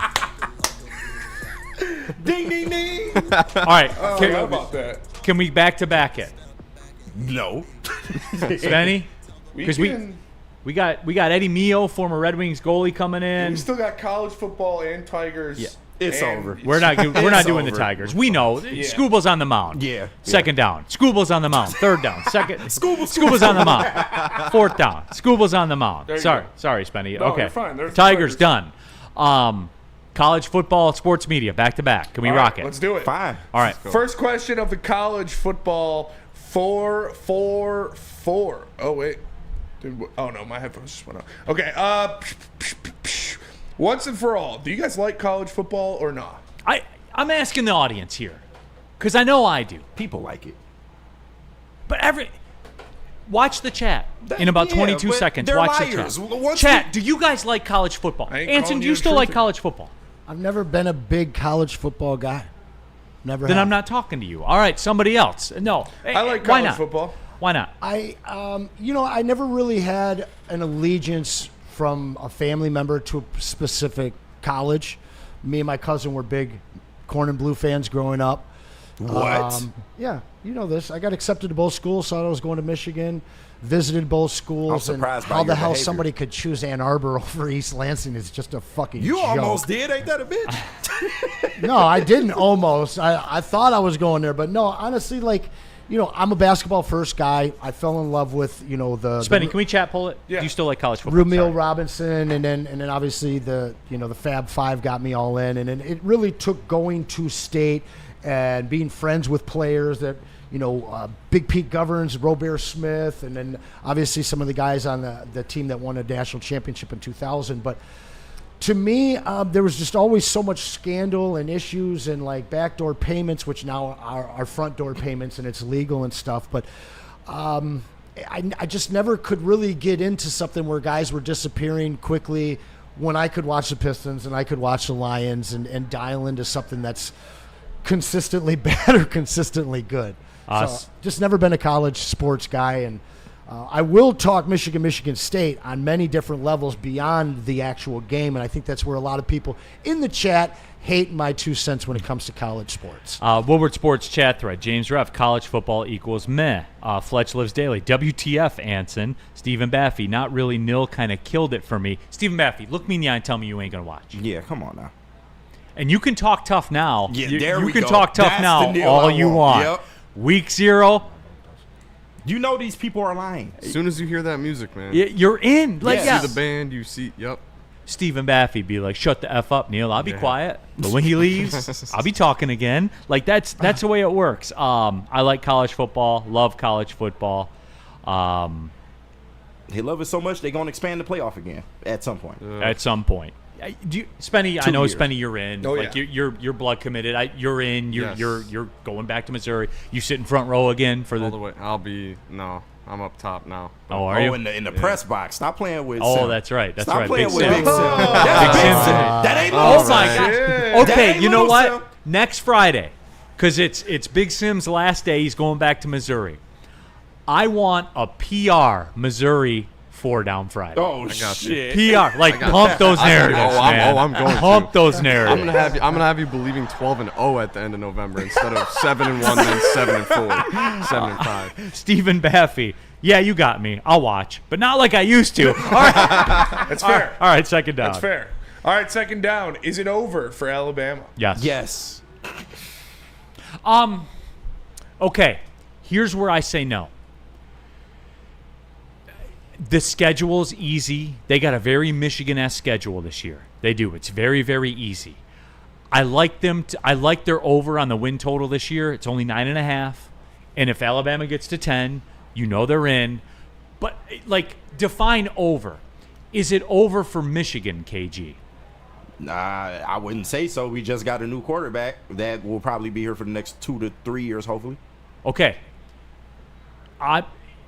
S11: Ding, ding, ding.
S2: All right.
S5: Oh, how about that?
S2: Can we back-to-back it?
S11: No.
S2: Spenny? Because we got Eddie Mio, former Red Wings goalie, coming in.
S5: We still got college football and Tigers.
S2: Yeah.
S11: It's over.
S2: We're not doing the Tigers. We know.
S5: Yeah.
S2: Scuba's on the mound.
S11: Yeah.
S2: Second down. Scuba's on the mound. Third down. Second. Scuba's on the mound. Fourth down. Scuba's on the mound. Sorry, Spenny.
S5: No,
S2: okay.
S5: you're fine. There's
S2: Tigers done. College football, sports media, back to back. Can we rock it?
S5: Let's do it.
S11: Fine.
S2: All right.
S5: First question of the college football 4-4-4. Oh wait. Oh no, my headphones just went out. Okay. Once and for all, do you guys like college football or not?
S2: I'm asking the audience here, because I know I do.
S11: People like it.
S2: But watch the chat in about 22 seconds. Watch
S11: liars.
S2: the chat. Chat, do you guys like college football? Anson, do you still like college football?
S3: I've never been a big college football guy. Never.
S2: Then
S3: have.
S2: I'm not talking to you. All right, somebody else. No.
S5: I like
S2: Why
S5: college
S2: not?
S5: football.
S2: Why not?
S3: I never really had an allegiance from a family member to a specific college. Me and my cousin were big Corn and Blue fans growing up.
S11: What?
S3: Yeah, you know this. I got accepted to both schools, thought I was going to Michigan, visited both schools.
S11: I'm surprised
S3: and
S11: by
S3: how the
S11: your
S3: hell
S11: behavior.
S3: somebody could choose Ann Arbor over East Lansing is just a fucking
S11: You
S3: joke.
S11: almost did, ain't that a bitch?
S3: No, I didn't almost. I thought I was going there, but no, honestly, like, I'm a basketball first guy. I fell in love with,
S2: Spenny, can we chat pull it?
S5: Yeah.
S2: Do you still like college football?
S3: Rumeal Robinson, and then obviously the Fab Five got me all in, and then it really took going to state and being friends with players that Big Pete Governs, Robert Smith, and then obviously some of the guys on the team that won a national championship in 2000. But to me, there was just always so much scandal and issues and like backdoor payments, which now are front door payments and it's legal and stuff. But I just never could really get into something where guys were disappearing quickly when I could watch the Pistons and I could watch the Lions and dial into something that's consistently bad or consistently good. So just never been a college sports guy, and I will talk Michigan State on many different levels beyond the actual game, and I think that's where a lot of people in the chat hate my 2 cents when it comes to college sports.
S2: Woodward Sports chat thread. James Ruff, college football equals meh. Fletch Lives Daily. WTF, Anson. Stephen Baffy, not really nil, kind of killed it for me. Stephen Baffy, look me in the eye and tell me you ain't going to watch.
S11: Yeah, come on now.
S2: And you can talk tough now.
S11: Yeah,
S2: you can talk tough
S11: That's
S2: now
S11: the
S2: all
S11: I
S2: you
S11: want.
S2: want.
S11: Yep.
S2: Week 0.
S11: You know these people are lying.
S4: As soon as you hear that music, man.
S2: You're in.
S4: You see the band, you see, yep.
S2: Stephen Baffy be like, shut the F up, Neil. I'll be quiet. But when he leaves, I'll be talking again. Like, that's the way it works. I like college football. Love college football.
S11: They love it so much, they're going to expand the playoff again at some point.
S2: At some point. Spenny, I know,
S11: years.
S2: Spenny, you're in.
S5: Oh,
S2: like
S5: yeah.
S2: you're blood committed. You're in.
S4: Yes.
S2: You're going back to Missouri. You sit in front row again for
S4: All the way. I'm up top now.
S2: Oh, are you?
S11: In the press box. Stop playing with
S2: Oh,
S11: Sim.
S2: that's right. That's
S11: Stop
S2: right.
S11: playing
S2: Big
S11: with
S2: Sim.
S11: Big Sim.
S2: Big
S11: That's Big
S2: Sim.
S11: Sim. That ain't
S2: Oh
S11: little
S2: my
S11: Sim.
S2: gosh.
S11: That
S2: Okay,
S11: ain't
S2: you know
S11: little
S2: what?
S11: Sim.
S2: Next Friday, because it's Big Sim's last day. He's going back to Missouri. I want a PR Missouri 4-down Friday.
S11: Oh,
S4: got
S11: shit.
S2: PR, like pump those narratives, man.
S4: I'm going
S2: pump
S4: to.
S2: those narratives.
S4: I'm gonna have you believing 12-0 at the end of November instead of 7-1, then 7-4, 7-5.
S2: Stephen Baffy. Yeah, you got me. I'll watch, but not like I used to. All right.
S5: That's fair.
S2: All right, second down.
S5: That's fair. All right, second down. Is it over for Alabama?
S2: Yes.
S11: Yes.
S2: Okay, here's where I say no. The schedule's easy. They got a very Michigan-esque schedule this year. They do. It's very, very easy. I like them. I like their over on the win total this year. It's only 9.5, and if Alabama gets to 10, you know they're in. But like, define over. Is it over for Michigan, KG?
S11: Nah, I wouldn't say so. We just got a new quarterback that will probably be here for the next 2 to 3 years, hopefully.
S2: Okay.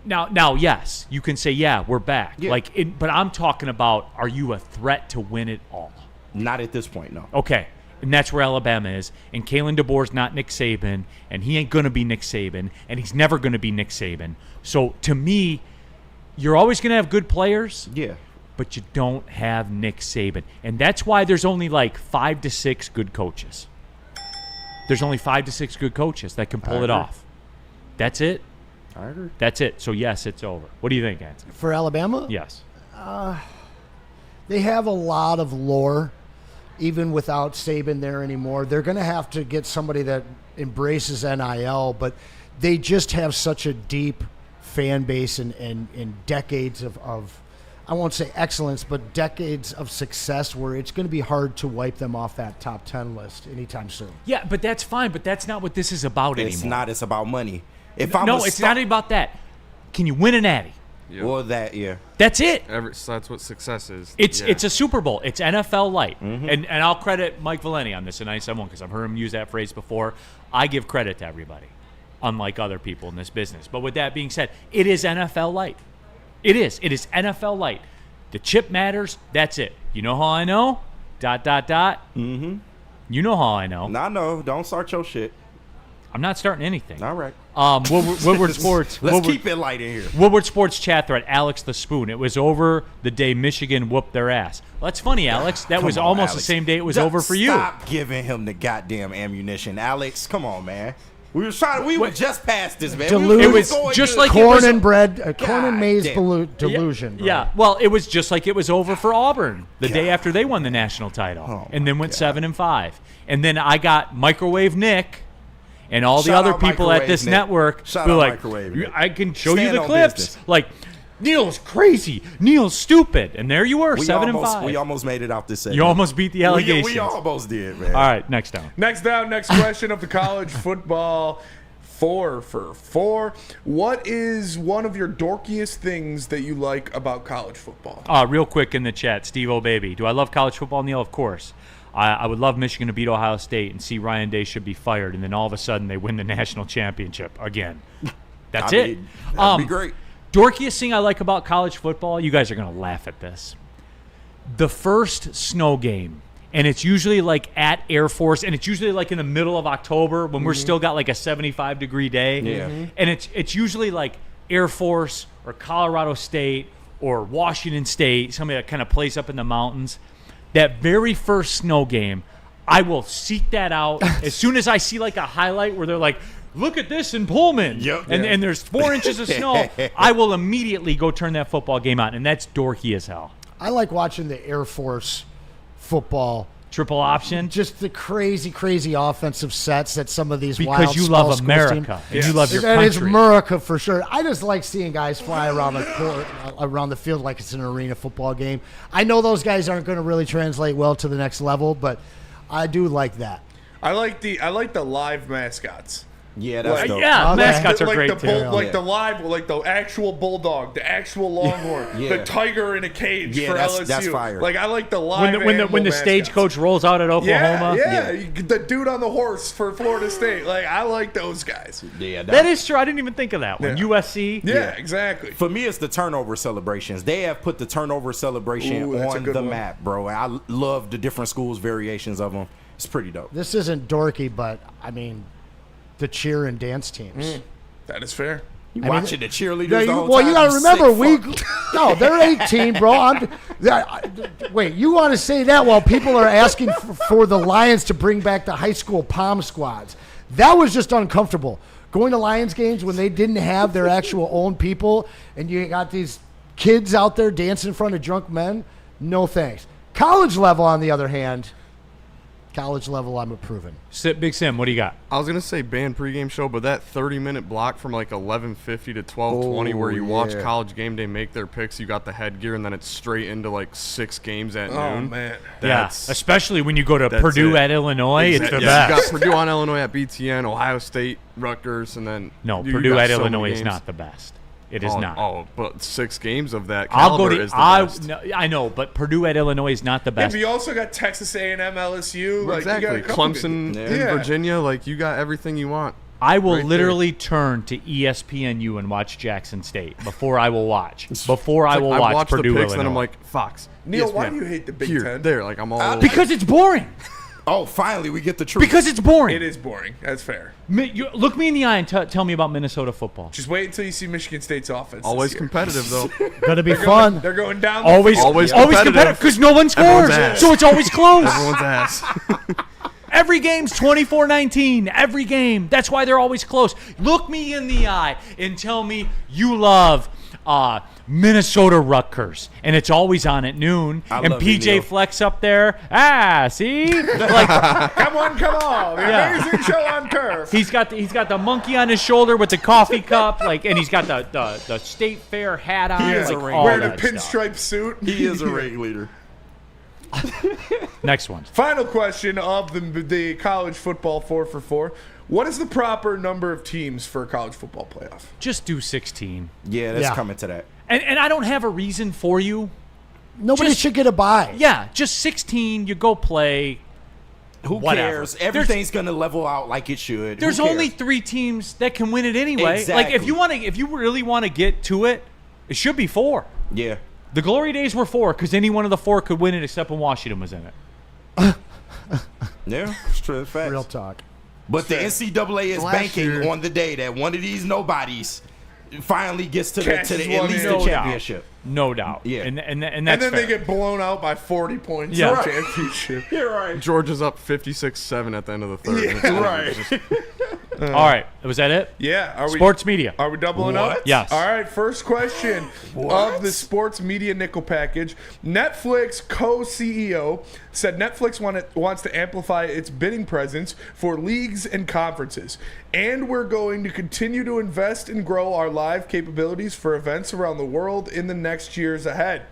S2: Now, yes, you can say, yeah, we're back.
S11: Yeah.
S2: But I'm talking about, are you a threat to win it all?
S11: Not at this point, no.
S2: Okay, and that's where Alabama is. And Kalen DeBoer's not Nick Saban, and he ain't going to be Nick Saban, and he's never going to be Nick Saban. So, to me, you're always going to have good players.
S11: Yeah.
S2: But you don't have Nick Saban. And that's why there's only like 5 to 6 good coaches. There's only 5 to 6 good coaches that can pull it off. That's it.
S11: I agree.
S2: That's it. So, yes, it's over. What do you think, Anson?
S3: For Alabama?
S2: Yes.
S3: They have a lot of lore, even without Saban there anymore. They're going to have to get somebody that embraces NIL, but they just have such a deep fan base and decades of, I won't say excellence, but decades of success where it's going to be hard to wipe them off that top 10 list anytime soon.
S2: Yeah, but that's fine. But that's not what this is about anymore.
S11: It's not. It's about money. It's
S2: not about that. Can you win an Addy?
S4: Yep.
S11: Well, that, yeah.
S2: That's it.
S4: So that's what success is.
S2: It's a Super Bowl. It's NFL light. And I'll credit Mike Valeni on this in 97 because I've heard him use that phrase before. I give credit to everybody, unlike other people in this business. But with that being said, it is NFL light. It is. It is NFL light. The chip matters. That's it. You know how I know? ... Mm-hmm. You know how I know.
S11: Nah, no. Don't start your shit.
S2: I'm not starting anything.
S11: All right.
S2: Woodward Sports.
S11: Let's keep it light in here.
S2: Woodward Sports chat thread. Alex the Spoon. It was over the day Michigan whooped their ass. Well, that's funny, Alex. That was almost the same day it was over for you.
S11: Stop giving him the goddamn ammunition, Alex. Come on, man. We were just past this, man.
S3: It
S2: was just like
S3: corn and bread, corn and maize delusion. Bro.
S2: Yeah. Well, it was just like it was over for Auburn the day after they won the national title, and then went 7-5. And then I got Microwave Nick and all the
S11: Shout
S2: other
S11: out
S2: people at
S11: Microwave,
S2: this
S11: Nick.
S2: network
S11: Shout
S2: be
S11: out
S2: like,
S11: Microwave, Nick.
S2: I can show
S11: Stand
S2: you the
S11: on
S2: clips.
S11: business.
S2: Like, Neil's crazy. Neil's stupid. And there you were, 7-5.
S11: We almost made it out this segment.
S2: You almost beat the allegations.
S11: We almost did, man.
S2: All right, next down.
S5: Next question of the college football 4 for 4. What is one of your dorkiest things that you like about college football?
S2: Real quick in the chat, Steve O'Baby. Do I love college football, Neil? Of course. I would love Michigan to beat Ohio State and see Ryan Day should be fired, and then all of a sudden they win the national championship again. That's it.
S11: That'd be great.
S2: Dorkiest thing I like about college football, you guys are going to laugh at this. The first snow game, and it's usually like at Air Force, and it's usually like in the middle of October when we're still got like a 75-degree day.
S11: Yeah.
S2: And it's usually like Air Force or Colorado State or Washington State, somebody that kind of plays up in the mountains. That very first snow game, I will seek that out as soon as I see like a highlight where they're like, look at this in Pullman.
S11: Yep.
S2: And there's 4 inches of snow. I will immediately go turn that football game on, and that's dorky as hell.
S3: I like watching the Air Force football.
S2: Triple option?
S3: Just the crazy, crazy offensive sets that some of these
S2: Because
S3: wild
S2: you
S3: small
S2: love
S3: schools
S2: America,
S3: team.
S2: and you love your
S3: That is
S2: country.
S3: America for sure. I just like seeing guys fly around the court, around the field like it's an arena football game. I know those guys aren't going to really translate well to the next level, but I do like that.
S5: I like the live mascots.
S11: Yeah, that's dope.
S2: Yeah, mascots are
S5: like
S2: great
S5: the
S2: too.
S5: bull, like the live, like the actual bulldog, the actual longhorn,
S11: Yeah.
S5: the tiger in a cage
S11: Yeah,
S5: for
S11: that's-
S5: LSU.
S11: that's fire.
S5: Like I like the live.
S2: When the
S5: mascots.
S2: stagecoach rolls out at Oklahoma.
S5: Yeah. The dude on the horse for Florida State. Like I like those guys.
S11: Yeah,
S2: That is true. I didn't even think of that one.
S5: Yeah.
S2: USC.
S5: Yeah, exactly.
S11: For me, it's the turnover celebrations. They have put the turnover celebration
S5: Ooh, that's a
S11: on
S5: good
S11: the
S5: one.
S11: map, bro. I love the different schools' variations of them. It's pretty dope.
S3: This isn't dorky, but I mean, the cheer and dance teams.
S5: That is fair.
S11: You
S3: I mean,
S11: watching the cheerleaders
S3: Yeah,
S11: the whole
S3: well,
S11: time,
S3: you got to
S11: you
S3: remember,
S11: sick fuck.
S3: no, they're 18, bro. Wait, you want to say that while people are asking for the Lions to bring back the high school pom squads? That was just uncomfortable. Going to Lions games when they didn't have their actual own people, and you got these kids out there dancing in front of drunk men. No thanks. College level, on the other hand, I'm approving.
S2: Big Sim, what do you got?
S4: I was gonna say band pregame show, but that 30-minute block from like 11:50 to 12:20, where you watch College Game Day make their picks, you got the headgear, and then it's straight into like 6 games at
S5: Oh
S4: noon.
S5: man.
S4: That's,
S2: especially when you go to
S4: that's
S2: Purdue
S4: it.
S2: at Illinois. It's the
S4: You
S2: best.
S4: got Purdue on Illinois at BTN, Ohio State, Rutgers, and then
S2: No,
S4: you
S2: Purdue
S4: got
S2: at
S4: so many
S2: Illinois is
S4: games.
S2: not the best. It is not.
S4: Oh, but 6 games of that
S2: I'll
S4: caliber
S2: go to.
S4: is the best.
S2: No, I know, but Purdue at Illinois is not the
S5: Yeah,
S2: best.
S5: but you also got Texas A&M, LSU. Like,
S4: Exactly.
S5: You got a couple
S4: Clemson
S5: good-
S4: in Virginia, like you got everything you want.
S2: I will
S4: right
S2: literally turn to ESPNU and watch Jackson State before I will watch. Before I will
S4: I
S2: watch
S4: watch
S2: Purdue,
S4: the picks,
S2: Illinois.
S4: then I'm like, Fox.
S5: Neil, why
S4: ESPN,
S5: do you hate the Big
S4: here,
S5: Ten?
S4: There, like I'm all over
S2: because it's boring.
S11: Oh, finally, we get the truth.
S2: Because it's boring.
S5: It is boring. That's fair.
S2: Look me in the eye and tell me about Minnesota football.
S5: Just wait until you see Michigan State's offense.
S4: Always
S5: this year.
S4: competitive though.
S3: Gonna be
S5: They're
S3: fun.
S5: Going, they're going down. The
S2: Always
S5: field.
S2: competitive because no one scores,
S4: Everyone's ass.
S2: so it's always close.
S4: Everyone's ass.
S2: Every game's 24-19. Every game. That's why they're always close. Look me in the eye and tell me you love Minnesota Rutgers, and it's always on at noon.
S11: I
S2: And
S11: love it,
S2: PJ
S11: Neil.
S2: Flex up there. See, like
S5: Come on. The
S2: Yeah.
S5: amazing show on turf.
S2: he's got the monkey on his shoulder with the coffee cup, and he's got the State Fair hat on.
S11: He is
S2: like,
S11: a ring.
S2: all
S5: Wearing a
S2: that stuff.
S5: pinstripe suit.
S11: He is a ringleader.
S2: Next one.
S5: Final question of the college football 4 for 4. What is the proper number of teams for a college football playoff?
S2: Just do 16.
S11: Yeah, that's
S3: Yeah.
S11: coming to that.
S2: And I don't have a reason for you.
S3: Nobody
S2: Just-
S3: should get a bye.
S2: Yeah, just 16. You go play.
S11: Who
S2: Whatever.
S11: cares? Everything's going to level out like it should.
S2: There's
S11: Who cares?
S2: only 3 teams that can win it anyway. Like
S11: Exactly.
S2: if you really want to get to it, it should be 4.
S11: Yeah.
S2: The glory days were 4 because any one of the 4 could win it except when Washington was in it.
S11: Yeah, it's true. Facts.
S3: Real talk.
S11: But the NCAA is
S3: Last
S11: banking
S3: year-
S11: on the day that one of these nobodies finally gets to
S5: Catches
S11: at
S5: one
S11: least
S5: in.
S11: the
S2: No
S11: championship.
S2: No doubt.
S11: Yeah.
S2: And
S5: And
S2: that's
S5: then
S2: fair.
S5: they get blown out by 40 points
S2: Yeah.
S5: in the
S2: Right.
S5: championship.
S11: You're right.
S4: Georgia's up 56-7 at the end of the third.
S5: Yeah,
S4: It's over.
S5: right.
S4: It's just-
S2: All right. Was that it?
S5: Yeah.
S2: Sports media.
S5: Are we doubling up?
S2: Yes.
S5: All right. First question of the sports media nickel package. Netflix co-CEO said Netflix wants to amplify its bidding presence for leagues and conferences. And we're going to continue to invest and grow our live capabilities for events around the world in the next years ahead.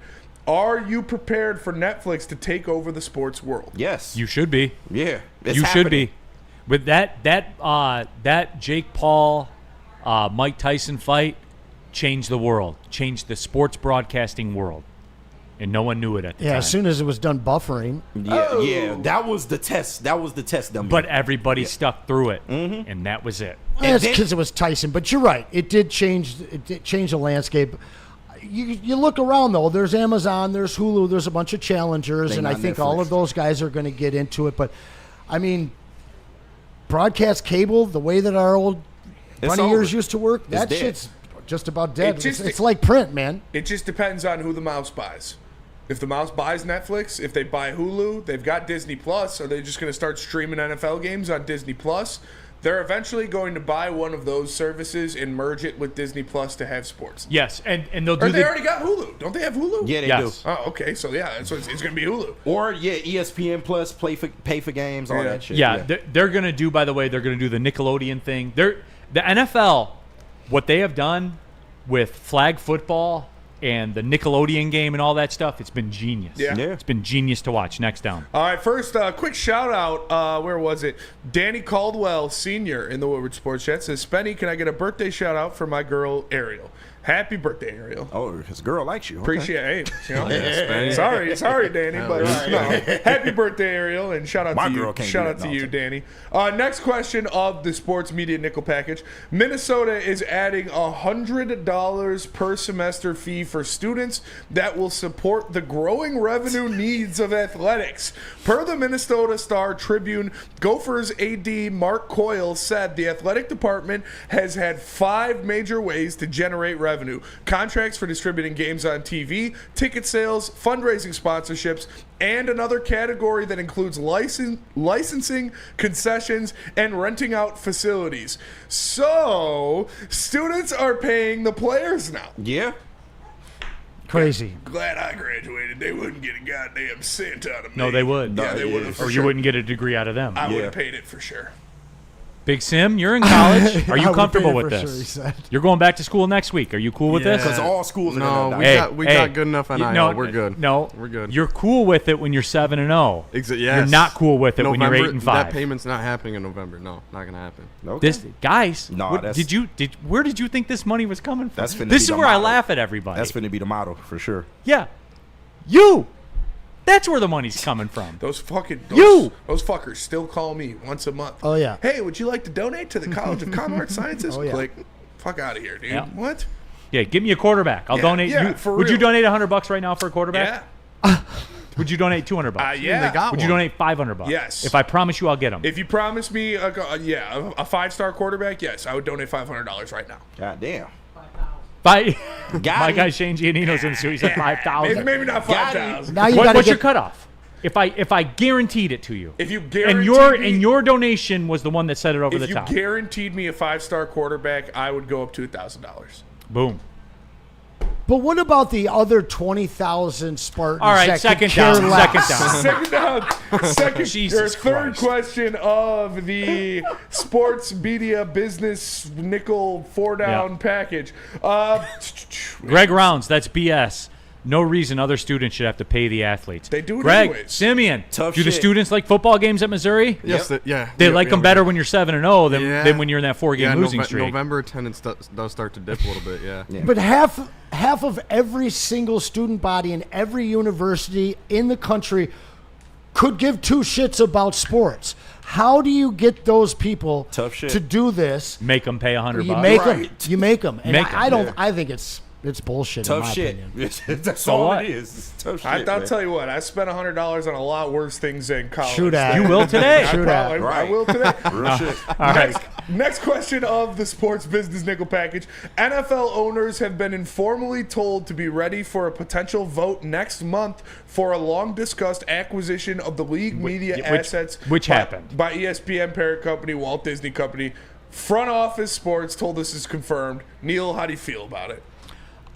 S5: Are you prepared for Netflix to take over the sports world?
S11: Yes.
S2: You should be.
S11: Yeah.
S2: You should be. With that Jake Paul, Mike Tyson fight changed the world, changed the sports broadcasting world, and no one knew it at the time.
S3: As soon as it was done buffering.
S11: Yeah, that was the test. That was the test. Dummy.
S2: But everybody stuck through it, and that was it.
S3: That's because it was Tyson. But you're right. It did change. It did change the landscape. You look around, though. There's Amazon. There's Hulu. There's a bunch of challengers, and I think all of those guys are going to get into it. But, I mean, broadcast cable, the way that our old funny years used to work, that shit's just about dead. It's like print, man.
S5: It just depends on who the mouse buys. If the mouse buys Netflix, if they buy Hulu, they've got Disney Plus. Are they just going to start streaming NFL games on Disney Plus? They're eventually going to buy one of those services and merge it with Disney Plus to have sports.
S2: Yes, and they'll do.
S5: Or they already got Hulu. Don't they have Hulu?
S11: Yeah, they do.
S5: Oh, okay. So yeah, it's going to be Hulu.
S11: Or ESPN Plus, pay for games, all that shit.
S2: Yeah, they're going to do. By the way, they're going to do the Nickelodeon thing. The NFL, what they have done with flag football and the Nickelodeon game and all that stuff, it's been genius.
S5: Yeah.
S2: It's been genius to watch. Next down.
S5: All right, first, quick shout-out. Where was it? Danny Caldwell Sr. in the Woodward Sports Chat says, Spenny, can I get a birthday shout-out for my girl, Ariel? Happy birthday, Ariel.
S11: Oh, his girl likes you. Okay.
S5: Appreciate it. You know? Sorry, Danny, but no. Happy birthday, Ariel, and shout out
S11: My
S5: to you.
S11: girl can't
S5: Shout
S11: do
S5: out
S11: that.
S5: to
S11: No,
S5: you,
S11: I'm
S5: Danny. Next question of the sports media nickel package. Minnesota is adding $100 per semester fee for students that will support the growing revenue needs of athletics. Per the Minnesota Star Tribune, Gophers AD Mark Coyle said the athletic department has had 5 major ways to generate revenue. Contracts for distributing games on TV, ticket sales, fundraising sponsorships, and another category that includes licensing, concessions, and renting out facilities. So, students are paying the players now.
S11: Yeah.
S3: Crazy.
S5: Glad I graduated. They wouldn't get a goddamn cent out of me.
S2: No, they would.
S5: Yeah, they would have.
S2: Or you wouldn't get a degree out of them.
S5: I would have paid it for sure.
S2: Big Sim, you're in college. Are you comfortable with
S3: sure,
S2: this?
S3: he said.
S2: You're going back to school next week. Are you cool with this?
S11: Because all schools are
S4: No,
S11: gonna
S4: we
S11: die.
S4: got good enough NIL. We're good.
S2: No,
S4: we're good.
S2: You're cool with it when you're 7-0.
S4: Yes.
S2: You're not cool with it when you're 8-5.
S4: That payment's not happening in November. No, not gonna happen.
S11: Okay.
S2: This guys,
S11: No,
S2: what,
S11: that's-
S2: where did you think this money was coming from?
S11: That's finna
S2: This
S11: be
S2: is
S11: the
S2: where I
S11: model.
S2: laugh at everybody.
S11: That's going to be the motto for sure.
S2: Yeah, you. That's where the money's coming from.
S5: Those fuckers still call me once a month.
S3: Oh, yeah.
S5: Hey, would you like to donate to the College of Commerce Sciences?
S3: Oh, yeah.
S5: Click. Fuck out of here, dude.
S2: Yeah.
S5: What?
S2: Yeah, give me a quarterback. I'll donate.
S5: yeah,
S2: you,
S5: for
S2: would you
S5: real.
S2: donate $100 right now for a quarterback?
S5: Yeah.
S2: Would you donate $200?
S5: Yeah.
S4: They got
S2: Would you
S4: one.
S2: donate $500?
S5: Yes.
S2: If I promise you, I'll get them.
S5: If you promise me, a 5-star quarterback, yes, I would donate $500 right now.
S11: God damn.
S2: My
S11: Got
S2: guy
S11: it.
S2: Shane Giannino's in the studio. He said 5,000.
S5: Maybe not
S11: Got it.
S5: 5,000.
S3: Now you got to
S2: What's
S3: get
S2: your cutoff? If I guaranteed it to you,
S5: If you
S2: and
S5: guaranteed
S2: your donation was the one that set it over
S5: if
S2: the
S5: you
S2: top.
S5: guaranteed me a 5-star quarterback, I would go up to $1,000.
S2: Boom.
S3: But what about the other 20,000 Spartans?
S2: All right,
S3: that
S2: second
S3: could care
S2: down.
S3: less?
S2: Second down.
S5: Second down.
S2: Jesus
S5: Your third
S2: Christ.
S5: question of the sports media business nickel 4-down
S2: Yeah.
S5: package.
S2: Greg Rounds, that's BS. No reason other students should have to pay the athletes.
S5: They do it
S2: Greg,
S5: anyways.
S2: Simeon,
S11: Tough
S2: do the
S11: shit.
S2: students like football games at Missouri?
S4: Yes, yeah.
S2: They
S4: Yeah,
S2: like
S4: yeah,
S2: them
S4: we
S2: better
S4: do.
S2: when you're 7-0 than when you're in that 4-game losing streak.
S4: November attendance does start to dip a little bit. Yeah.
S3: But half of every single student body in every university in the country could give two shits about sports. How do you get those people
S11: Tough shit.
S3: to do this?
S2: Make them pay $100.
S3: You make them.
S11: Right.
S3: You make them. And
S2: Make 'em.
S3: I don't. I think it's bullshit. in
S11: Tough
S3: my
S11: shit.
S3: opinion.
S11: That's
S2: So
S11: all
S2: what?
S11: it is. It's tough shit.
S5: I'll
S11: man.
S5: tell you what, I spent $100 on a lot worse things in college.
S3: True that.
S2: You will today.
S3: True that.
S5: I
S11: Right.
S5: will today.
S11: Real shit.
S2: All right.
S5: Next question of the sports business nickel package. NFL owners have been informally told to be ready for a potential vote next month for a long-discussed acquisition of the league media assets
S2: which happened.
S5: by ESPN parent company, Walt Disney Company, Front Office Sports told us it's confirmed. Neil, how do you feel about it?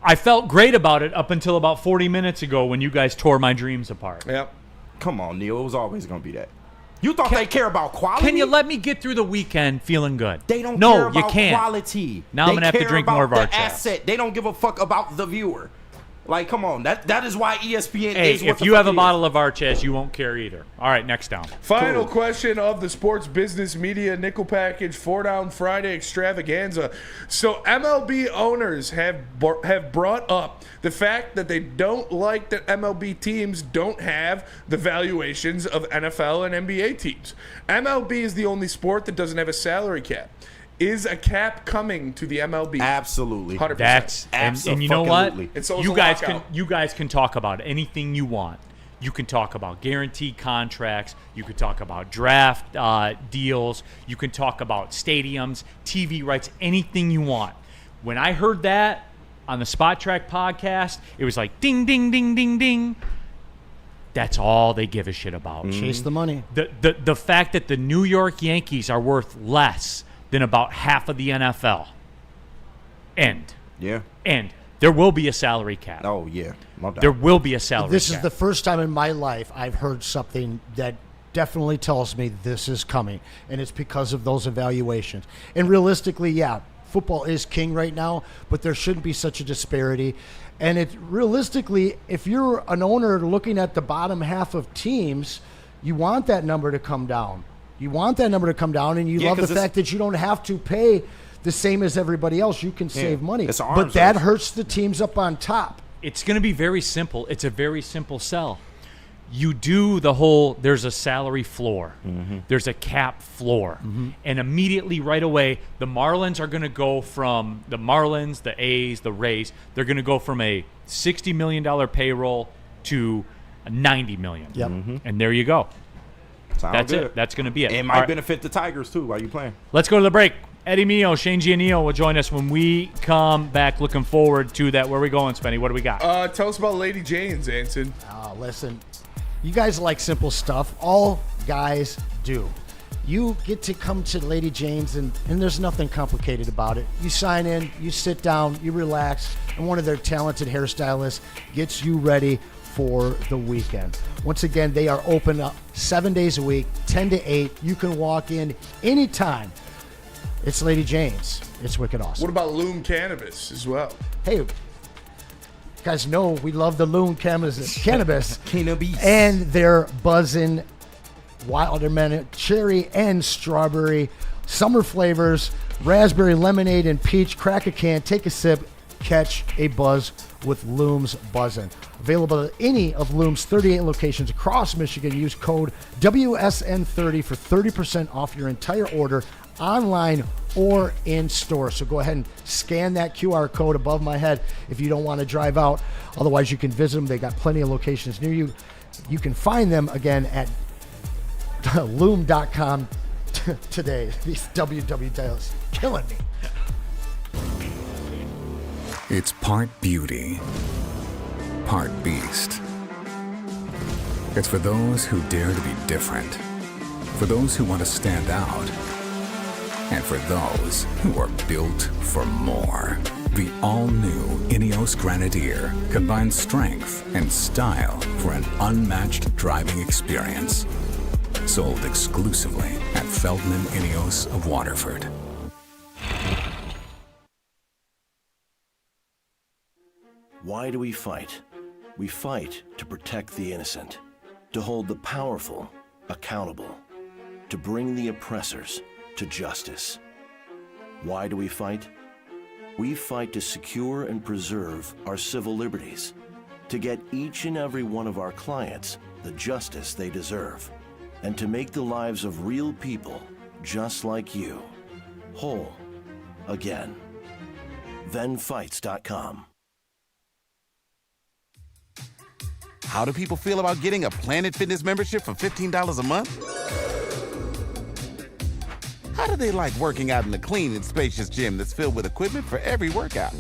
S2: I felt great about it up until about 40 minutes ago when you guys tore my dreams apart.
S5: Yep.
S11: Come on, Neil. It was always going to be that. You thought they care about quality?
S2: Can you let me get through the weekend feeling good?
S11: They don't
S2: no,
S11: care about
S2: you can't.
S11: quality.
S2: Now I'm going to have to drink more of our
S11: the
S2: chat.
S11: asset. They don't give a fuck about the viewer. Like, come on. That is why ESPN
S2: Hey,
S11: is what
S2: if
S11: the
S2: you
S11: fuck
S2: have a
S11: it is.
S2: bottle of Arches, you won't care either. All right, next down.
S5: Final question of the Sports Business Media Nickel Package 4 Down Friday Extravaganza. So MLB owners have brought up the fact that they don't like that MLB teams don't have the valuations of NFL and NBA teams. MLB is the only sport that doesn't have a salary cap. Is a cap coming to the MLB?
S11: Absolutely.
S5: 100%.
S2: That's and you know what?
S5: And so is
S2: you
S5: the
S2: guys
S5: lockout.
S2: can talk about anything you want. You can talk about guaranteed contracts. You can talk about draft deals. You can talk about stadiums, TV rights, anything you want. When I heard that on the Spot Track podcast, it was like ding, ding, ding, ding, ding. That's all they give a shit about.
S3: Chase the money.
S2: The fact that the New York Yankees are worth less than about half of the NFL. And there will be a salary cap.
S11: Oh, yeah. No doubt.
S2: There will be a salary
S3: This
S2: cap.
S3: is the first time in my life I've heard something that definitely tells me this is coming, and it's because of those evaluations. And realistically, yeah, football is king right now, but there shouldn't be such a disparity. And it realistically, if you're an owner looking at the bottom half of teams, you want that number to come down. You want that number to come down, and you love the fact that you don't have to pay the same as everybody else. You can save money. But that hurts the teams up on top.
S2: It's going to be very simple. It's a very simple sell. You do the whole, there's a salary floor. Mm-hmm. There's a cap floor. Mm-hmm. And immediately right away, the Marlins are going to go from the Marlins, the A's, the Rays, they're going to go from a $60 million payroll to a $90 million.
S3: Yep.
S11: Mm-hmm.
S2: And there you go.
S11: That's
S2: it. That's going to be it.
S11: It might benefit the Tigers, too, while you're playing.
S2: Let's go to the break. Eddie Mio, Shane Giannino will join us when we come back. Looking forward to that. Where are we going, Spenny? What do we got?
S5: Tell us about Lady Jane's, Anson.
S3: Listen, you guys like simple stuff. All guys do. You get to come to Lady Jane's, and there's nothing complicated about it. You sign in, you sit down, you relax, and one of their talented hairstylists gets you ready for the weekend. Once again, they are open up 7 days a week, 10 to 8. You can walk in anytime. It's Lady Jane's. It's wicked awesome.
S5: What about Loom Cannabis as well?
S3: Hey, you guys know we love the Loom Cannabis.
S11: Cannabis.
S3: And they're buzzing watermelon, cherry, and strawberry. Summer flavors, raspberry, lemonade, and peach. Crack a can, take a sip, catch a buzz with Loom's Buzzin'. Available at any of Loom's 38 locations across Michigan. Use code WSN30 for 30% off your entire order, online or in store. So go ahead and scan that QR code above my head if you don't want to drive out. Otherwise, you can visit them. They got plenty of locations near you. You can find them again at loom.com today. These WW dials killing me.
S14: It's part beauty, part beast. It's for those who dare to be different, for those who want to stand out, and for those who are built for more. The all-new Ineos Grenadier combines strength and style for an unmatched driving experience. Sold exclusively at Feldman Ineos of Waterford.
S8: Why do we fight? We fight to protect the innocent, to hold the powerful accountable, to bring the oppressors to justice. Why do we fight? We fight to secure and preserve our civil liberties, to get each and every one of our clients the justice they deserve, and to make the lives of real people just like you whole again. ThenFights.com.
S13: How do people feel about getting a Planet Fitness membership for $15 a month? How do they like working out in a clean and spacious gym that's filled with equipment for every workout?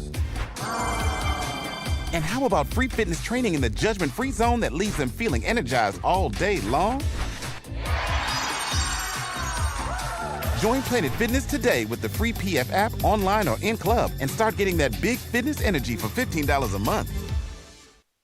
S13: And how about free fitness training in the judgment-free zone that leaves them feeling energized all day long? Join Planet Fitness today with the free PF app online or in club and start getting that big fitness energy for $15 a month.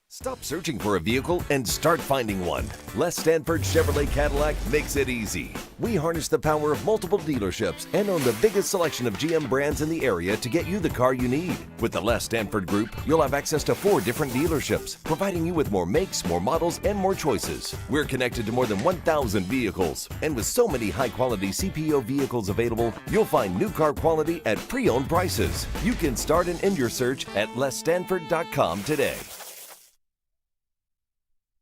S6: Stop searching for a vehicle and start finding one. Les Stanford Chevrolet Cadillac makes it easy. We harness the power of multiple dealerships and own the biggest selection of GM brands in the area to get you the car you need. With the Les Stanford Group, you'll have access to 4 different dealerships, providing you with more makes, more models, and more choices. We're connected to more than 1,000 vehicles. And with so many high-quality CPO vehicles available, you'll find new car quality at pre-owned prices. You can start and end your search at lesstanford.com today.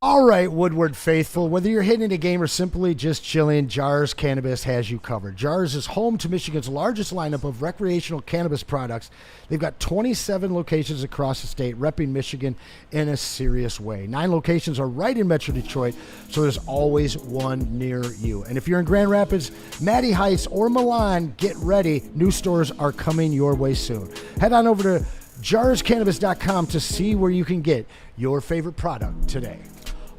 S3: All right, Woodward faithful, whether you're hitting a game or simply just chilling, Jars Cannabis has you covered. Jars is home to Michigan's largest lineup of recreational cannabis products. They've got 27 locations across the state, repping Michigan in a serious way. 9 locations are right in Metro Detroit, so there's always one near you. And if you're in Grand Rapids, Mattie Heights, or Milan, get ready. New stores are coming your way soon. Head on over to jarscannabis.com to see where you can get your favorite product today.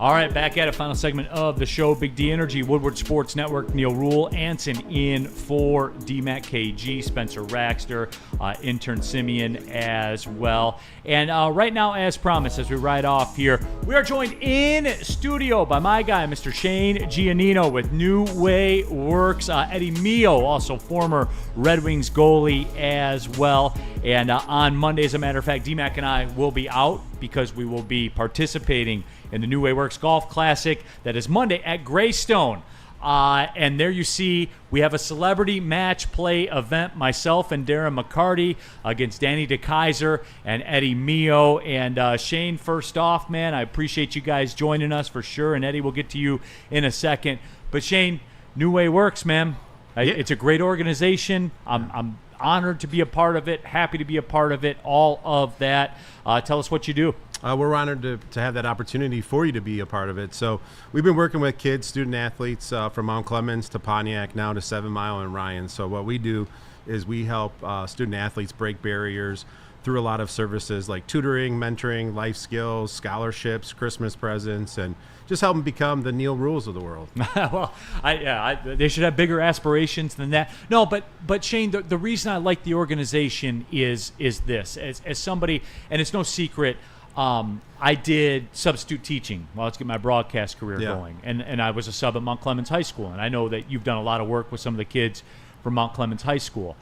S2: All right, back at it. Final segment of the show. Big D Energy, Woodward Sports Network, Neil Rule, Anson in for DMAC KG, Spencer Raxter, intern Simeon as well. And right now, as promised, as we ride off here, we are joined in studio by my guy, Mr. Shane Giannino with New Way Works. Eddie Mio, also former Red Wings goalie as well. And on Monday, as a matter of fact, DMAC and I will be out because we will be participating in the New Way Works Golf Classic that is Monday at Greystone. And there you see we have a celebrity match play event, myself and Darren McCarty against Danny DeKaiser and Eddie Mio. And Shane, first off, man, I appreciate you guys joining us for sure. And Eddie, we'll get to you in a second. But Shane, New Way Works, man. It's a great organization. I'm honored to be a part of it, happy to be a part of it, all of that. Tell us what you do.
S15: We're honored to have that opportunity for you to be a part of it. So we've been working with kids, student athletes from Mount Clemens to Pontiac, now to 7 Mile and Ryan. So what we do is we help student athletes break barriers through a lot of services like tutoring, mentoring, life skills, scholarships, Christmas presents, and just help them become the Neil Rules of the world.
S2: Well, they should have bigger aspirations than that. No, but Shane, the reason I like the organization is this. As somebody, and it's no secret, I did substitute teaching while I was getting my broadcast career going. And I was a sub at Mount Clemens High School. And I know that you've done a lot of work with some of the kids from Mount Clemens High School.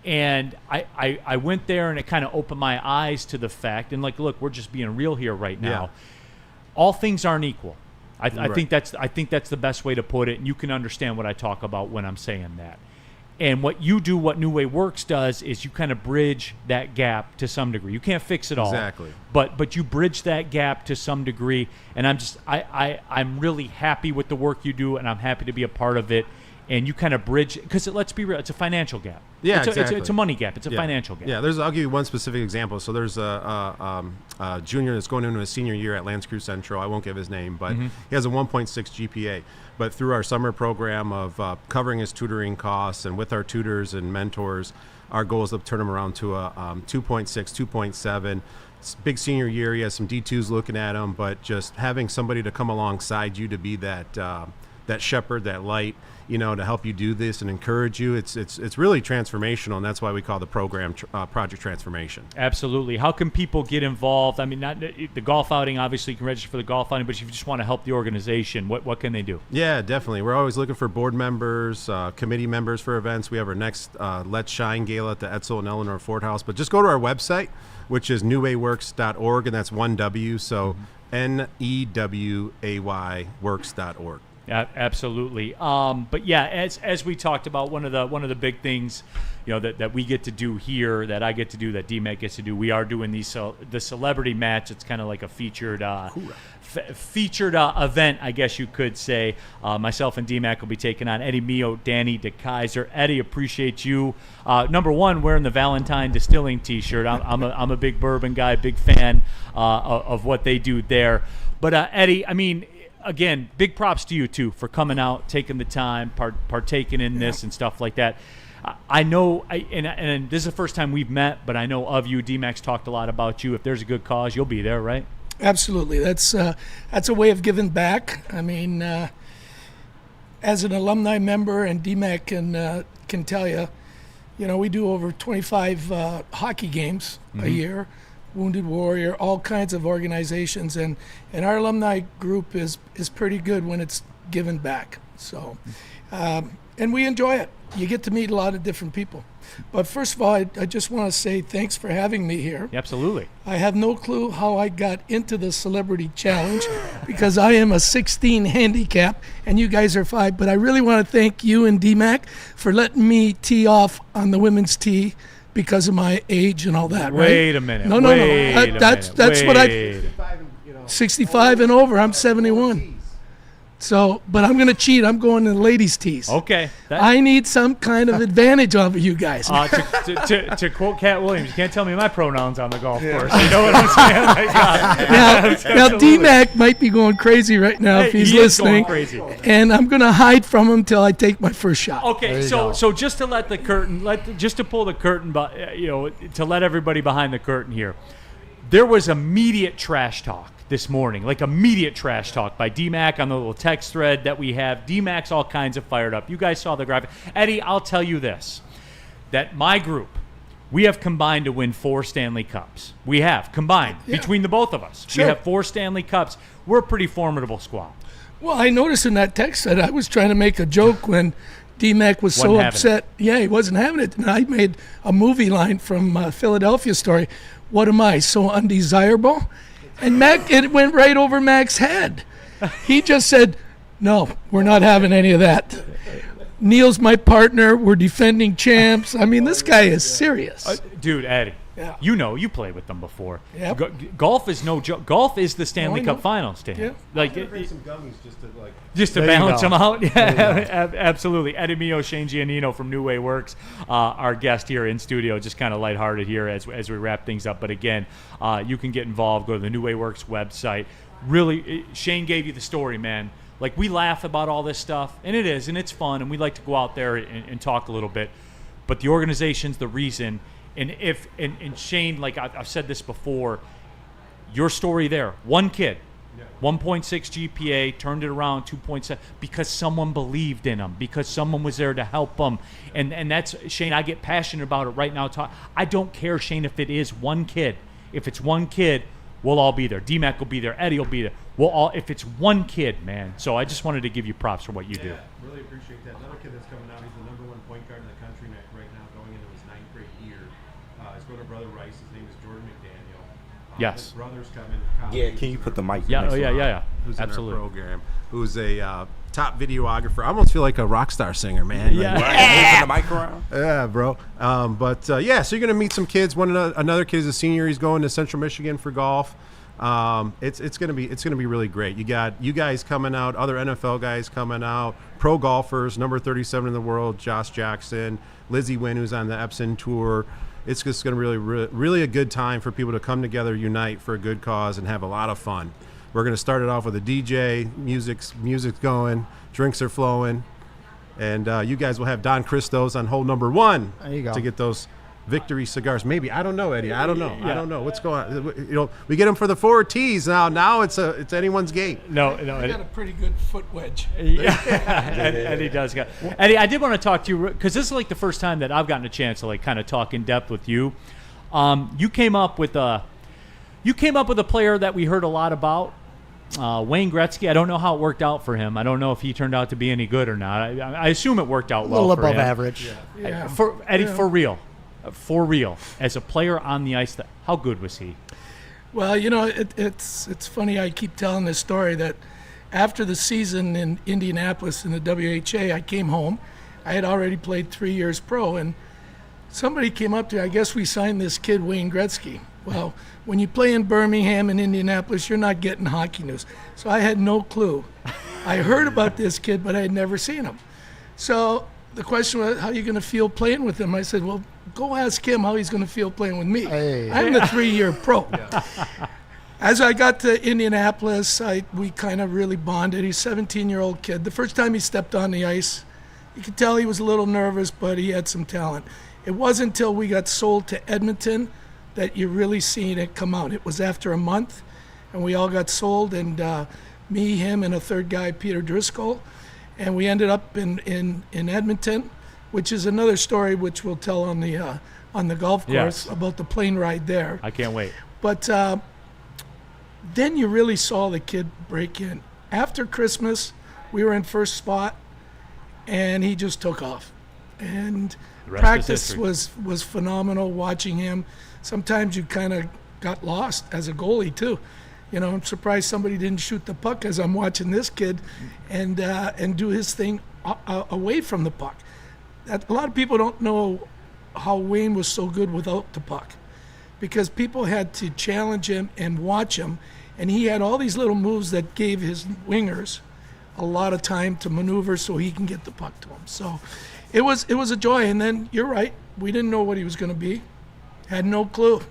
S2: And I went there and it kind of opened my eyes to the fact, and like, look, we're just being real here right now.
S15: Yeah.
S2: All things aren't equal. I
S15: Right.
S2: think that's the best way to put it. And you can understand what I talk about when I'm saying that. And what you do, what New Way Works does, is you kind of bridge that gap to some degree. You can't fix it all.
S15: Exactly.
S2: But you bridge that gap to some degree. And I'm really happy with the work you do, and I'm happy to be a part of it. And you kind of bridge, because let's be real, it's a financial gap.
S15: Yeah,
S2: exactly. It's a money gap. It's a financial gap.
S15: Yeah, I'll give you one specific example. So there's a junior that's going into his senior year at Lance Crew Central. I won't give his name, but he has a 1.6 GPA. But through our summer program of covering his tutoring costs and with our tutors and mentors, our goal is to turn him around to a 2.6, 2.7. It's big senior year. He has some D2s looking at him, but just having somebody to come alongside you to be that shepherd, that light, to help you do this and encourage you. It's really transformational, and that's why we call the program Project Transformation.
S2: Absolutely. How can people get involved? I mean, not the golf outing, obviously you can register for the golf outing, but if you just want to help the organization, what can they do?
S15: Yeah, definitely. We're always looking for board members, committee members for events. We have our next Let's Shine Gala at the Edsel and Eleanor Ford House. But just go to our website, which is newwayworks.org, and that's one W, so NEWAY works.org.
S2: Yeah, absolutely. But yeah, as we talked about, one of the big things, that we get to do here, that I get to do, that DMAC gets to do, we are doing the celebrity match. It's kind of like a featured event, I guess you could say. Myself and DMAC will be taking on Eddie Mio, Danny DeKaiser. Eddie, appreciate you. Number one, wearing the Valentine Distilling T-shirt. I'm a big bourbon guy, big fan of what they do there. But Eddie, I mean, again, big props to you too for coming out, taking the time, partaking in this and stuff like that. I know, and this is the first time we've met, but I know of you. D-Mac's talked a lot about you. If there's a good cause, you'll be there, right?
S16: Absolutely. That's a way of giving back. I mean, as an alumni member, and D-Mac can can tell you, we do over 25 hockey games a year, Wounded Warrior, all kinds of organizations, and our alumni group is pretty good when it's given back. So, and we enjoy it. You get to meet a lot of different people. But first of all, I just want to say thanks for having me here.
S2: Absolutely.
S16: I have no clue how I got into the Celebrity Challenge because I am a 16 handicap and you guys are 5. But I really want to thank you and DMAC for letting me tee off on the women's tee because of my age and all that, right?
S2: Wait a minute.
S16: No. That's what I. 65 and over. I'm 71. So, but I'm going to cheat. I'm going to the ladies' tees.
S2: Okay.
S16: I need some kind of advantage over you guys.
S2: To quote Cat Williams, you can't tell me my pronouns on the golf course. You know what I'm saying?
S16: Now DMAC might be going crazy right now if he's listening.
S2: Going crazy.
S16: And I'm going to hide from him till I take my first shot.
S2: Okay, so just to let the curtain, just to pull the curtain, to let everybody behind the curtain here, there was immediate trash talk this morning, like immediate trash talk by DMAC on the little text thread that we have. DMAC's all kinds of fired up. You guys saw the graphic. Eddie, I'll tell you this, that my group, we have combined to win 4 Stanley Cups. We have combined between the both of us.
S16: Sure.
S2: We have 4 Stanley Cups. We're a pretty formidable squad.
S16: Well, I noticed in that text that I was trying to make a joke when DMAC was so upset. Yeah, he wasn't having it. And I made a movie line from Philadelphia Story. What am I, so undesirable? And Mac, it went right over Mac's head. He just said, no, we're not having any of that. Neil's my partner. We're defending champs. I mean, this guy is serious.
S2: Dude, Eddie, you played with them before.
S16: Yep.
S2: Golf is no joke. Golf is the Stanley Cup Finals to him.
S15: Bring some gummies
S2: just to balance them out. Yeah, absolutely. Eddie Mio, Shane Giannino from New Way Works, our guest here in studio, just kind of lighthearted here as we wrap things up. But again, you can get involved. Go to the New Way Works website. Really, Shane gave you the story, man. Like, we laugh about all this stuff, and it's fun, and we like to go out there and talk a little bit. But the organization's the reason. And Shane, like I've said this before, your story there, one kid, 1.6 GPA, turned it around 2.7 because someone believed in him, because someone was there to help him. And that's, Shane, I get passionate about it right now. I don't care, Shane, if it is one kid. If it's one kid, we'll all be there. DMAC will be there. Eddie will be there. If it's one kid, man. So I just wanted to give you props for what you do.
S15: Really appreciate that. Another kid that's coming out, he's the #1 point guard in the country right now, going into his 9th grade year. He's going to Brother Rice. His name is Jordan McDaniel.
S2: Yes.
S15: His brother's coming.
S11: Yeah, can you put the mic?
S2: Yeah.
S15: Who's
S2: absolutely
S15: in our program? Who's a top videographer? I almost feel like a rock star singer, man.
S2: Yeah.
S11: Moving the mic around.
S15: Yeah, bro. So you're gonna meet some kids. Another kid is a senior. He's going to Central Michigan for golf. It's gonna be really great. You got you guys coming out, other NFL guys coming out, pro golfers, number 37 in the world, Josh Jackson, Lizzie Wynn, who's on the Epson tour. It's just gonna really a good time for people to come together, unite for a good cause, and have a lot of fun. We're gonna start it off with a DJ, music's going, drinks are flowing, and you guys will have Don Christos on hole number 1
S3: there you go.
S15: to get those victory cigars. Maybe, I don't know, Eddie. I don't know. I don't know what's going on. We get them for the 4 tees now. Now it's anyone's game.
S2: No.
S16: I got a pretty good foot wedge.
S2: Eddie does. Eddie, I did want to talk to you because this is like the first time that I've gotten a chance to like kind of talk in depth with you. You came up with a player that we heard a lot about. Wayne Gretzky. I don't know how it worked out for him. I don't know if he turned out to be any good or not. I assume it worked out well.
S3: A little
S2: for
S3: above
S2: him.
S3: average.
S16: Yeah.
S2: For Eddie, for real, as a player on the ice, how good was he?
S16: Well, it's funny. I keep telling this story that after the season in Indianapolis in the WHA, I came home. I had already played 3 years pro, and somebody came up to me. I guess we signed this kid, Wayne Gretzky. Well, when you play in Birmingham and Indianapolis, you're not getting hockey news. So I had no clue. I heard about this kid, but I had never seen him. So the question was, how are you going to feel playing with him? I said, well, go ask him how he's going to feel playing with me.
S3: Hey.
S16: I'm the 3-year pro. As I got to Indianapolis, we kind of really bonded. He's a 17-year-old kid. The first time he stepped on the ice, you could tell he was a little nervous, but he had some talent. It wasn't until we got sold to Edmonton that you really seen it come out. It was after a month, and we all got sold, and me, him, and a third guy, Peter Driscoll, and we ended up in Edmonton. which is another story which we'll tell on the golf course about the plane ride there.
S2: I can't wait.
S16: But then you really saw the kid break in. After Christmas, we were in first spot, and he just took off. And practice was phenomenal watching him. Sometimes you kind of got lost as a goalie too. You know, I'm surprised somebody didn't shoot the puck as I'm watching this kid and do his thing away from the puck. A lot of people don't know how Wayne was so good without the puck, because people had to challenge him and watch him, and he had all these little moves that gave his wingers a lot of time to maneuver so he can get the puck to him. So it was a joy. And then you're right, we didn't know what he was going to be, had no clue.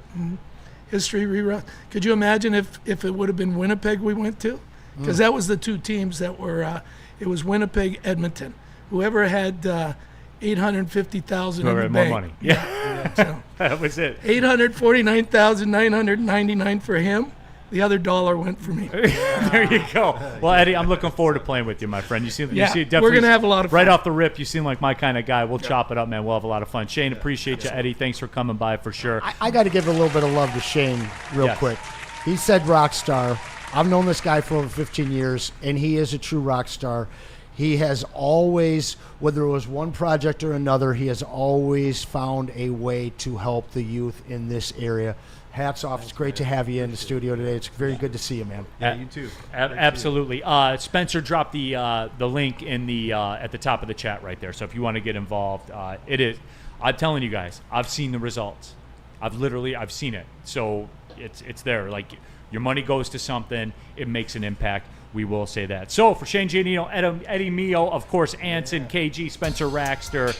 S16: History rewrote. Could you imagine if it would have been Winnipeg we went to? Because that was the two teams that were. It was Winnipeg, Edmonton. Whoever had $850,000 in the bank.
S2: More money. Yeah.
S16: So
S2: that was it.
S16: $849,999 for him. The other dollar went for me.
S2: There you go. Well, Eddie, I'm looking forward to playing with you, my friend. You see definitely
S16: we're gonna have a lot of fun.
S2: Right off the rip, you seem like my kind of guy. We'll chop it up, man. We'll have a lot of fun. Shane, appreciate you. Eddie, thanks for coming by for sure.
S3: I got to give a little bit of love to Shane real quick. He said rock star. I've known this guy for over 15 years, and he is a true rock star. He has always, whether it was one project or another, he has always found a way to help the youth in this area. Hats off. It's great to have you in the studio today. It's very good to see you, man.
S15: Yeah, you too.
S2: Absolutely. Spencer dropped the link in the at the top of the chat right there. So if you want to get involved, it is. I'm telling you guys, I've seen the results. I've seen it. So it's there. Like, your money goes to something. It makes an impact. We will say that. So for Shane Giannino, Eddie Mio, of course, Anson, KG, Spencer Raxter,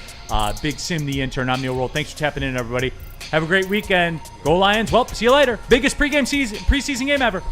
S2: Big Sim, the intern, I'm Neil Roll. Thanks for tapping in, everybody. Have a great weekend. Go Lions. Well, see you later. Biggest preseason game ever.